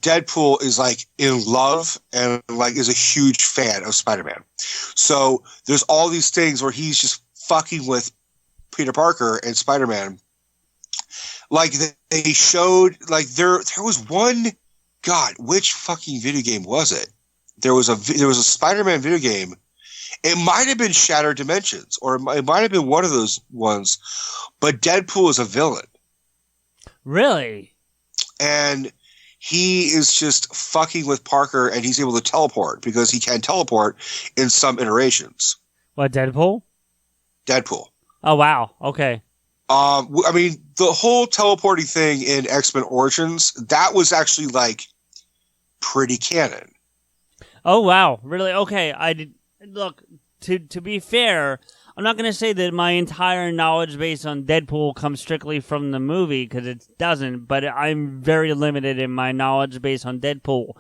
Deadpool is like in love and like is a huge fan of Spider-Man. So there's all these things where he's just fucking with Peter Parker and Spider-Man. Like they showed, like there was one, God, which fucking video game was it? There was a Spider-Man video game. It might have been Shattered Dimensions, or it might have been one of those ones. But Deadpool is a villain. Really? And he is just fucking with Parker, and he's able to teleport because he can teleport in some iterations. What, Deadpool? Deadpool. Oh, wow. Okay. I mean, the whole teleporting thing in X-Men Origins, that was actually, like, pretty canon. Oh, wow. Really? Okay. Look, to be fair, I'm not going to say that my entire knowledge base on Deadpool comes strictly from the movie, because it doesn't, but I'm very limited in my knowledge base on Deadpool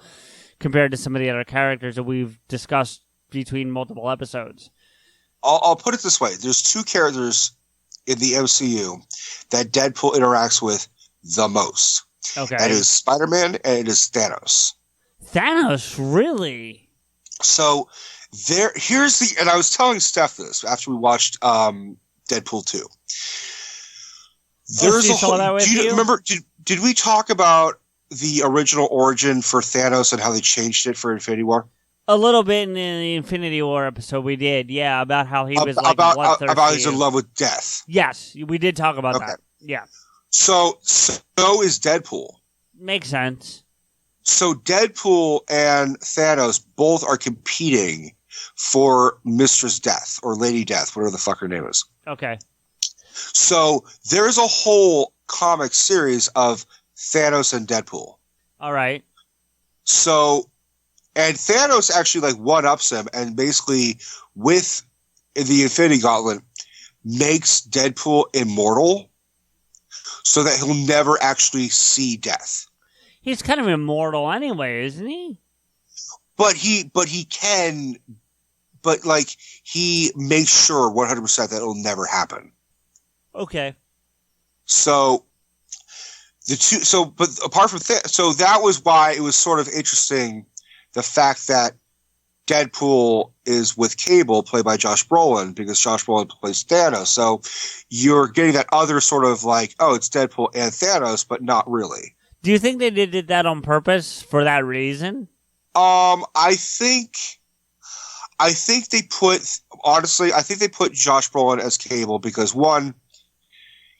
compared to some of the other characters that we've discussed between multiple episodes. I'll put it this way. There's two characters in the MCU that Deadpool interacts with the most. Okay. And it is Spider-Man and it is Thanos. Thanos, really? So here's the, and I was telling Steph this after we watched Deadpool 2. There's a whole, remember, did we talk about the original origin for Thanos and how they changed it for Infinity War? A little bit in the Infinity War episode we did, yeah, about how he was like bloodthirsty. About he's in love with death. Yes, we did talk about that. Yeah. So is Deadpool. Makes sense. So Deadpool and Thanos both are competing for Mistress Death or Lady Death, whatever the fuck her name is. Okay. So there's a whole comic series of Thanos and Deadpool. All right. So, and Thanos actually like one-ups him and basically with the Infinity Gauntlet makes Deadpool immortal so that he'll never actually see death. He's kind of immortal anyway, isn't he? But he can, but like he makes sure 100% that it'll never happen. Okay. So but apart from that, so that was why it was sort of interesting, the fact that Deadpool is with Cable, played by Josh Brolin, because Josh Brolin plays Thanos. So you're getting that other sort of like, oh, it's Deadpool and Thanos, but not really. Do you think they did that on purpose for that reason? I think they put Josh Brolin as Cable because one,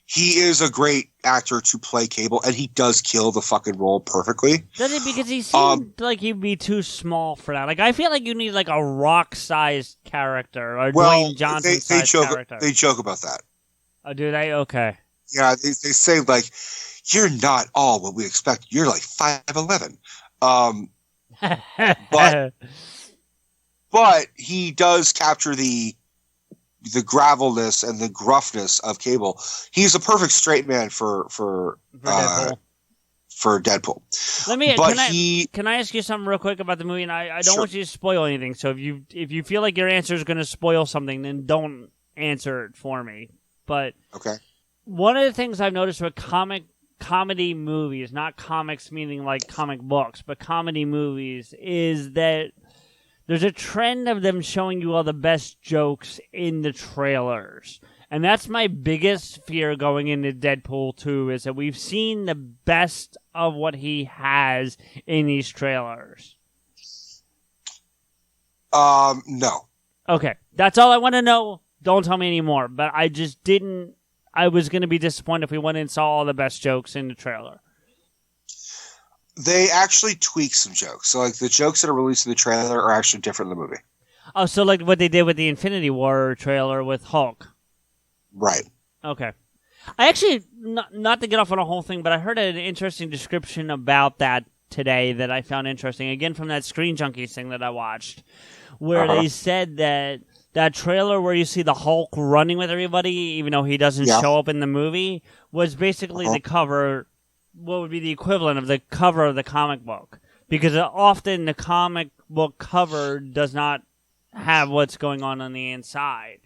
he is a great actor to play Cable, and he does kill the fucking role perfectly. Does it? Because he seemed like he'd be too small for that. Like, I feel like you need like a Rock-sized character or Dwayne Johnson-sized character. They joke about that. Oh, do they? Okay. Yeah, they say, like, you're not all what we expect. You're like 5'11". But he does capture the gravelness and the gruffness of Cable. He's a perfect straight man for Deadpool. Can I ask you something real quick about the movie? And I don't want you to spoil anything. So if you feel like your answer is going to spoil something, then don't answer it for me. But okay. One of the things I've noticed with comedy movies, not comics meaning like comic books, but comedy movies, is that there's a trend of them showing you all the best jokes in the trailers. And that's my biggest fear going into Deadpool 2, is that we've seen the best of what he has in these trailers. No. Okay, that's all I want to know. Don't tell me anymore. But I just didn't... I was going to be disappointed if we went and saw all the best jokes in the trailer. They actually tweak some jokes. So, like, the jokes that are released in the trailer are actually different in the movie. Oh, so like what they did with the Infinity War trailer with Hulk. Right. Okay. I actually, not to get off on a whole thing, but I heard an interesting description about that today that I found interesting. Again, from that Screen Junkies thing that I watched, where they said that trailer where you see the Hulk running with everybody, even though he doesn't show up in the movie, was basically the cover, what would be the equivalent of the cover of the comic book. Because often the comic book cover does not have what's going on the inside.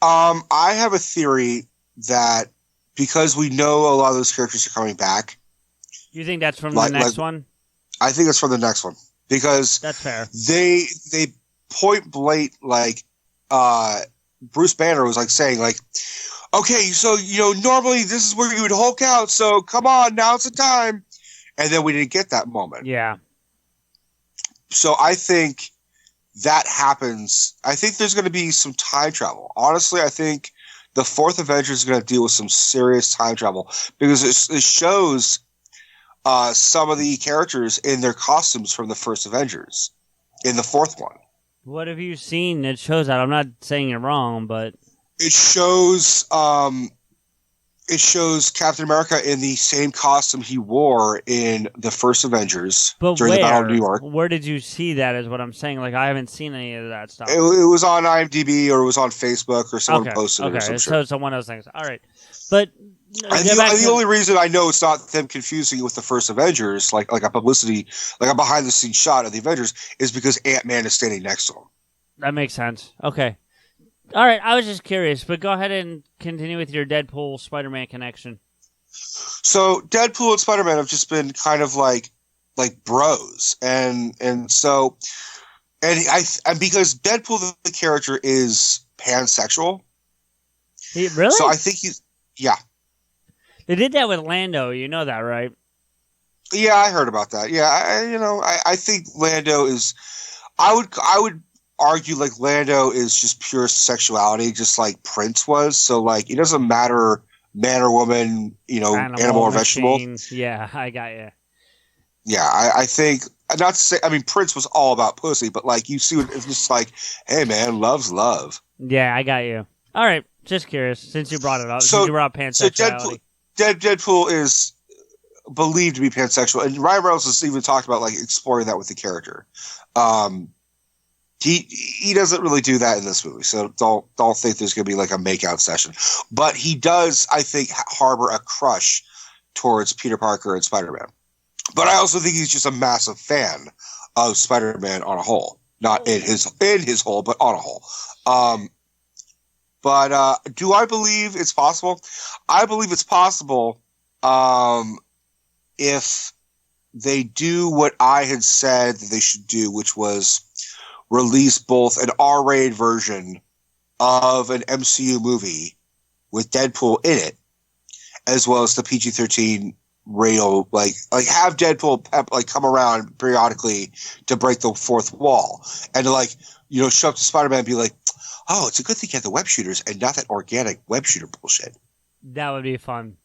I have a theory that because we know a lot of those characters are coming back. You think that's from the next one? I think it's from the next one. Because that's fair. They point blank, like, Bruce Banner was like saying, like, okay, so, normally this is where you would Hulk out, so come on, now's the time. And then we didn't get that moment. Yeah. So I think that happens. I think there's going to be some time travel. Honestly, I think the fourth Avengers is going to deal with some serious time travel because it shows some of the characters in their costumes from the first Avengers in the fourth one. What have you seen that shows that? I'm not saying you're wrong, but it shows Captain America in the same costume he wore in the first Avengers during the Battle of New York. Where did you see that is what I'm saying. Like, I haven't seen any of that stuff. It was on IMDb or it was on Facebook or someone posted it or some shit. So it's one of those things. All right. But the only reason I know it's not them confusing it with the first Avengers, like a publicity, like a behind-the-scenes shot of the Avengers, is because Ant-Man is standing next to him. That makes sense. Okay. All right, I was just curious, but go ahead and continue with your Deadpool Spider-Man connection. So Deadpool and Spider-Man have just been kind of like bros, and because Deadpool the character is pansexual. Really? So I think yeah. They did that with Lando. You know that, right? Yeah, I heard about that. Yeah, I think Lando is. I would argue like Lando is just pure sexuality, just like Prince was. So like it doesn't matter man or woman, animal or vegetable. Yeah, I got you. Yeah, I think not to say. I mean, Prince was all about pussy, but like you see, it's just like, hey man, love's love. Yeah, I got you. All right, just curious since you brought it up. Since you brought up pansexuality. So Deadpool is believed to be pansexual, and Ryan Reynolds has even talked about like exploring that with the character. He doesn't really do that in this movie, so don't think there's going to be like a makeout session. But he does, I think, harbor a crush towards Peter Parker and Spider-Man. But I also think he's just a massive fan of Spider-Man on a whole, not in his whole, but on a whole. But do I believe it's possible? I believe it's possible if they do what I had said that they should do, which was release both an R-rated version of an MCU movie with Deadpool in it, as well as the PG-13 rail, like have Deadpool come around periodically to break the fourth wall, and to show up to Spider-Man and be like, oh, it's a good thing you have the web shooters and not that organic web shooter bullshit. That would be fun.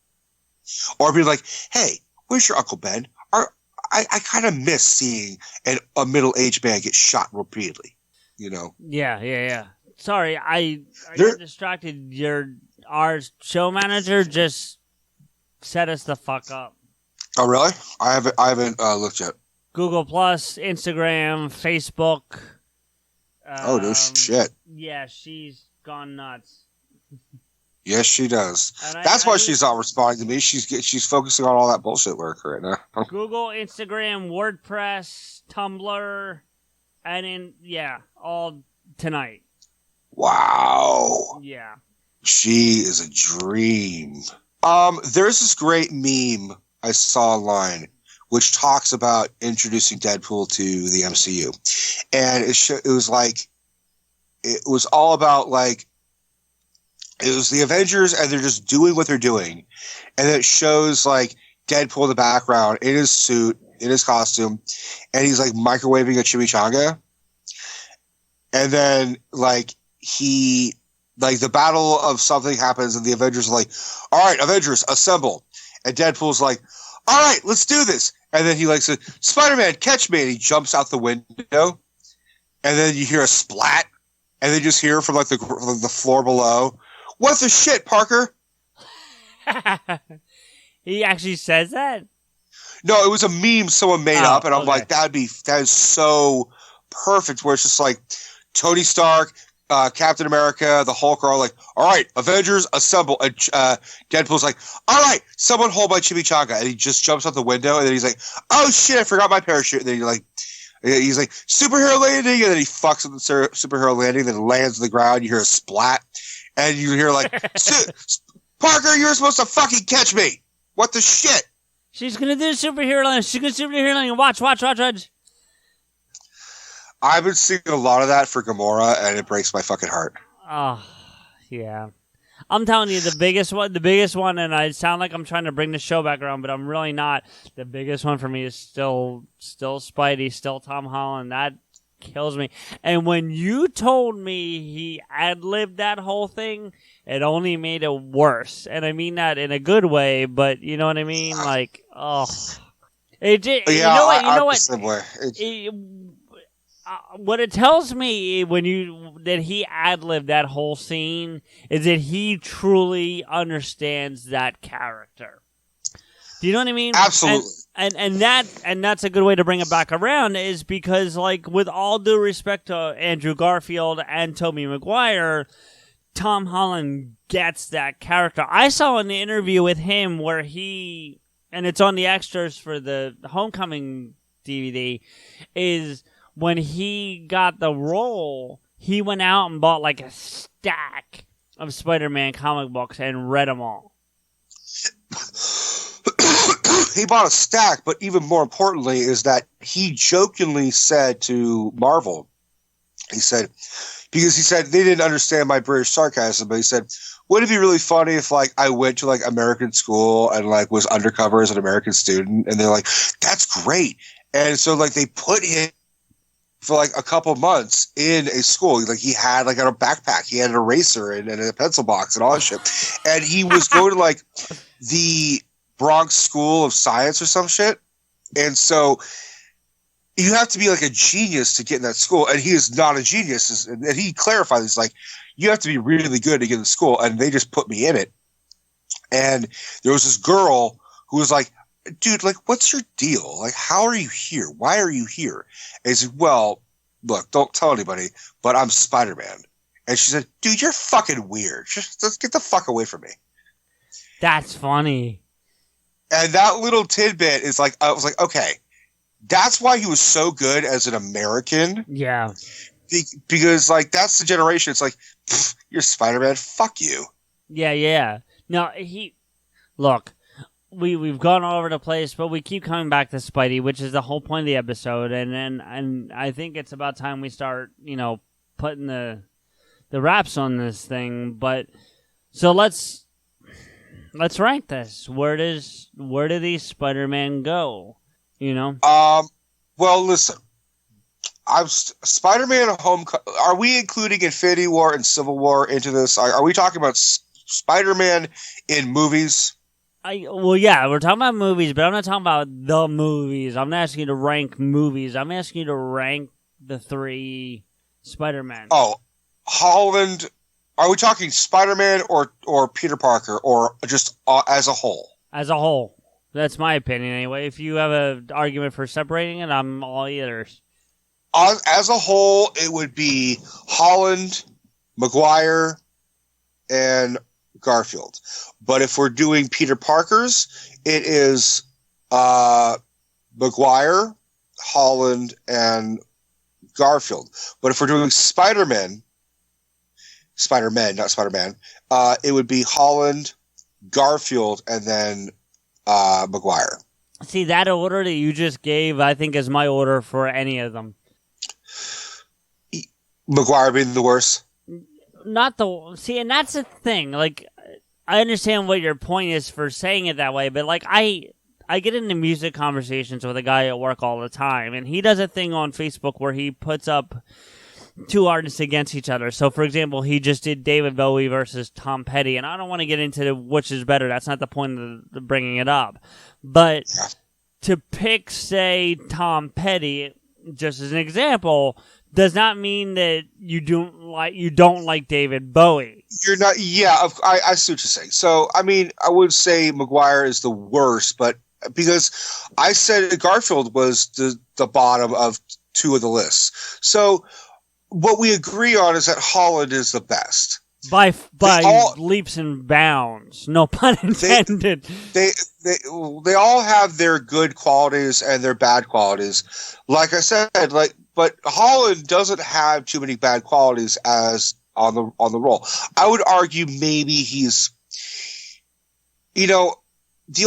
Or be like, hey, where's your Uncle Ben? I kind of miss seeing a middle-aged man get shot repeatedly, you know? Yeah. Sorry, I got distracted. Our show manager just set us the fuck up. Oh, really? I haven't looked yet. Google Plus, Instagram, Facebook. Oh, no shit. Yeah, she's gone nuts. Yes, she does. That's why she's not responding to me. She's focusing on all that bullshit work right now. Google, Instagram, WordPress, Tumblr, and all tonight. Wow. Yeah. She is a dream. There's this great meme I saw online which talks about introducing Deadpool to the MCU. And it was all about like, it was the Avengers and they're just doing what they're doing. And then it shows like Deadpool in the background in his suit, in his costume, and he's like microwaving a chimichanga. And then like the battle of something happens and the Avengers are like, all right, Avengers, assemble. And Deadpool's like, all right, let's do this. And then he like says, Spider-Man, catch me. And he jumps out the window. And then you hear a splat. And then you just hear from like the floor below, what the shit, Parker? He actually says that? No, it was a meme someone made up. And I'm like, that is so perfect. Where it's just like Tony Stark, Captain America, the Hulk are all like, all right, Avengers, assemble. And Deadpool's like, all right, someone hold my chimichanga. And he just jumps out the window. And then he's like, oh, shit, I forgot my parachute. And then he's like, superhero landing. And then he fucks with the superhero landing. Then lands on the ground. You hear a splat. And you hear like, Parker, you're supposed to fucking catch me. What the shit? She's going to do superhero landing. She's going to do superhero landing. Watch. I've been seeing a lot of that for Gamora, and it breaks my fucking heart. Oh, yeah. I'm telling you, the biggest one, and I sound like I'm trying to bring the show back around, but I'm really not. The biggest one for me is still Spidey, still Tom Holland. That kills me. And when you told me he ad-libbed that whole thing, it only made it worse. And I mean that in a good way, but you know what I mean? Like, oh. It did. Yeah, you know what? What it tells me that he ad-libbed that whole scene is that he truly understands that character. Do you know what I mean? Absolutely. And that's a good way to bring it back around is because, like, with all due respect to Andrew Garfield and Tobey Maguire, Tom Holland gets that character. I saw an interview with him where and it's on the extras for the Homecoming DVD, is when he got the role, he went out and bought like a stack of Spider-Man comic books and read them all. He bought a stack, but even more importantly is that he jokingly said to Marvel, he said they didn't understand my British sarcasm, but he said, wouldn't it be really funny if like I went to like American school and like was undercover as an American student? And they're like, that's great. And so like they put him for like a couple months in a school. Like he had like a backpack, he had an eraser and a pencil box and all that shit. And he was going to like the Bronx School of Science or some shit. And so you have to be like a genius to get in that school. And he is not a genius. And he clarified this, like, you have to be really good to get in school. And they just put me in it. And there was this girl who was like, dude, like, what's your deal? Like, how are you here? Why are you here? And he said, well, look, don't tell anybody, but I'm Spider-Man. And she said, dude, you're fucking weird. Just get the fuck away from me. That's funny. And that little tidbit is like, I was like, okay, that's why he was so good as an American. Yeah. Because, like, that's the generation. It's like, you're Spider-Man, fuck you. Yeah. No, look, we've gone all over the place, but we keep coming back to Spidey, which is the whole point of the episode. And I think it's about time we start, putting the wraps on this thing. But so let's rank this. Where do these Spider-Man go? Well, listen. Spider-Man Homecoming. Are we including Infinity War and Civil War into this? Are we talking about Spider-Man in movies. Yeah, we're talking about movies, but I'm not talking about the movies. I'm not asking you to rank movies. I'm asking you to rank the 3 Spider-Men. Oh, Holland. Are we talking Spider-Man or Peter Parker, or just as a whole? As a whole. That's my opinion anyway. If you have an argument for separating it, I'm all ears. As a whole, it would be Holland, Maguire, and Garfield. But if we're doing Peter Parker's, it is Maguire, Holland, and Garfield. But if we're doing Spider-Man, not Spider-Man, it would be Holland, Garfield, and then Maguire. See, that order that you just gave, I think, is my order for any of them. Maguire being the worst? See, and that's the thing. Like, I understand what your point is for saying it that way, but like, I get into music conversations with a guy at work all the time, and he does a thing on Facebook where he puts up 2 artists against each other. So, for example, he just did David Bowie versus Tom Petty, and I don't want to get into which is better. That's not the point of bringing it up. But to pick, say, Tom Petty, just as an example, does not mean that you don't like David Bowie. You're not. Yeah, I see what you're saying. So, I mean, I would say Maguire is the worst, but because I said Garfield was the bottom of 2 of the lists. So, what we agree on is that Holland is the best by leaps and bounds. No pun intended. They all have their good qualities and their bad qualities. Like I said, but Holland doesn't have too many bad qualities as on the roll. I would argue maybe he's, the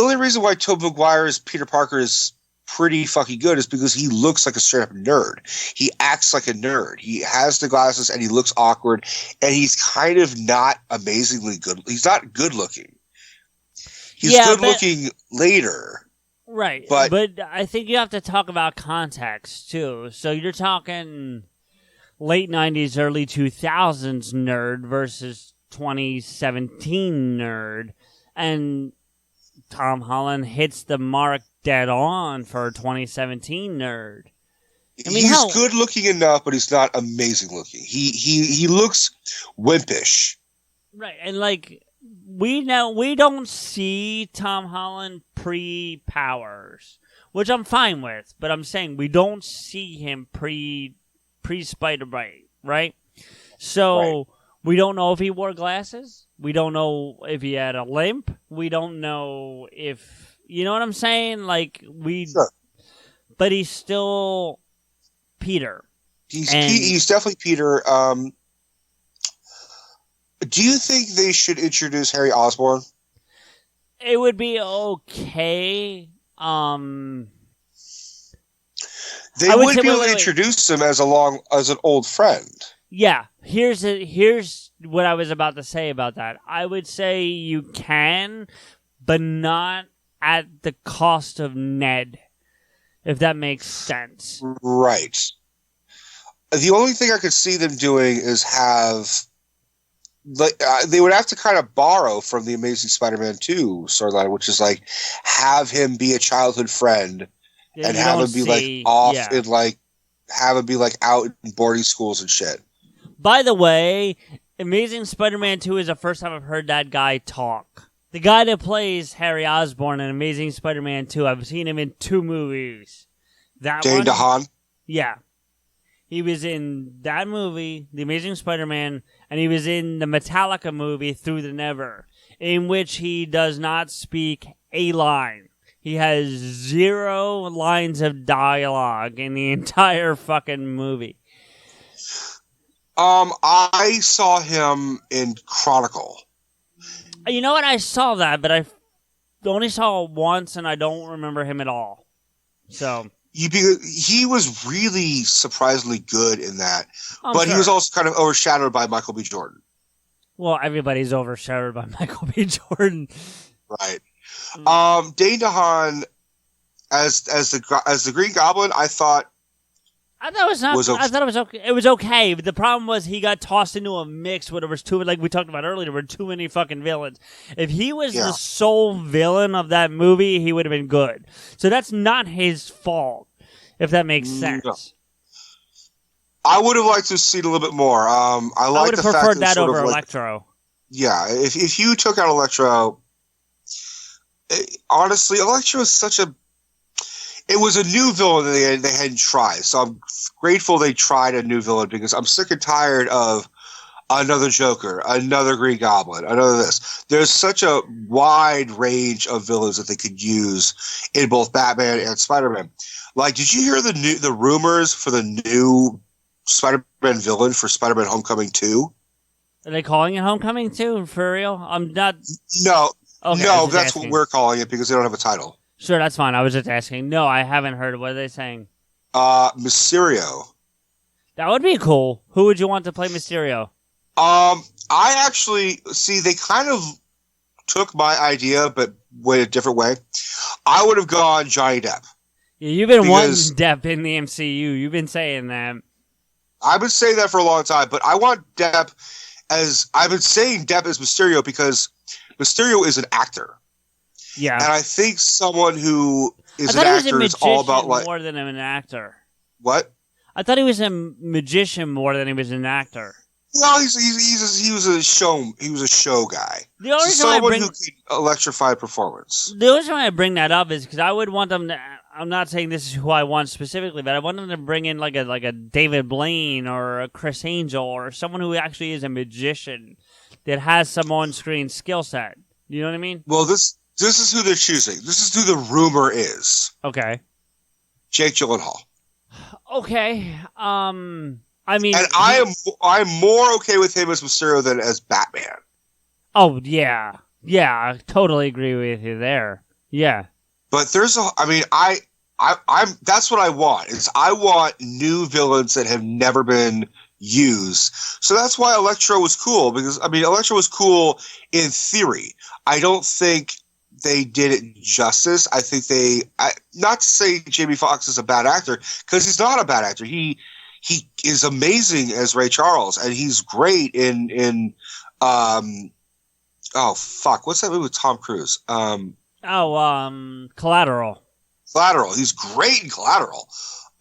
only reason why Tobey Maguire's Peter Parker is pretty fucking good is because he looks like a straight up nerd. He acts like a nerd. He has the glasses and he looks awkward, and he's kind of not amazingly good. He's not good looking. He's good looking later. Right. But I think you have to talk about context too. So you're talking late 90s, early 2000s nerd versus 2017 nerd. And Tom Holland hits the mark dead on for a 2017 nerd. I mean, he's good looking enough, but he's not amazing looking. He looks wimpish. Right, and like we don't see Tom Holland pre-powers, which I'm fine with, but I'm saying we don't see him pre Spider-Bite, right? So we don't know if he wore glasses. We don't know if he had a limp. We don't know if, you know what I'm saying? Like, Sure. But he's still Peter. He's definitely Peter. Do you think they should introduce Harry Osborn? It would be okay. They would be able to introduce him as an old friend. Yeah, here's what I was about to say about that. I would say you can, but not at the cost of Ned, if that makes sense. Right. The only thing I could see them doing is they would have to kind of borrow from the Amazing Spider-Man 2 storyline, which is like have him be a childhood friend and have him be have him be like out in boarding schools and shit. By the way, Amazing Spider-Man 2 is the first time I've heard that guy talk. The guy that plays Harry Osborn in Amazing Spider-Man 2, I've seen him in 2 movies. Dane DeHaan? Yeah. He was in that movie, The Amazing Spider-Man, and he was in the Metallica movie, Through the Never, in which he does not speak a line. He has 0 lines of dialogue in the entire fucking movie. I saw him in Chronicle. You know what? I saw that, but I only saw it once, and I don't remember him at all. So he was really surprisingly good in that, He was also kind of overshadowed by Michael B. Jordan. Well, everybody's overshadowed by Michael B. Jordan, right? Dane DeHaan as the Green Goblin, I thought I thought it was not. I thought it was okay. It was okay, but the problem was he got tossed into a mix where there was too, like we talked about earlier, there were too many fucking villains. If he was the sole villain of that movie, he would have been good. So that's not his fault, if that makes sense. No. I would have liked to see it a little bit more. I would have preferred that over Electro. Yeah, if you took out Electro, honestly, Electro is such a. It was a new villain that they hadn't tried, so I'm grateful they tried a new villain because I'm sick and tired of another Joker, another Green Goblin, another this. There's such a wide range of villains that they could use in both Batman and Spider-Man. Like, did you hear the rumors for the new Spider-Man villain for Spider-Man Homecoming 2? Are they calling it Homecoming 2? For real? I'm not... No. Okay, no, that's asking. What we're calling it because they don't have a title. Sure, that's fine. I was just asking. No, I haven't heard. What are they saying? Mysterio. That would be cool. Who would you want to play Mysterio? I actually... See, they kind of took my idea, but went a different way. I would have gone Johnny Depp. Yeah, you've been wanting Depp in the MCU. You've been saying that. I've been saying that for a long time, but I want Depp as... I've been saying Depp as Mysterio because Mysterio is an actor. Yeah. And I think someone who is an actor is all about like... more than an actor. What? I thought he was a magician more than he was an actor. Well, he was a show guy. The only someone who could electrify performance. The only reason why I bring that up is because I would want them to... I'm not saying this is who I want specifically, but I want them to bring in like a David Blaine or a Chris Angel or someone who actually is a magician that has some on-screen skill set. You know what I mean? Well, This is who they're choosing. This is who the rumor is. Okay. Jake Gyllenhaal. Okay. I mean, and I'm more okay with him as Mysterio than as Batman. Oh yeah, I totally agree with you there. Yeah. But there's I'm that's what I want. I want new villains that have never been used. So that's why Electro was cool because Electro was cool in theory. I don't think they did it justice. I think not to say Jamie Foxx is a bad actor, because he's not a bad actor. He is amazing as Ray Charles, and he's great in oh fuck, what's that movie with Tom Cruise? Collateral. Collateral. He's great in Collateral.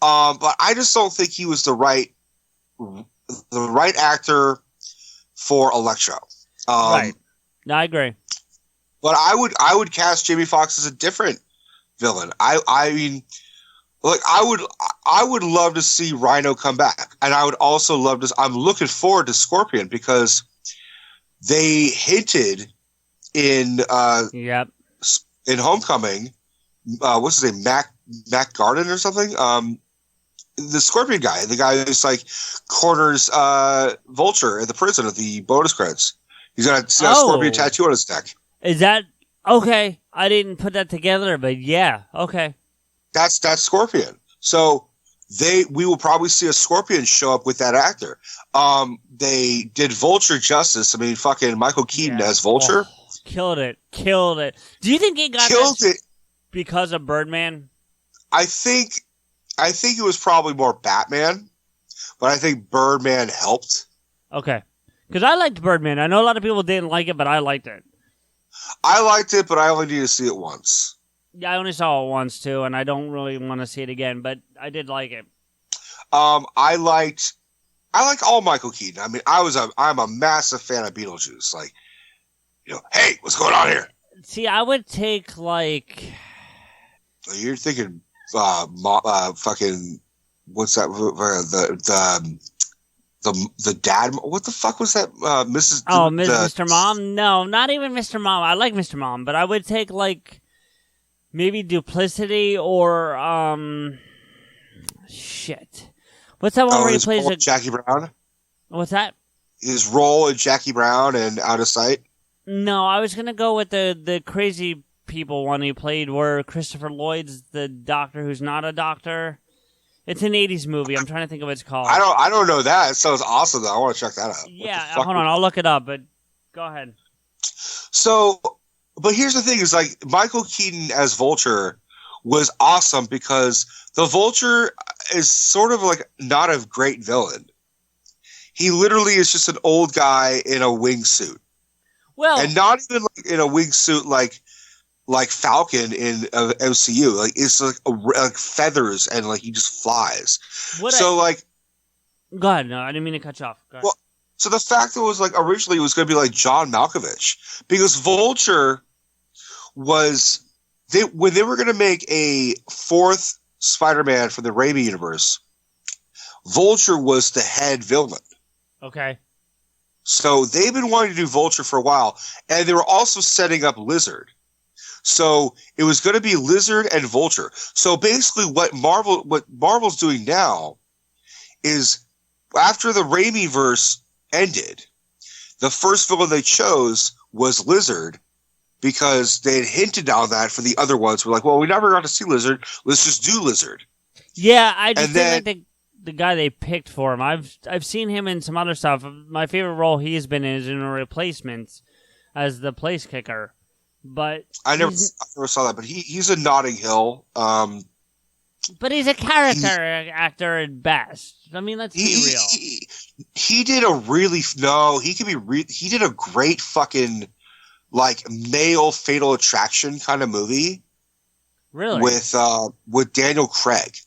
But I just don't think he was the right actor for Electro. Right. No, I agree. But I would cast Jamie Foxx as a different villain. I mean, like I would love to see Rhino come back, and I would also love to. I'm looking forward to Scorpion because they hinted in in Homecoming. What's his name? Mac Garden or something. The Scorpion guy, the guy who's like corners Vulture at the prison at the bonus credits. He's got a Scorpion tattoo on his neck. Is that okay? I didn't put that together, but yeah, okay. That's Scorpion. So we will probably see a Scorpion show up with that actor. They did Vulture justice. I mean, fucking Michael Keaton as Vulture. Oh, killed it. Do you think he got it because of Birdman? I think it was probably more Batman, but I think Birdman helped. Okay. Because I liked Birdman. I know a lot of people didn't like it, but I liked it. I liked it, but I only need to see it once. Yeah, I only saw it once, too, and I don't really want to see it again, but I did like it. I liked all Michael Keaton. I mean, I'm a massive fan of Beetlejuice. Like, hey, what's going on here? See, I would take, like... You're thinking, fucking, what's that, the dad, what the fuck was that? Mr. Mom? No, not even Mr. Mom. I like Mr. Mom, but I would take, like, maybe Duplicity or, shit. What's that one where he plays Jackie Brown? What's that? His role in Jackie Brown and Out of Sight? No, I was going to go with the crazy people one he played where Christopher Lloyd's the doctor who's not a doctor. It's an 80s movie. I'm trying to think of what it's called. I don't know that. It sounds awesome, though. I want to check that out. Yeah, hold on. I'll look it up, but go ahead. So, but here's the thing is, like, Michael Keaton as Vulture was awesome because the Vulture, is sort of like not a great villain. He literally is just an old guy in a wingsuit. Well, and not even like in a wingsuit like Falcon in MCU. Like it's like feathers and like he just flies. Go ahead. No, I didn't mean to cut you off. Go ahead. Well, so the fact that it was like originally it was going to be like John Malkovich, because Vulture was when they were going to make a fourth Spider-Man for the Raimi universe, Vulture was the head villain. Okay. So they've been wanting to do Vulture for a while, and they were also setting up Lizard. So it was going to be Lizard and Vulture. So basically what Marvel's doing now is after the Raimi verse ended, the first villain they chose was Lizard, because they had hinted on that for the other ones. We're like, well, we never got to see Lizard. Let's just do Lizard. Yeah, I just didn't think the guy they picked for him. I've seen him in some other stuff. My favorite role he's been in is in Replacements as the place kicker. But I never saw that, but he's in Notting Hill. But he's a character actor at best. I mean, let's be real. He did a really he did a great fucking like male Fatal Attraction kind of movie. Really? With Daniel Craig,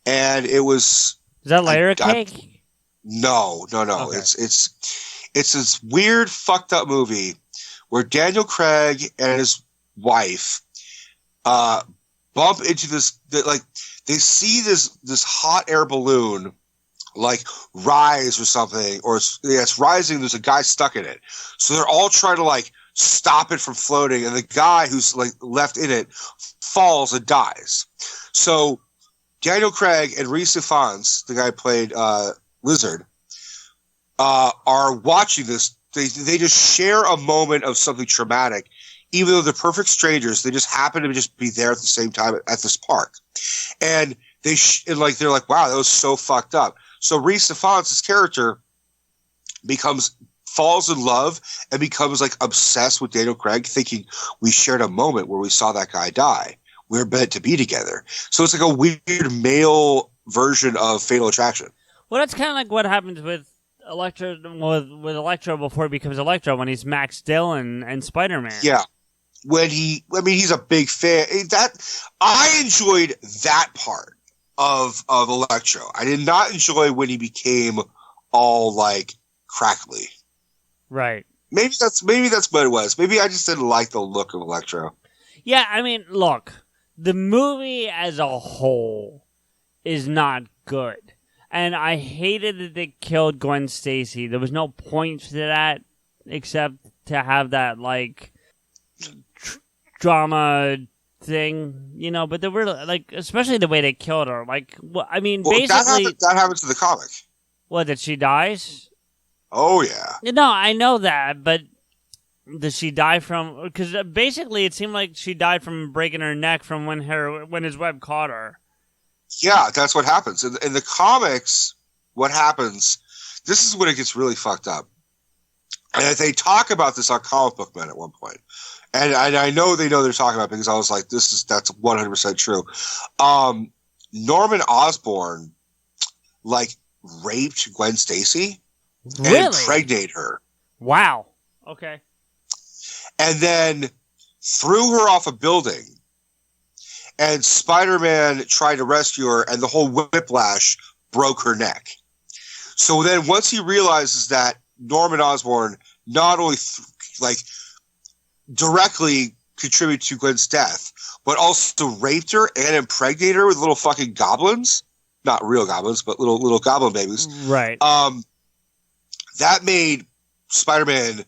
and it was. Is that Layer Cake? No. Okay. It's this weird fucked up movie where Daniel Craig and his wife bump into this, like they see this hot air balloon like rise or something, or it's rising. There's a guy stuck in it, so they're all trying to like stop it from floating, and the guy who's like left in it falls and dies. So Daniel Craig and Rhys Ifans, the guy who played Lizard, are watching this. They just share a moment of something traumatic, even though they're perfect strangers. They just happen to just be there at the same time at this park, and they're like, wow, that was so fucked up. So Rhys Ifans' character falls in love and becomes like obsessed with Daniel Craig, thinking we shared a moment where we saw that guy die. We're meant to be together. So it's like a weird male version of Fatal Attraction. Well, that's kind of like what happens with Electro, with Electro before he becomes Electro, when he's Max Dillon and Spider-Man. Yeah. He's a big fan. I enjoyed that part of Electro. I did not enjoy when he became all like crackly. Right. Maybe that's what it was. Maybe I just didn't like the look of Electro. Yeah, I mean, look, the movie as a whole is not good. And I hated that they killed Gwen Stacy. There was no point to that except to have that, like, drama thing, you know, but they were, like, especially the way they killed her. Like, I mean, basically... That happens in the comic. What, that she dies? Oh, yeah. No, I know that, but does she die from... Because basically it seemed like she died from breaking her neck from when his web caught her. Yeah, that's what happens. In the comics, what happens... This is when it gets really fucked up. And they talk about this on Comic Book Men at one point. And I know they know they're talking about it, because I was like, that's 100% true. Norman Osborn, like, raped Gwen Stacy and impregnated her. Wow. Okay. And then threw her off a building. And Spider-Man tried to rescue her, and the whole whiplash broke her neck. So then once he realizes that Norman Osborn not only directly contributed to Gwen's death, but also raped her and impregnated her with little fucking goblins. Not real goblins, but little goblin babies. Right. That made Spider-Man,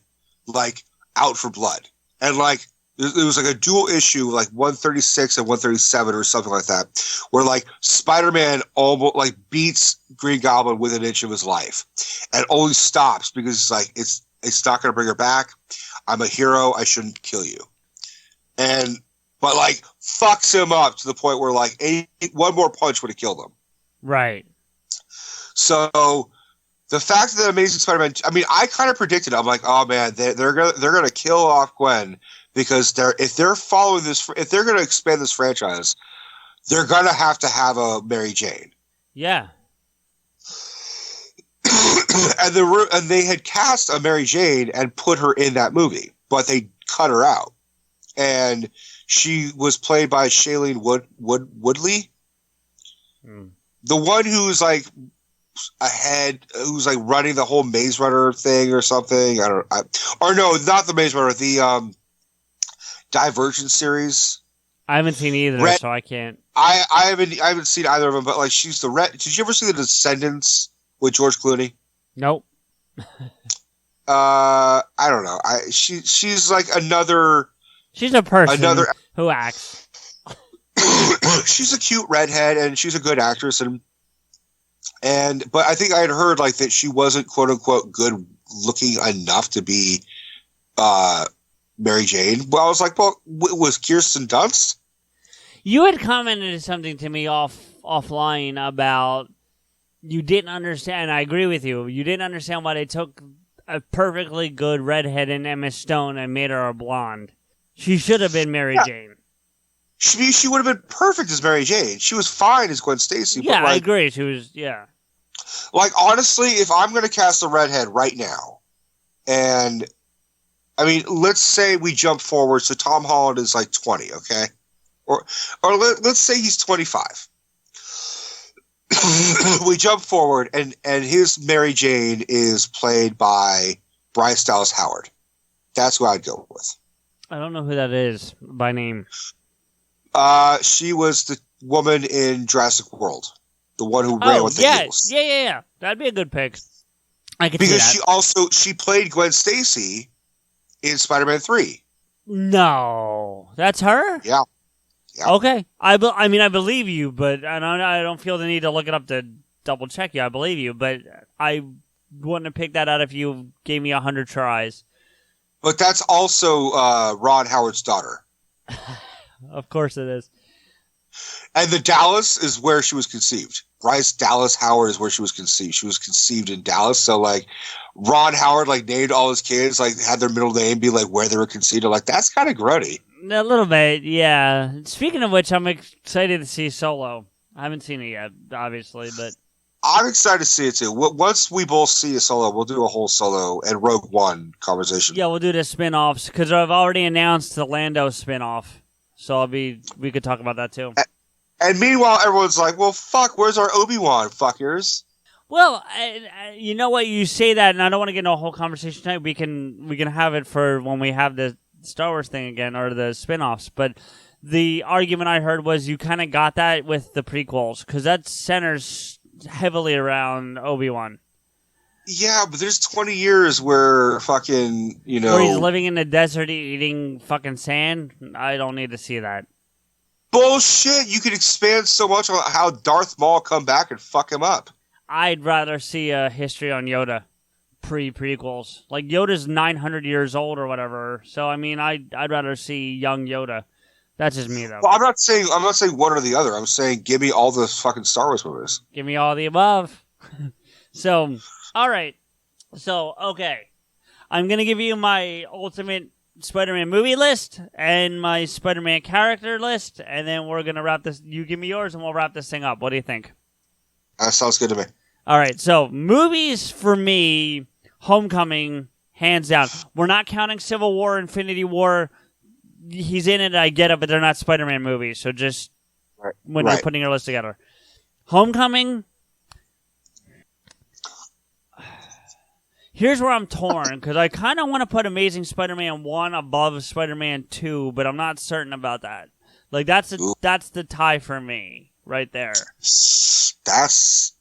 like, out for blood. And, like, it was like a dual issue, like 136 and 137 or something like that, where, like, Spider-Man almost, like, beats Green Goblin within an inch of his life. And only stops because it's like, it's not going to bring her back. I'm a hero. I shouldn't kill you. But, like, fucks him up to the point where, like, one more punch would have killed him. Right. So the fact that Amazing Spider-Man, I mean, I kind of predicted. I'm like, oh man, they're gonna kill off Gwen, because if they're following this, if they're gonna expand this franchise, they're gonna have to have a Mary Jane. Yeah. And they had cast a Mary Jane and put her in that movie, but they cut her out. And she was played by Shailene Woodley. The one who's like who's like running the whole Maze Runner thing or something. Or no, not the Maze Runner, the Divergent series. I haven't seen either, so I can't. I haven't seen either of them, but like she's the red. Did you ever see The Descendants with George Clooney? Nope. I don't know. She's like another. She's a person who acts. She's a cute redhead, and she's a good actress, but I think I had heard like that she wasn't quote unquote good looking enough to be Mary Jane. Well, I was like, well, was Kirsten Dunst? You had commented something to me offline about you didn't understand. I agree with you. You didn't understand why they took a perfectly good redhead in Emma Stone and made her a blonde. She should have been Mary Jane. She would have been perfect as Mary Jane. She was fine as Gwen Stacy. Yeah, but I agree. She was, yeah. Like, honestly, if I'm going to cast a redhead right now, and, I mean, let's say we jump forward, so Tom Holland is like 20, okay? Or let's say he's 25. We jump forward, and his Mary Jane is played by Bryce Dallas Howard. That's who I'd go with. I don't know who that is by name. She was the woman in Jurassic World, the one who ran with the heels. Yeah. That'd be a good pick. I could see that. Because she played Gwen Stacy in Spider-Man 3. No, that's her. Yeah. Okay, I believe you, but I don't feel the need to look it up to double check you. I believe you, but I wouldn't have picked that out if you gave me 100 tries. But that's also Ron Howard's daughter. Of course it is. And the Dallas is where she was conceived. Bryce Dallas Howard is where she was conceived. She was conceived in Dallas. So, like, Ron Howard, like, named all his kids, like, had their middle name be, like, where they were conceived. I'm like, that's kind of grody. A little bit, yeah. Speaking of which, I'm excited to see Solo. I haven't seen it yet, obviously, but... I'm excited to see it, too. Once we both see a Solo, we'll do a whole Solo and Rogue One conversation. Yeah, we'll do the spin-offs, because I've already announced the Lando spin-off. So we could talk about that, too. And meanwhile, everyone's like, well, fuck, where's our Obi-Wan, fuckers? Well, you know what? You say that, and I don't want to get into a whole conversation tonight. We can have it for when we have the Star Wars thing again, or the spin-offs. But the argument I heard was you kind of got that with the prequels, because that centers heavily around Obi-Wan. Yeah, but there's 20 years where fucking, where he's living in the desert eating fucking sand. I don't need to see that. Bullshit! You could expand so much on how Darth Maul come back and fuck him up. I'd rather see a history on Yoda prequels. Like, Yoda's 900 years old or whatever. So I mean, I'd rather see young Yoda. That's just me, though. Well, I'm not saying one or the other. I'm saying give me all the fucking Star Wars movies. Give me all the above. So, all right. So, okay, I'm gonna give you my ultimate Spider-Man movie list and my Spider-Man character list, and then we're going to wrap this. You give me yours, and we'll wrap this thing up. What do you think? That sounds good to me. All right, so movies for me, Homecoming, hands down. We're not counting Civil War, Infinity War. He's in it, I get it, but they're not Spider-Man movies, so just when you're putting your list together. Homecoming... Here's where I'm torn, because I kind of want to put Amazing Spider-Man 1 above Spider-Man 2, but I'm not certain about that. Like, that's the tie for me, right there. That's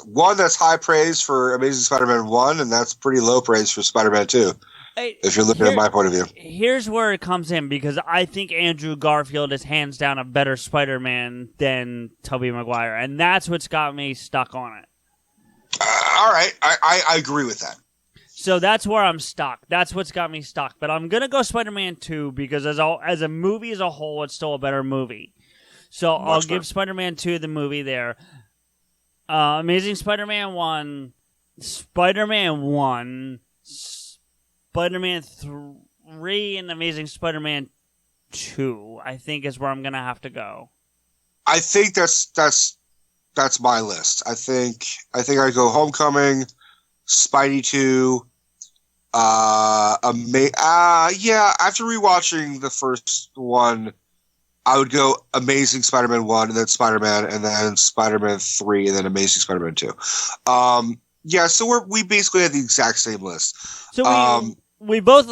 one that's high praise for Amazing Spider-Man 1, and that's pretty low praise for Spider-Man 2, if you're looking at my point of view. Here's where it comes in, because I think Andrew Garfield is hands down a better Spider-Man than Tobey Maguire, and that's what's got me stuck on it. All right, I agree with that. So that's where I'm stuck. That's what's got me stuck. But I'm going to go Spider-Man 2 because as a movie as a whole, it's still a better movie. So I'll give Spider-Man 2 the movie there. Amazing Spider-Man 1, Spider-Man 1, Spider-Man 3, and Amazing Spider-Man 2, I think is where I'm going to have to go. I think that's that's my list. I think I'd go Homecoming, Spidey 2. Yeah. After rewatching the first one, I would go Amazing Spider-Man 1, and then Spider-Man, and then Spider-Man 3, and then Amazing Spider-Man 2. Yeah, so we basically had the exact same list. So we both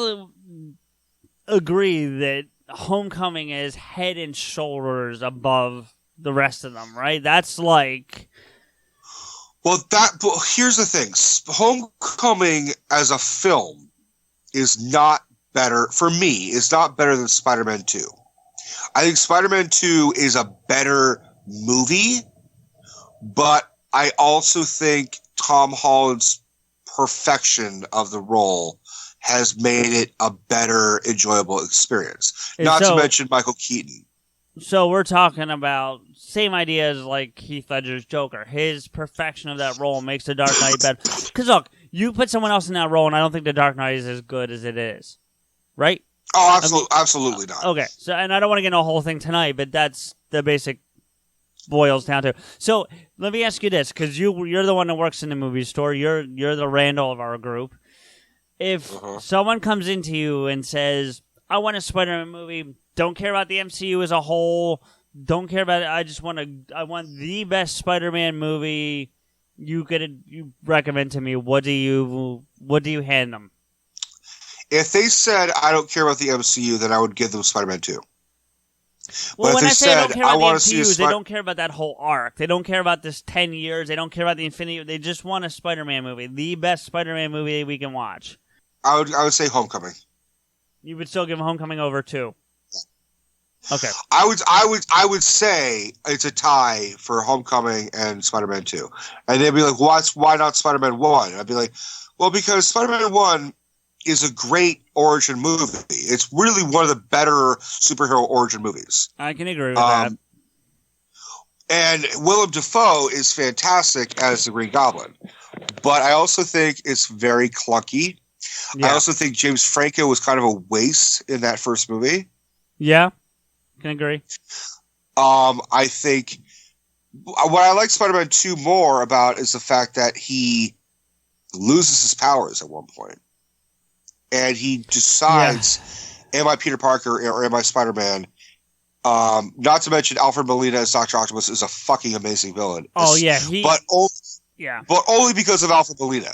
agree that Homecoming is head and shoulders above the rest of them, right? That's like... Well, here's the thing. Homecoming as a film is not better, for me, is not better than Spider-Man 2. I think Spider-Man 2 is a better movie, but I also think Tom Holland's perfection of the role has made it a better, enjoyable experience. Not to mention Michael Keaton. So we're talking about same idea as like Heath Ledger's Joker. His perfection of that role makes The Dark Knight better. Because look, you put someone else in that role, and I don't think The Dark Knight is as good as it is. Right? Oh, absolutely not. Okay, so and I don't want to get into a whole thing tonight, but that's the basic boils down to. So let me ask you this, because you're the one that works in the movie store. You're the Randall of our group. If someone comes into you and says, "I want a Spider-Man movie. Don't care about the MCU as a whole. Don't care about it. I want the best Spider-Man movie you recommend to me." What do you hand them? If they said, I don't care about the MCU, then I would give them Spider-Man 2. Well, when I say I don't care about the MCU, they don't care about that whole arc. They don't care about this 10 years. They don't care about the Infinity. They just want a Spider-Man movie. The best Spider-Man movie we can watch. I would say Homecoming. You would still give Homecoming over 2? Okay. I would say it's a tie for Homecoming and Spider-Man 2. And they'd be like, why not Spider-Man 1? And I'd be like, well, because Spider-Man 1 is a great origin movie. It's really one of the better superhero origin movies. I can agree with that. And Willem Dafoe is fantastic as the Green Goblin. But I also think it's very clunky. Yeah. I also think James Franco was kind of a waste in that first movie. Yeah, can agree. I think what I like Spider-Man 2 more about is the fact that he loses his powers at one point. And he decides, am I Peter Parker or am I Spider-Man? Not to mention Alfred Molina as Dr. Octopus is a fucking amazing villain. Oh, yeah. But only because of Alfred Molina.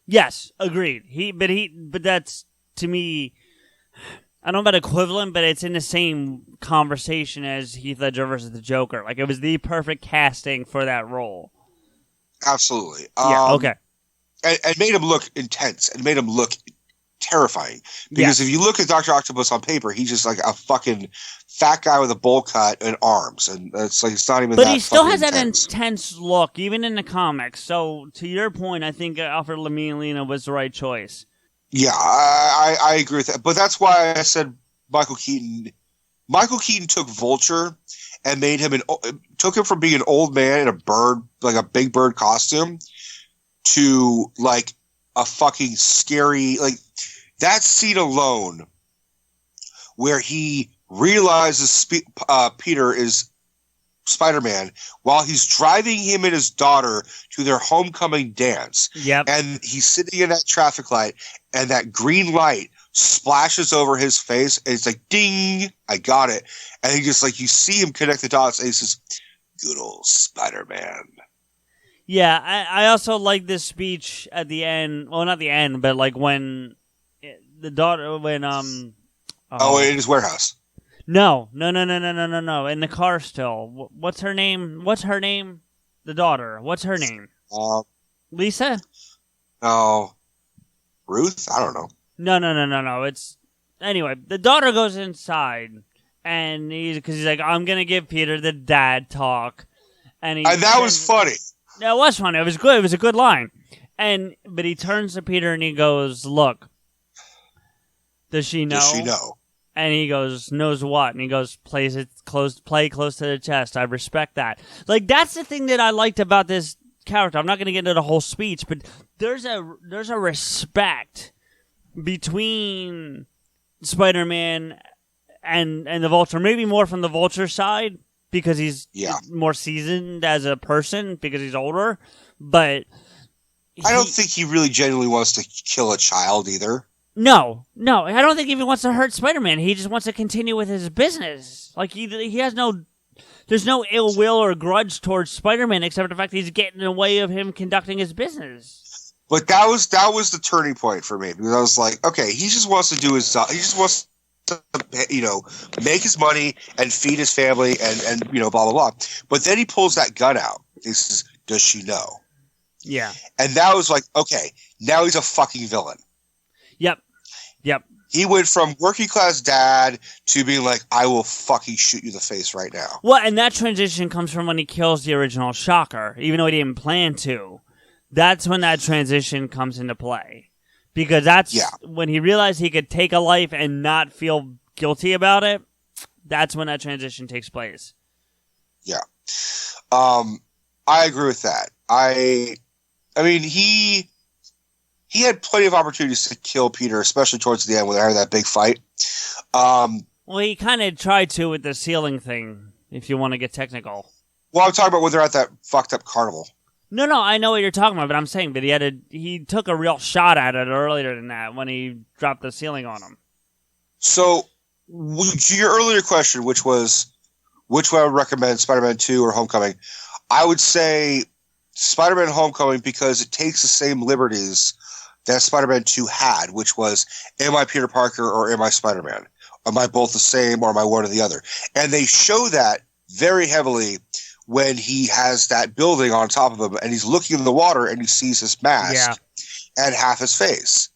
Yes, agreed. But that's, to me, I don't know about equivalent, but it's in the same conversation as Heath Ledger versus the Joker. Like, it was the perfect casting for that role. Absolutely. Okay. And made him look intense and made him look terrifying. Because if you look at Dr. Octopus on paper, he's just like a fucking fat guy with a bowl cut and arms. And it's like, it's not even But that he still has intense. that intense look, even in the comics. So, to your point, I think Alfred Molina was the right choice. Yeah, I agree with that. But that's why I said Michael Keaton. Michael Keaton took Vulture and made him took him from being an old man in a bird, like a big bird costume, to like a fucking scary, like that scene alone where he realizes Peter is Spider-Man while he's driving him and his daughter to their homecoming dance. Yep. And he's sitting in that traffic light and that green light splashes over his face and it's like, ding, I got it. And he just like, you see him connect the dots and he says, good old Spider-Man. Yeah, I also like this speech at the end. Well, not the end, but like when the daughter, in his warehouse. No. In the car still. What's her name? The daughter. What's her name? Lisa? No. Ruth? I don't know. No. It's anyway. The daughter goes inside, and because he's like, I'm gonna give Peter the dad talk, and that was funny. That was funny. It was good. It was a good line. But he turns to Peter and he goes, "Look, does she know?" Does she know? And he goes, "Knows what?" And he goes, "Play close to the chest. I respect that." Like, that's the thing that I liked about this character. I'm not going to get into the whole speech, but there's a respect between Spider-Man and the Vulture. Maybe more from the Vulture side, because he's more seasoned as a person because he's older. But I don't think he really genuinely wants to kill a child either. No, I don't think he even wants to hurt Spider-Man. He just wants to continue with his business. Like he has there's no ill will or grudge towards Spider-Man except for the fact that he's getting in the way of him conducting his business. But that was the turning point for me because I was like, okay, he just wants to do his job. He just wants to, make his money and feed his family and blah blah blah. But then he pulls that gun out. He says, "Does she know?" Yeah. And that was like, okay, now he's a fucking villain. Yep. He went from working class dad to being like, I will fucking shoot you in the face right now. Well, and that transition comes from when he kills the original Shocker, even though he didn't plan to. That's when that transition comes into play. Because that's when he realized he could take a life and not feel guilty about it. That's when that transition takes place. Yeah. I agree with that. I mean, he had plenty of opportunities to kill Peter, especially towards the end when they had that big fight. Well, he kind of tried to with the ceiling thing, if you want to get technical. Well, I'm talking about when they're at that fucked up carnival. No, I know what you're talking about, but I'm saying that he took a real shot at it earlier than that when he dropped the ceiling on him. So, to your earlier question, which was which one I would recommend, Spider-Man 2 or Homecoming, I would say Spider-Man Homecoming because it takes the same liberties that Spider-Man 2 had, which was, am I Peter Parker or am I Spider-Man? Am I both the same or am I one or the other? And they show that very heavily when he has that building on top of him and he's looking in the water and he sees his mask and half his face.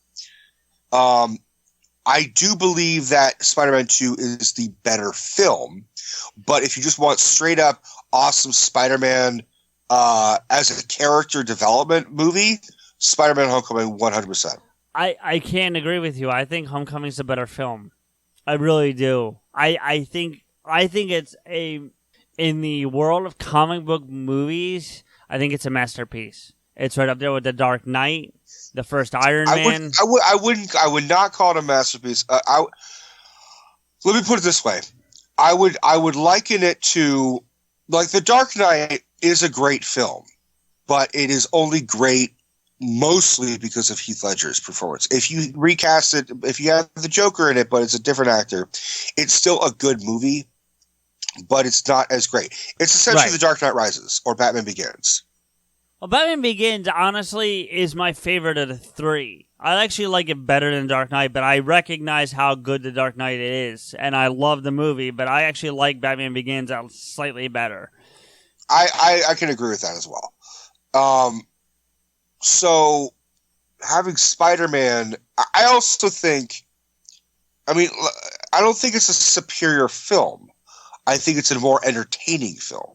I do believe that Spider-Man 2 is the better film, but if you just want straight up awesome Spider-Man as a character development movie, Spider-Man Homecoming 100%. I can't agree with you. I think Homecoming's a better film. I really do. I think it's in the world of comic book movies, I think it's a masterpiece. It's right up there with The Dark Knight, the first Iron Man. I would not call it a masterpiece. Let me put it this way. I would liken it to, like, The Dark Knight is a great film, but it is only great mostly because of Heath Ledger's performance. If you recast it, if you have the Joker in it, but it's a different actor, it's still a good movie, but it's not as great. It's essentially The Dark Knight Rises or Batman Begins. Well, Batman Begins, honestly, is my favorite of the three. I actually like it better than Dark Knight, but I recognize how good The Dark Knight is, and I love the movie, but I actually like Batman Begins slightly better. I can agree with that as well. So, having Spider-Man, I also think, I don't think it's a superior film. I think it's a more entertaining film.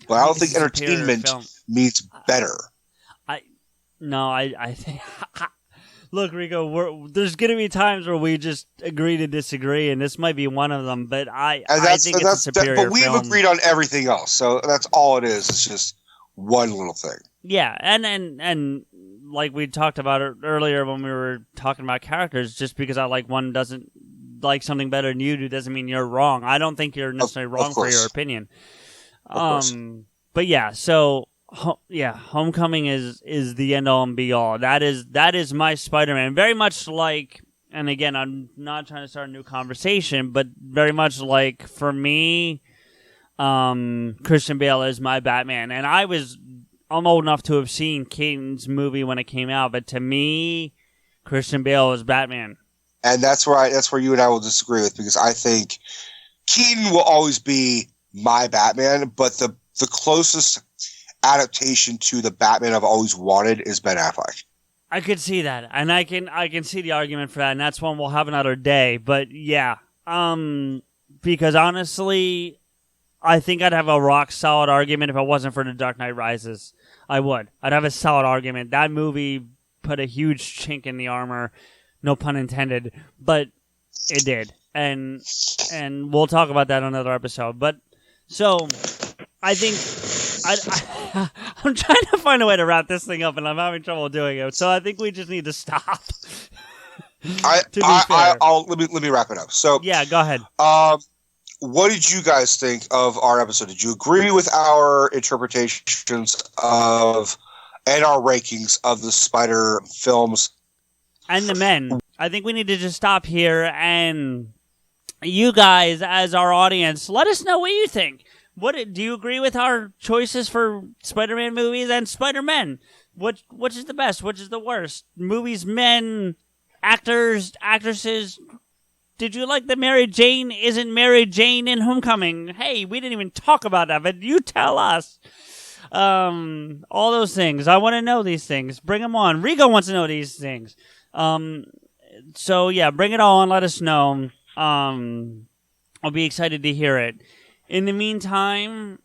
But I don't think entertainment means better. I think... Look, Rico, there's going to be times where we just agree to disagree, and this might be one of them, but I think it's a superior film. But we've agreed on everything else, so that's all it is. It's just one little thing. Yeah, and like we talked about it earlier when we were talking about characters, just because I like one doesn't like something better than you do doesn't mean you're wrong. I don't think you're necessarily wrong for your opinion. But yeah, so Homecoming is the end all and be all. That is my Spider-Man. Very much like, and again, I'm not trying to start a new conversation, but very much like for me, Christian Bale is my Batman, and I'm old enough to have seen Keaton's movie when it came out, but to me, Christian Bale is Batman. And that's where you and I will disagree with, because I think Keaton will always be my Batman, but the closest adaptation to the Batman I've always wanted is Ben Affleck. I could see that, and I can see the argument for that, and that's one we'll have another day. But yeah, because honestly, I think I'd have a rock solid argument if it wasn't for The Dark Knight Rises. I would. I'd have a solid argument. That movie put a huge chink in the armor, no pun intended, but it did, and we'll talk about that on another episode. But so I think I'm trying to find a way to wrap this thing up, and I'm having trouble doing it. So I think we just need to stop. Let me wrap it up. So yeah, go ahead. what did you guys think of our episode? Did you agree with our interpretations of and our rankings of the Spider films? And the men. I think we need to just stop here, and you guys, as our audience, let us know what you think. Do you agree with our choices for Spider-Man movies and Spider-Men? Which is the best? Which is the worst? Movies, men, actors, actresses. Did you like that Mary Jane isn't Mary Jane in Homecoming? Hey, we didn't even talk about that, but you tell us. All those things. I want to know these things. Bring them on. Rico wants to know these things. So yeah, bring it on. Let us know. I'll be excited to hear it. In the meantime,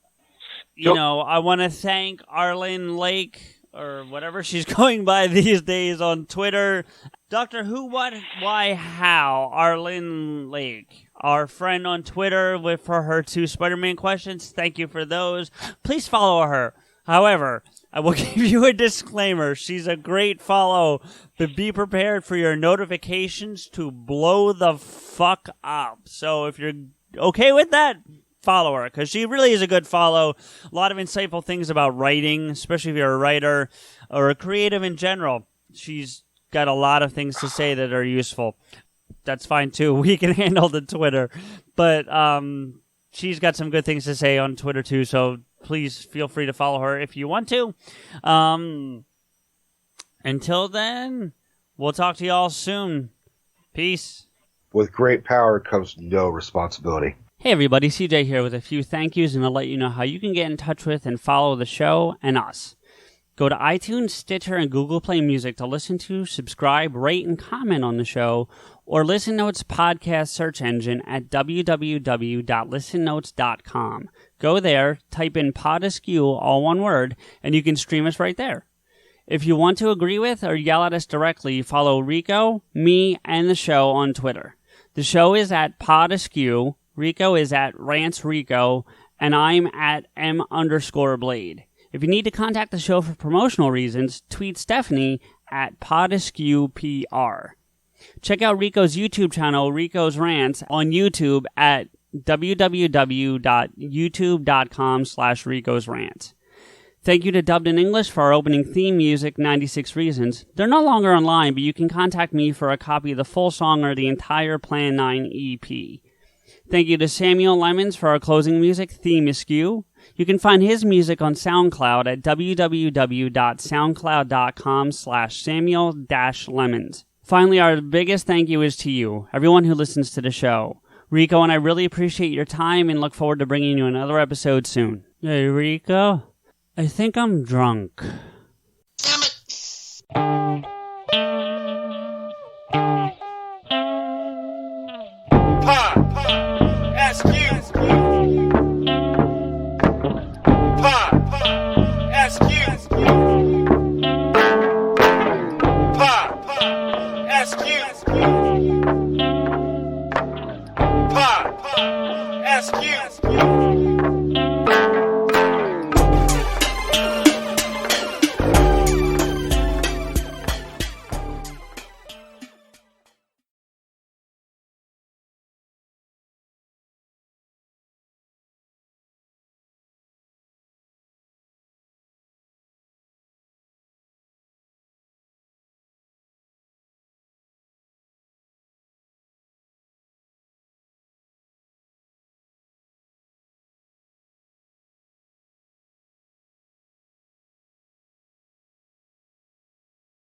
you know, I want to thank Arlen Lake, or whatever she's going by these days on Twitter. Doctor Who, What, Why, How, Arlen Lake, our friend on Twitter for her 2 Spider-Man questions. Thank you for those. Please follow her. However, I will give you a disclaimer. She's a great follow, but be prepared for your notifications to blow the fuck up. So if you're okay with that, follow her, because she really is a good follow. A lot of insightful things about writing, especially if you're a writer or a creative in general. She's got a lot of things to say that are useful. That's fine too. We can handle the Twitter. But she's got some good things to say on Twitter too, so please feel free to follow her if you want to. Until then, we'll talk to y'all soon. Peace. With great power comes no responsibility. Hey everybody, CJ here with a few thank yous, and I'll let you know how you can get in touch with and follow the show and us. Go to iTunes, Stitcher, and Google Play Music to listen to, subscribe, rate, and comment on the show, or Listen Notes podcast search engine at www.listennotes.com. Go there, type in PodAskew, all one word, and you can stream us right there. If you want to agree with or yell at us directly, follow Rico, me, and the show on Twitter. The show is at PodAskew, Rico is at RantsRico, and I'm at M_Blade. If you need to contact the show for promotional reasons, tweet Stephanie at PodAskewPR. Check out Rico's YouTube channel, Rico's Rants, on YouTube at www.youtube.com/RicosRants. Thank you to Dubbed in English for our opening theme music, 96 Reasons. They're no longer online, but you can contact me for a copy of the full song or the entire Plan 9 EP. Thank you to Samuel Lemons for our closing music, Theme Askew. You can find his music on SoundCloud at www.soundcloud.com/Samuel-Lemons. Finally, our biggest thank you is to you, everyone who listens to the show. Rico and I really appreciate your time and look forward to bringing you another episode soon. Hey, Rico, I think I'm drunk.